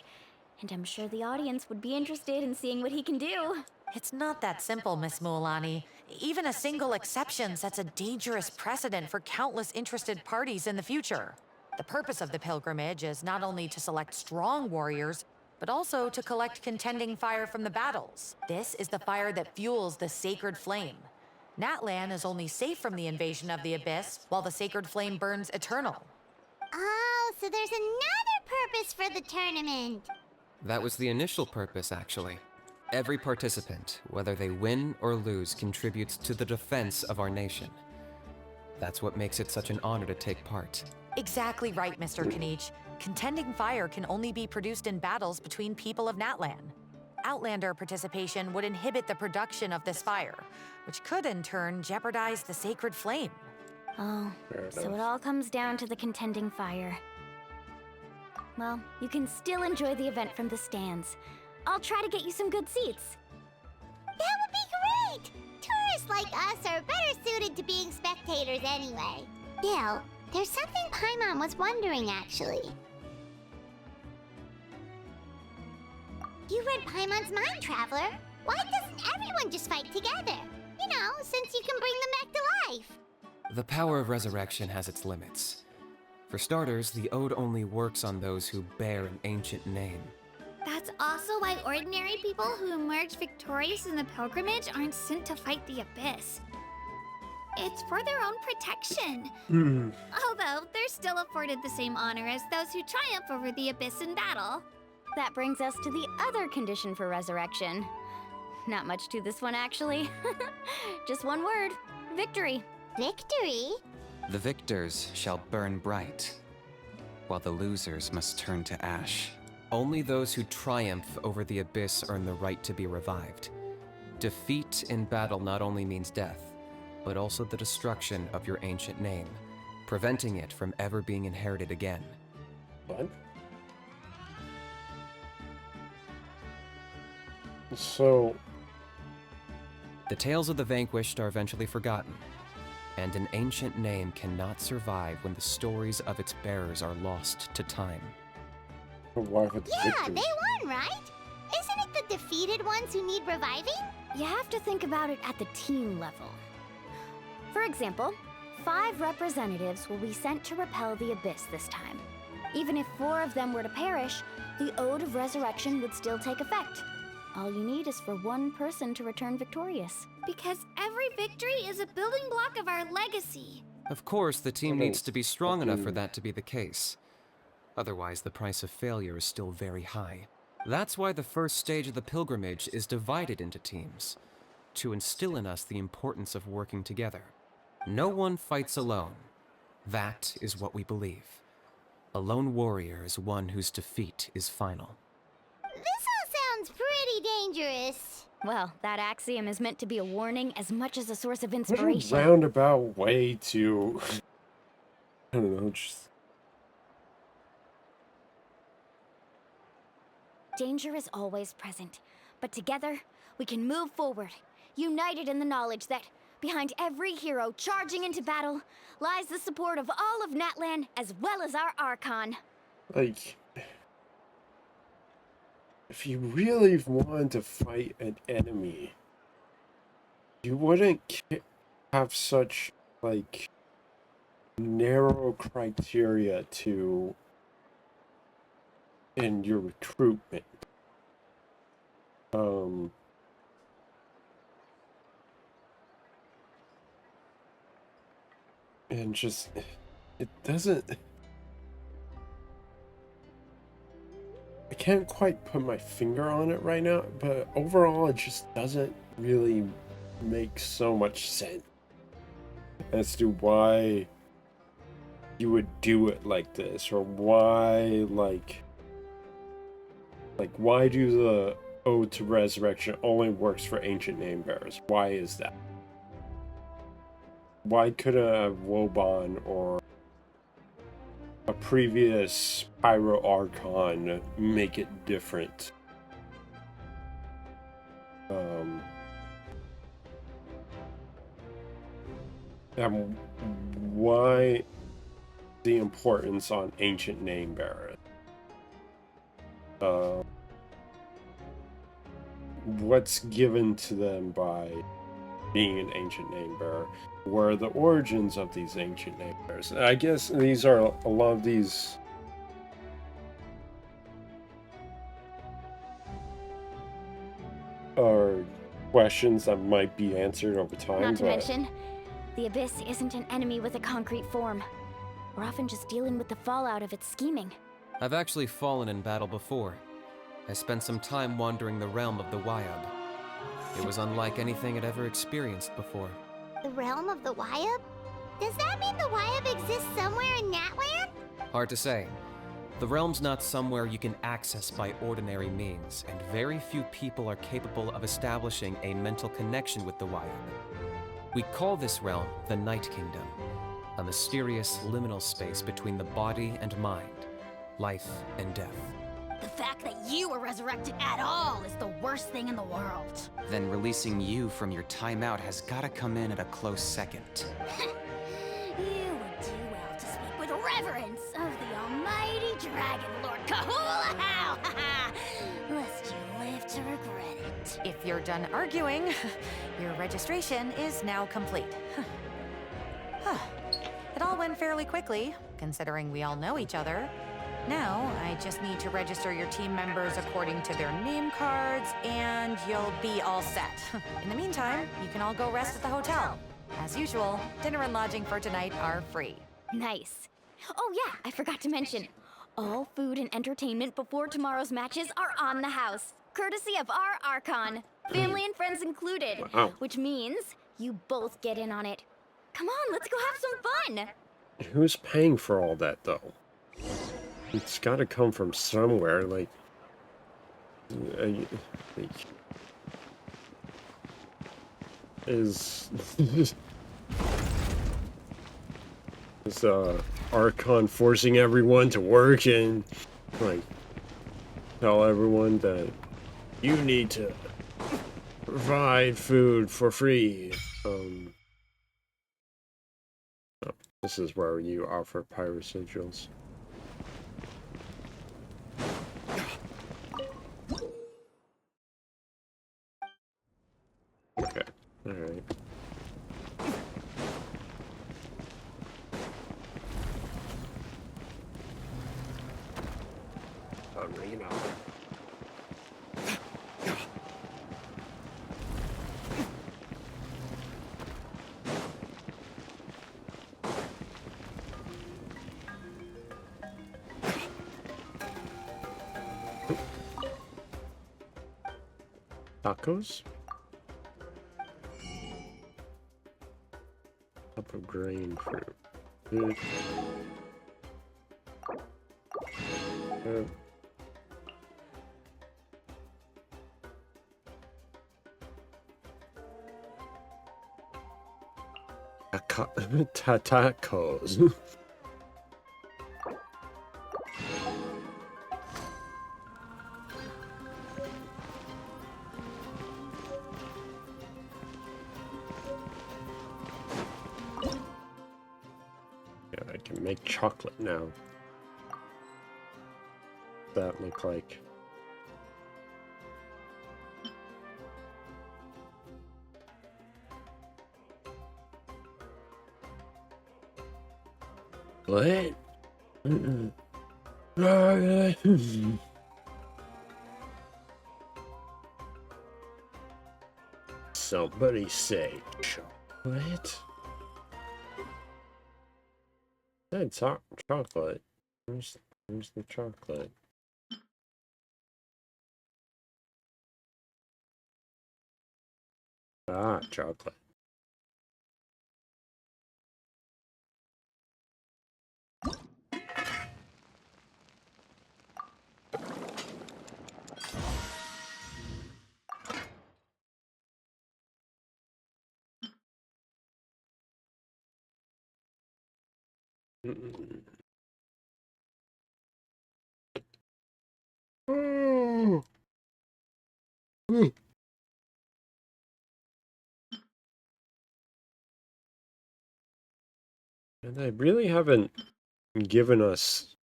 and I'm sure the audience would be interested in seeing what he can do. It's not that simple, Miss Mualani. Even a single exception sets a dangerous precedent for countless interested parties in the future. The purpose of the pilgrimage is not only to select strong warriors, but also to collect contending fire from the battles. This is the fire that fuels the sacred flame. Natlan is only safe from the invasion of the Abyss, while the sacred flame burns eternal. Oh, so there's another purpose for the tournament. That was the initial purpose, actually. Every participant, whether they win or lose, contributes to the defense of our nation. That's what makes it such an honor to take part. Exactly right, Mr. Kanich. Contending fire can only be produced in battles between people of Natlan. Outlander participation would inhibit the production of this fire, which could in turn jeopardize the sacred flame. Oh, so it all comes down to the contending fire. Well, you can still enjoy the event from the stands. I'll try to get you some good seats. That would be great! spectators anyway. Still, there's something Paimon was wondering, actually. You read Paimon's mind, Traveler. Why doesn't everyone just fight together? You know, since you can bring them back to life. The power of resurrection has its limits. For starters, the Ode only works on those who bear an ancient name. That's also why ordinary people who emerge victorious in the pilgrimage aren't sent to fight the Abyss. It's for their own protection. Although, they're still afforded the same honor as those who triumph over the Abyss in battle. That brings us to the other condition for resurrection. Not much to this one, actually. Just one word: victory. Victory? The victors shall burn bright, while the losers must turn to ash. Only those who triumph over the Abyss earn the right to be revived. Defeat in battle not only means death, but also the destruction of your ancient name, preventing it from ever being inherited again. What? So... The tales of the vanquished are eventually forgotten, and an ancient name cannot survive when the stories of its bearers are lost to time. Why would Yeah, victory? they won, right? Isn't it the defeated ones who need reviving? You have to think about it at the team level. For example, 5 representatives will be sent to repel the Abyss this time. Even if 4 of them were to perish, the Ode of Resurrection would still take effect. All you need is for one person to return victorious. Because every victory is a building block of our legacy. Of course, the team needs to be strong enough for that to be the case. Otherwise, the price of failure is still very high. That's why the first stage of the pilgrimage is divided into teams, to instill in us the importance of working together. No one fights alone. That is what we believe. A lone warrior is one whose defeat is final. This all sounds pretty dangerous. Well, that axiom is meant to be a warning as much as a source of What a inspiration. roundabout way to... I don't know, just... Danger is always present, but together, we can move forward, united in the knowledge that behind every hero charging into battle lies the support of all of Natlan as well as our Archon. Like... If you really wanted to fight an enemy, you wouldn't have such, like, narrow criteria to... in your recruitment. And just, it doesn't... I can't quite put my finger on it right now, but overall it just doesn't really make so much sense as to why you would do it like this, or why, like why do the Ode to Resurrection only works for ancient name bearers? Why is that? Why couldn't a Wobon or a previous Pyro Archon make it different? And why the importance on ancient name bearers? What's given to them by being an ancient name bearer? Where are the origins of these ancient name bearers? I guess these are a lot of these are questions that might be answered over time. Not to mention, the Abyss isn't an enemy with a concrete form. We're often just dealing with the fallout of its scheming. I've actually fallen in battle before. I spent some time wandering the realm of the Wyab. It was unlike anything I'd ever experienced before. The realm of the Wyab? Does that mean the Wyab exists somewhere in Natlan? Hard to say. The realm's not somewhere you can access by ordinary means, and very few people are capable of establishing a mental connection with the Wyab. We call this realm the Night Kingdom, a mysterious liminal space between the body and mind, life and death. The fact that you were resurrected at all is the worst thing in the world. Then releasing you from your timeout has gotta come in at a close second. You would do well to speak with reverence of the almighty Dragon Lord Kahula-How, lest you live to regret it. If you're done arguing, your registration is now complete. It all went fairly quickly, considering we all know each other. Now, I just need to register your team members according to their name cards, and you'll be all set. In the meantime, you can all go rest at the hotel. As usual, dinner and lodging for tonight are free. Nice. Oh yeah, I forgot to mention. All food and entertainment before tomorrow's matches are on the house, courtesy of our Archon. Family and friends included. Wow. Which means you both get in on it. Come on, let's go have some fun! Who's paying for all that, though? It's gotta come from somewhere, like... Is Archon forcing everyone to work and, like, tell everyone that you need to provide food for free? Oh, this is where you offer pyrosiduals. Okay, alright. Arena. Tacos? Cup of grain fruit. Good. Tacos. Yeah, I can make chocolate now. That look like. What? Somebody say chocolate? Said chocolate. Where's the chocolate? Ah, chocolate. Oh. And they really haven't given us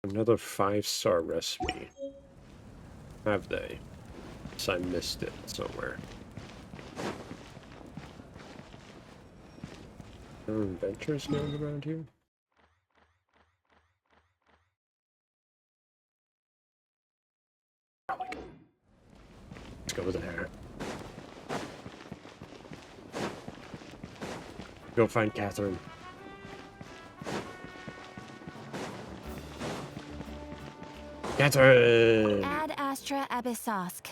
another 5-star recipe, have they? Unless I missed it somewhere. Are there adventures going around here? Let's go over there. Go find Catherine. Catherine! Ad Astra Abyssosk.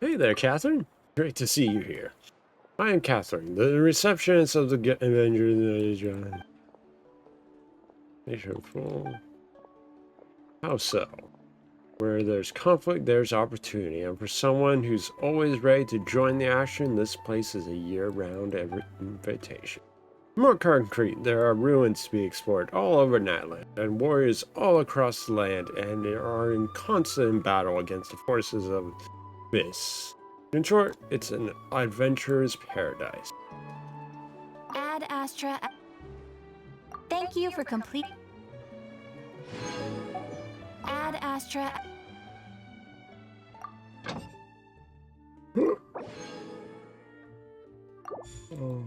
Hey there, Catherine. Great to see you here. I am Catherine, the receptionist of the Avengers. How so? Where there's conflict, there's opportunity, and for someone who's always ready to join the action, this place is a year-round invitation. More concrete, there are ruins to be explored all over Natlan, and warriors all across the land, and they are in constant battle against the forces of this. In short, it's an adventurer's paradise. Astra. Thank you for complete. Ad Astra. Oh.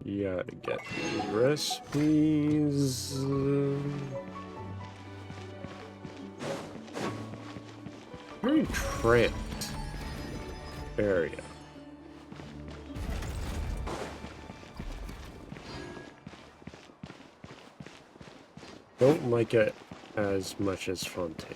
Yeah, to get these recipes. Very cramped area. Don't like it as much as Fontaine.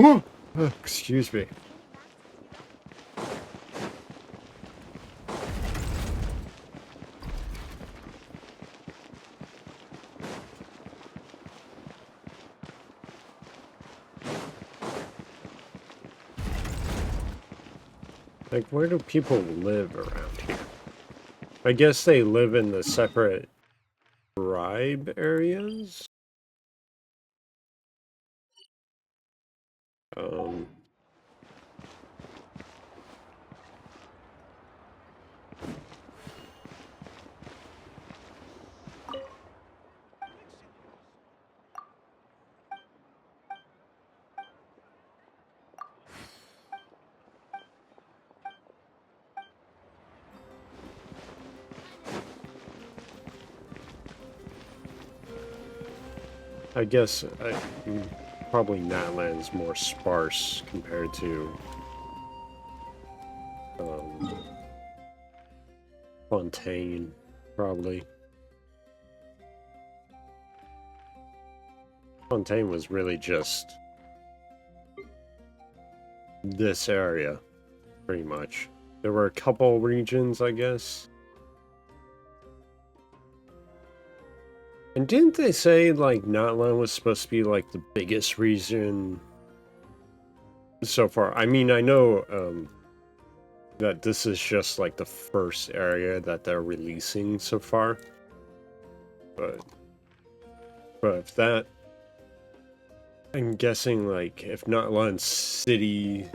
Ooh. Oh, excuse me. Like, where do people live around here? I guess they live in the separate tribe areas? I guess probably Natlan's more sparse compared to Fontaine, probably. Fontaine was really just this area, pretty much. There were a couple regions, I guess. And didn't they say, like, Natlan was supposed to be, like, the biggest region so far? I mean, I know, that this is just, like, the first area that they're releasing so far. But if that... I'm guessing, like, if Natlan City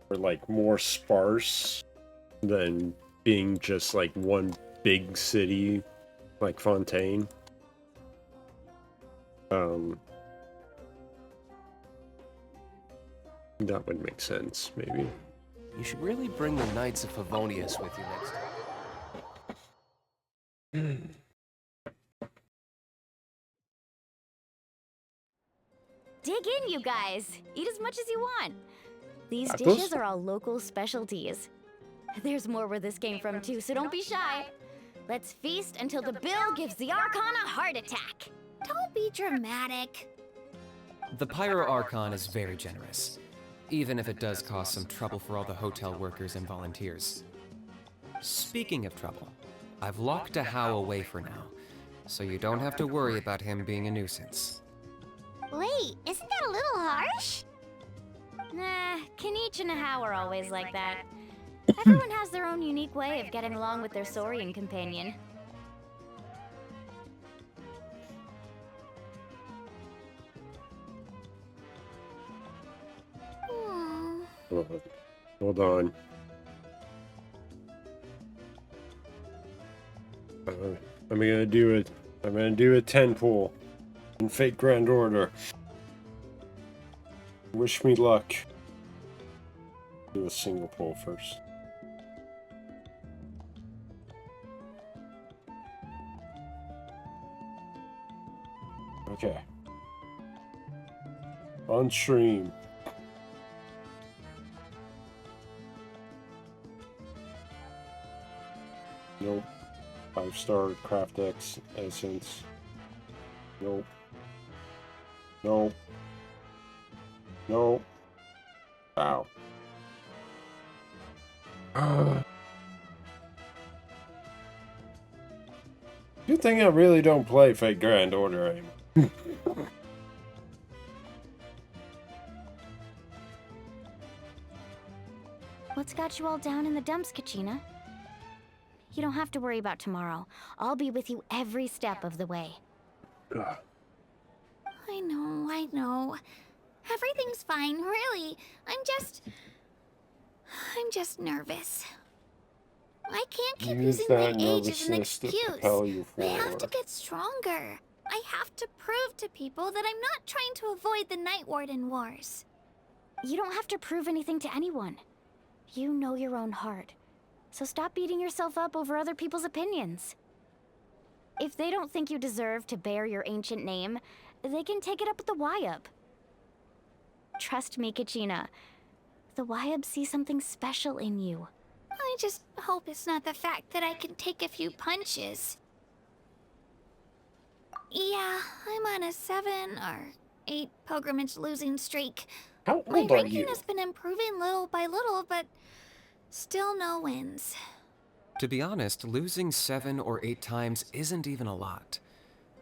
were, like, more sparse than being just, like, one big city, like Fontaine. That would make sense, maybe. You should really bring the Knights of Favonius with you next time. Dig in, you guys. Eat as much as you want. These Apples? dishes are all local specialties. There's more where this came from too, so don't be shy. Let's feast until the bill gives the Archon a heart attack. Don't be dramatic. The Pyro Archon is very generous, even if it does cause some trouble for all the hotel workers and volunteers. Speaking of trouble, I've locked a How away for now, so you don't have to worry about him being a nuisance. Wait, isn't that a little harsh? Nah, Kanich and Ahau are always like that. Everyone has their own unique way of getting along with their Saurian companion. Hold on. I'm gonna do it. I'm gonna do a 10 pull in Fate Grand Order. Wish me luck. Do a single pull first. Okay. On stream. Nope. 5-star Craft X Essence. Nope. Nope. Nope. Wow. Good thing I really don't play Fate Grand Order anymore. What's got you all down in the dumps, Kachina? You don't have to worry about tomorrow. I'll be with you every step of the way. I know. Everything's fine, really. I'm just nervous. I can't keep Use using my that age as an nervousness to excuse. propel you I have to forward. get stronger. I have to prove to people that I'm not trying to avoid the Night Warden Wars. You don't have to prove anything to anyone. You know your own heart. So stop beating yourself up over other people's opinions. If they don't think you deserve to bear your ancient name, they can take it up with the Wyub. Trust me, Kachina. The Wyub see something special in you. I just hope it's not the fact that I can take a few punches. Yeah, I'm on a 7 or 8 pilgrimage losing streak. How My old are ranking you? has been improving little by little, but still no wins. To be honest, losing 7 or 8 times isn't even a lot.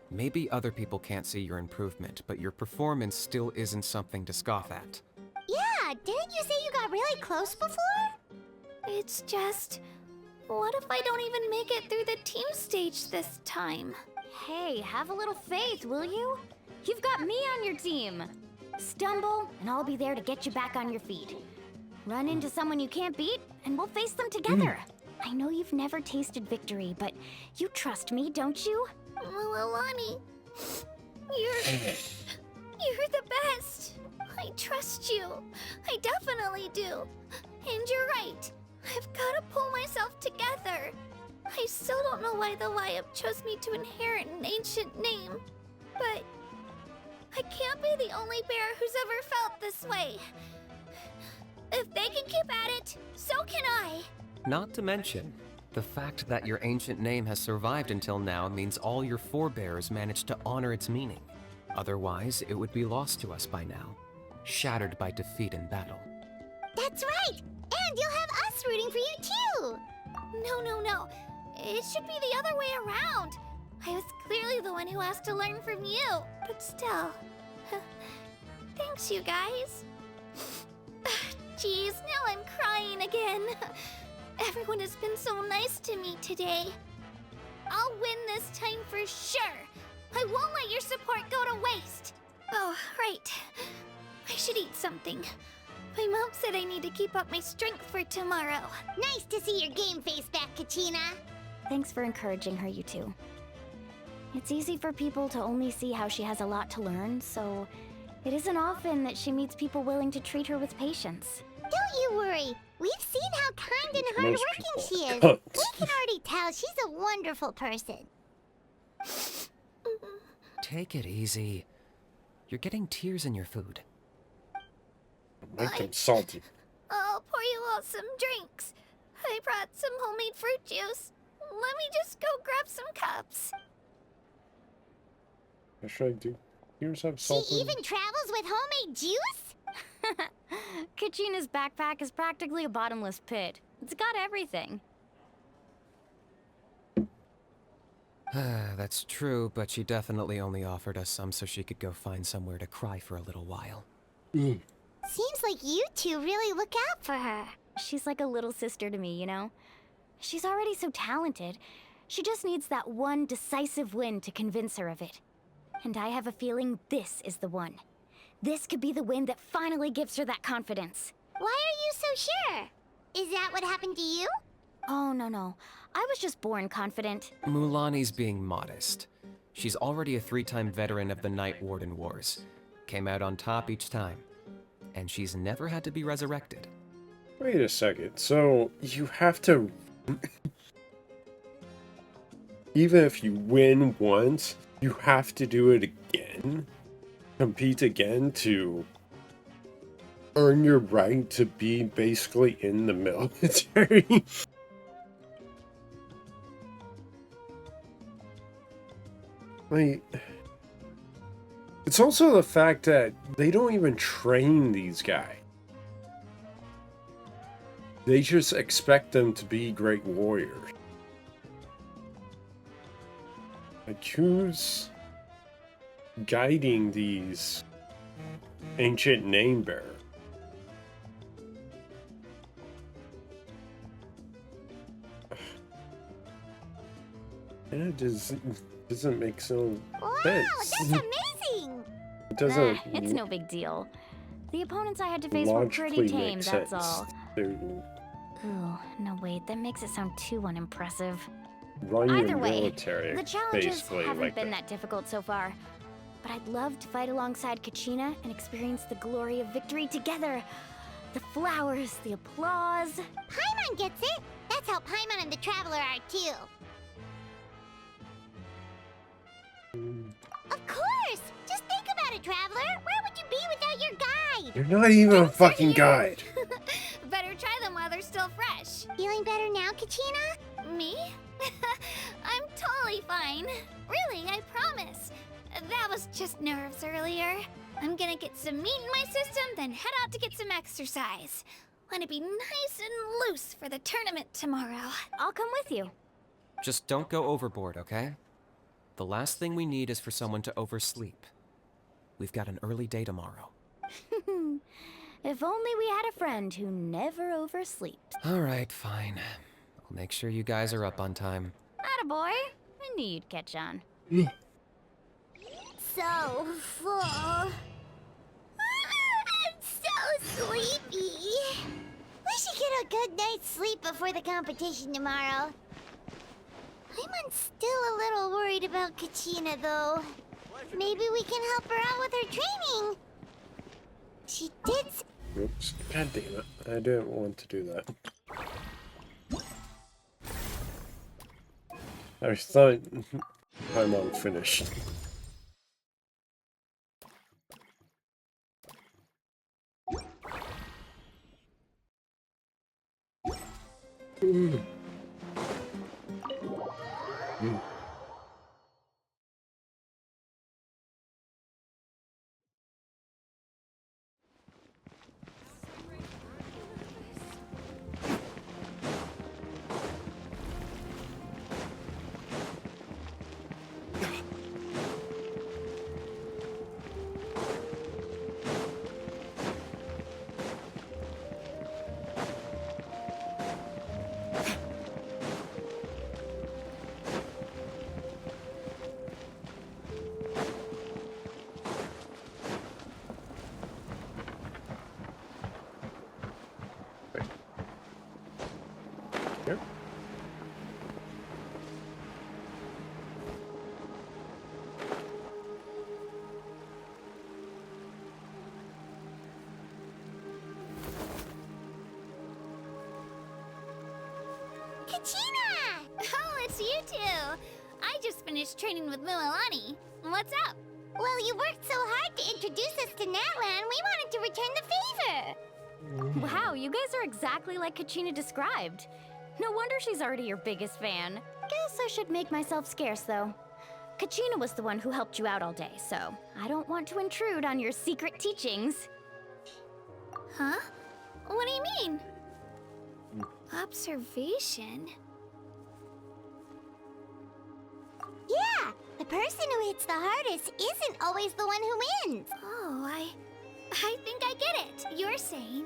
Maybe other people can't see your improvement, but your performance still isn't something to scoff at. Yeah, didn't you say you got really close before? It's just, what if I don't even make it through the team stage this time? Hey, have a little faith, will you? You've got me on your team. Stumble, and I'll be there to get you back on your feet. Run into someone you can't beat, and we'll face them together. I know you've never tasted victory, but you trust me, don't you? Well, Alani, you're the best. I trust you. I definitely do. And you're right. I've got to pull myself together. I still don't know why the Wyub chose me to inherit an ancient name, but I can't be the only bear who's ever felt this way. If they can keep at it, so can I. Not to mention, the fact that your ancient name has survived until now means all your forebears managed to honor its meaning. Otherwise, it would be lost to us by now, shattered by defeat in battle. That's right! And you'll have us rooting for you too! No. It should be the other way around. I was clearly the one who asked to learn from you, but still. Thanks, you guys. Jeez, now I'm crying again. Everyone has been so nice to me today. I'll win this time for sure. I won't let your support go to waste. Oh, right. I should eat something. My mom said I need to keep up my strength for tomorrow. Nice to see your game face back, Kachina. Thanks for encouraging her, you two. It's easy for people to only see how she has a lot to learn, so it isn't often that she meets people willing to treat her with patience. Don't you worry. We've seen how kind and Most hardworking she is. people. We can already tell she's a wonderful person. Take it easy. You're getting tears in your food. Make them salty. I'll pour you all some drinks. I brought some homemade fruit juice. Let me just go grab some cups. What should I do? Yours have She salt in it? even travels with homemade juice? Kachina's backpack is practically a bottomless pit. It's got everything. That's true, but she definitely only offered us some so she could go find somewhere to cry for a little while. Seems like you two really look out for her. She's like a little sister to me, you know? She's already so talented. She just needs that one decisive win to convince her of it. And I have a feeling this is the one. This could be the win that finally gives her that confidence. Why are you so sure? Is that what happened to you? Oh, no. I was just born confident. Mulani's being modest. She's already a 3-time veteran of the Night Warden Wars. Came out on top each time. And she's never had to be resurrected. Wait a second. So, you have to... Even if you win once, you have to do it again? Compete again to earn your right to be basically in the military? Like, it's also the fact that they don't even train these guys. They just expect them to be great warriors. Like, who's guiding these ancient name bearers? It doesn't make so sense. That's amazing! It doesn't. It's no big deal. The opponents I had to face were pretty logically tame, make that's sense. all. They're Ooh, no wait, that makes it sound too unimpressive. running Either a way, military, the challenges basically, haven't like been that difficult so far. But I'd love to fight alongside Kachina and experience the glory of victory together. The flowers, the applause. Paimon gets it! That's how Paimon and the Traveler are too. Of course! Just think about it, Traveler! Where would you be without your guide? You're not even a fucking guide. Better try them while they're still fresh. Feeling better now, Kachina? Me? I'm totally fine. Really, I promise. That was just nerves earlier. I'm gonna get some meat in my system, then head out to get some exercise. Want to be nice and loose for the tournament tomorrow. I'll come with you. Just don't go overboard, okay? The last thing we need is for someone to oversleep. We've got an early day tomorrow. If only we had a friend who never oversleeps. Alright, fine. I'll make sure you guys are up on time. Attaboy. I knew you'd catch on. So full. I'm so sleepy. We should get a good night's sleep before the competition tomorrow. I'm still a little worried about Kachina, though. Maybe we can help her out with her training. She did. Oops. God damn it. I didn't want to do that. I thought Paimon finished. Mm. Mm. Here. Kachina! Oh, it's you two. I just finished training with Mualani. What's up? Well, you worked so hard to introduce us to Natlan, we wanted to return the favor. Wow, you guys are exactly like Kachina described. No wonder she's already your biggest fan. Guess I should make myself scarce, though. Kachina was the one who helped you out all day, so I don't want to intrude on your secret teachings. Huh? What do you mean? Observation? Yeah, the person who hits the hardest isn't always the one who wins. Oh, I think I get it. You're saying,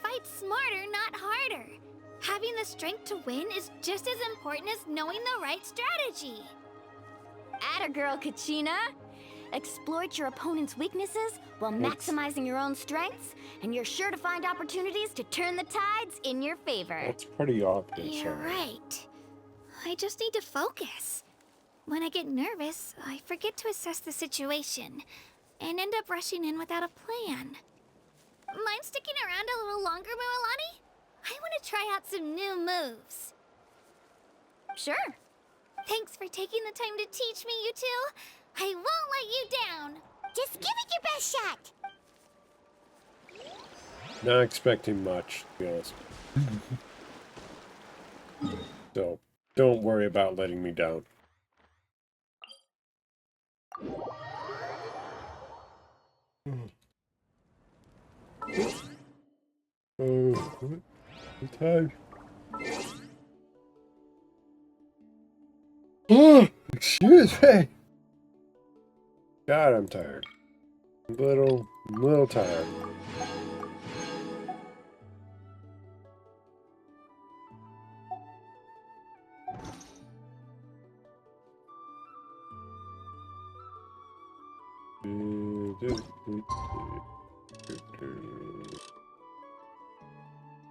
fight smarter, not harder. Having the strength to win is just as important as knowing the right strategy. Atta girl, Kachina! Exploit your opponent's weaknesses while maximizing your own strengths, and you're sure to find opportunities to turn the tides in your favor. That's pretty obvious. You're right. I just need to focus. When I get nervous, I forget to assess the situation and end up rushing in without a plan. Mind sticking around a little longer, Mualani? I want to try out some new moves. Sure. Thanks for taking the time to teach me, you two. I won't let you down. Just give it your best shot. Not expecting much, to be honest. So, don't worry about letting me down. I'm tired. Oh, excuse me. God, I'm tired. A little tired.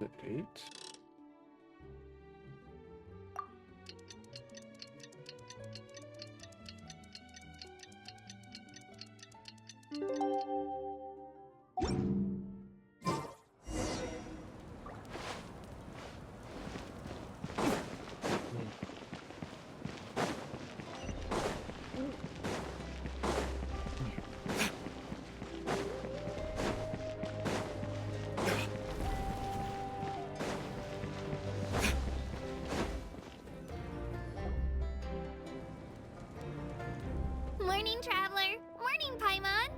Is it 8? Morning, Traveler. Morning, Paimon.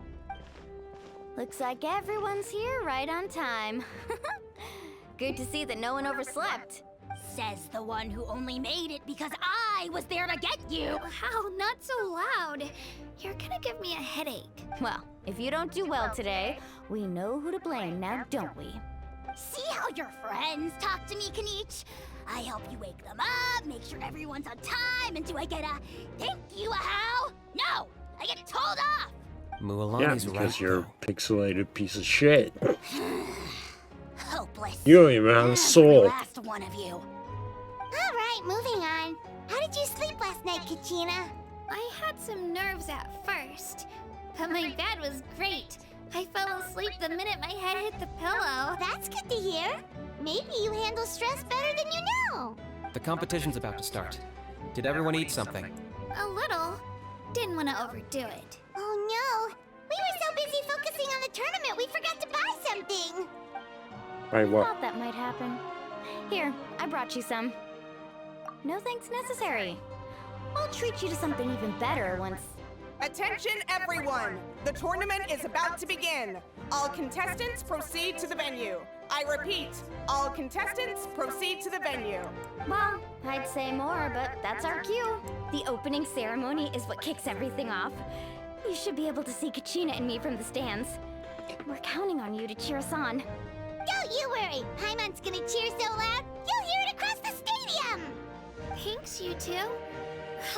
Looks like everyone's here right on time. Good to see that no one overslept. Says the one who only made it because I was there to get you. Wow, not so loud. You're gonna give me a headache. Well, if you don't do well today, we know who to blame now, don't we? See how your friends talk to me, Kanich? I help you wake them up, make sure everyone's on time, and do I get a thank you, a how? No! I get told off! Mualani's yeah, right, because you're though. a pixelated piece of shit. Hopeless. You don't even have a soul. Last one of you. Alright, moving on. How did you sleep last night, Kachina? I had some nerves at first, but my bed was great. I fell asleep the minute my head hit the pillow. That's good to hear. Maybe you handle stress better than you know. The competition's about to start. Did everyone eat something? A little. Didn't want to overdo it. Oh no! We were so busy focusing on the tournament we forgot to buy something! Right, what? Thought that might happen. Here, I brought you some. No thanks necessary. I'll treat you to something even better once... Attention everyone! The tournament is about to begin. All contestants proceed to the venue. I repeat, all contestants proceed to the venue. Well, I'd say more, but that's our cue. The opening ceremony is what kicks everything off. You should be able to see Kachina and me from the stands. We're counting on you to cheer us on. Don't you worry! Paimon's gonna cheer so loud, you'll hear it across the stadium! Thanks, you two.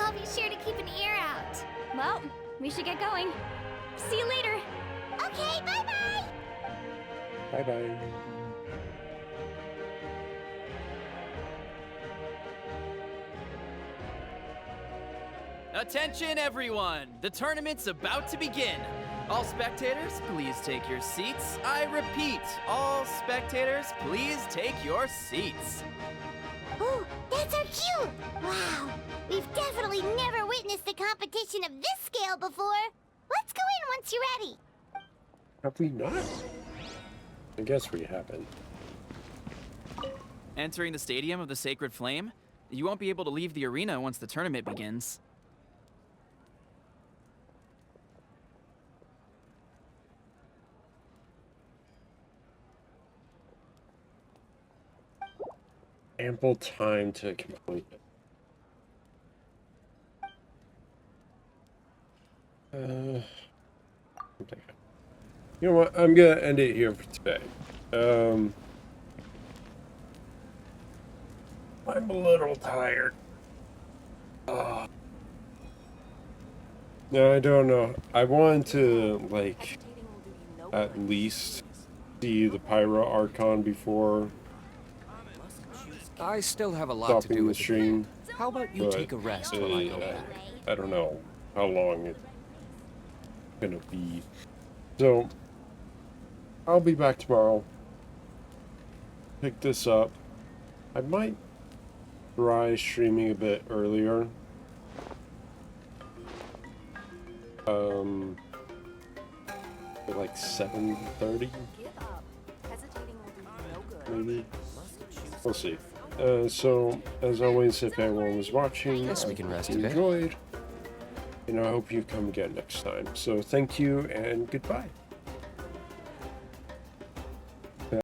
I'll be sure to keep an ear out. Well, we should get going. See you later. Okay, bye-bye! Bye-bye. Attention everyone! The tournament's about to begin! All spectators, please take your seats. I repeat, all spectators, please take your seats. Ooh, that's our cue! Wow, we've definitely never witnessed a competition of this scale before. Let's go in once you're ready. Have we not? I guess we haven't. Entering the Stadium of the Sacred Flame, you won't be able to leave the arena once the tournament begins. Ample time to complete it. You know what? I'm gonna end it here for today. I'm a little tired. No, I don't know. I wanted to, like, at least see the Pyro Archon before I still have a lot to stopping do the with stream. How about you take a rest while I go back? I don't know how long it's gonna be. So, I'll be back tomorrow. Pick this up. I might try streaming a bit earlier. At like 7:30? Maybe? We'll see. So, as always, if everyone was watching, Guess we can rest a bit. enjoyed, and I hope you come again next time. So, thank you and goodbye.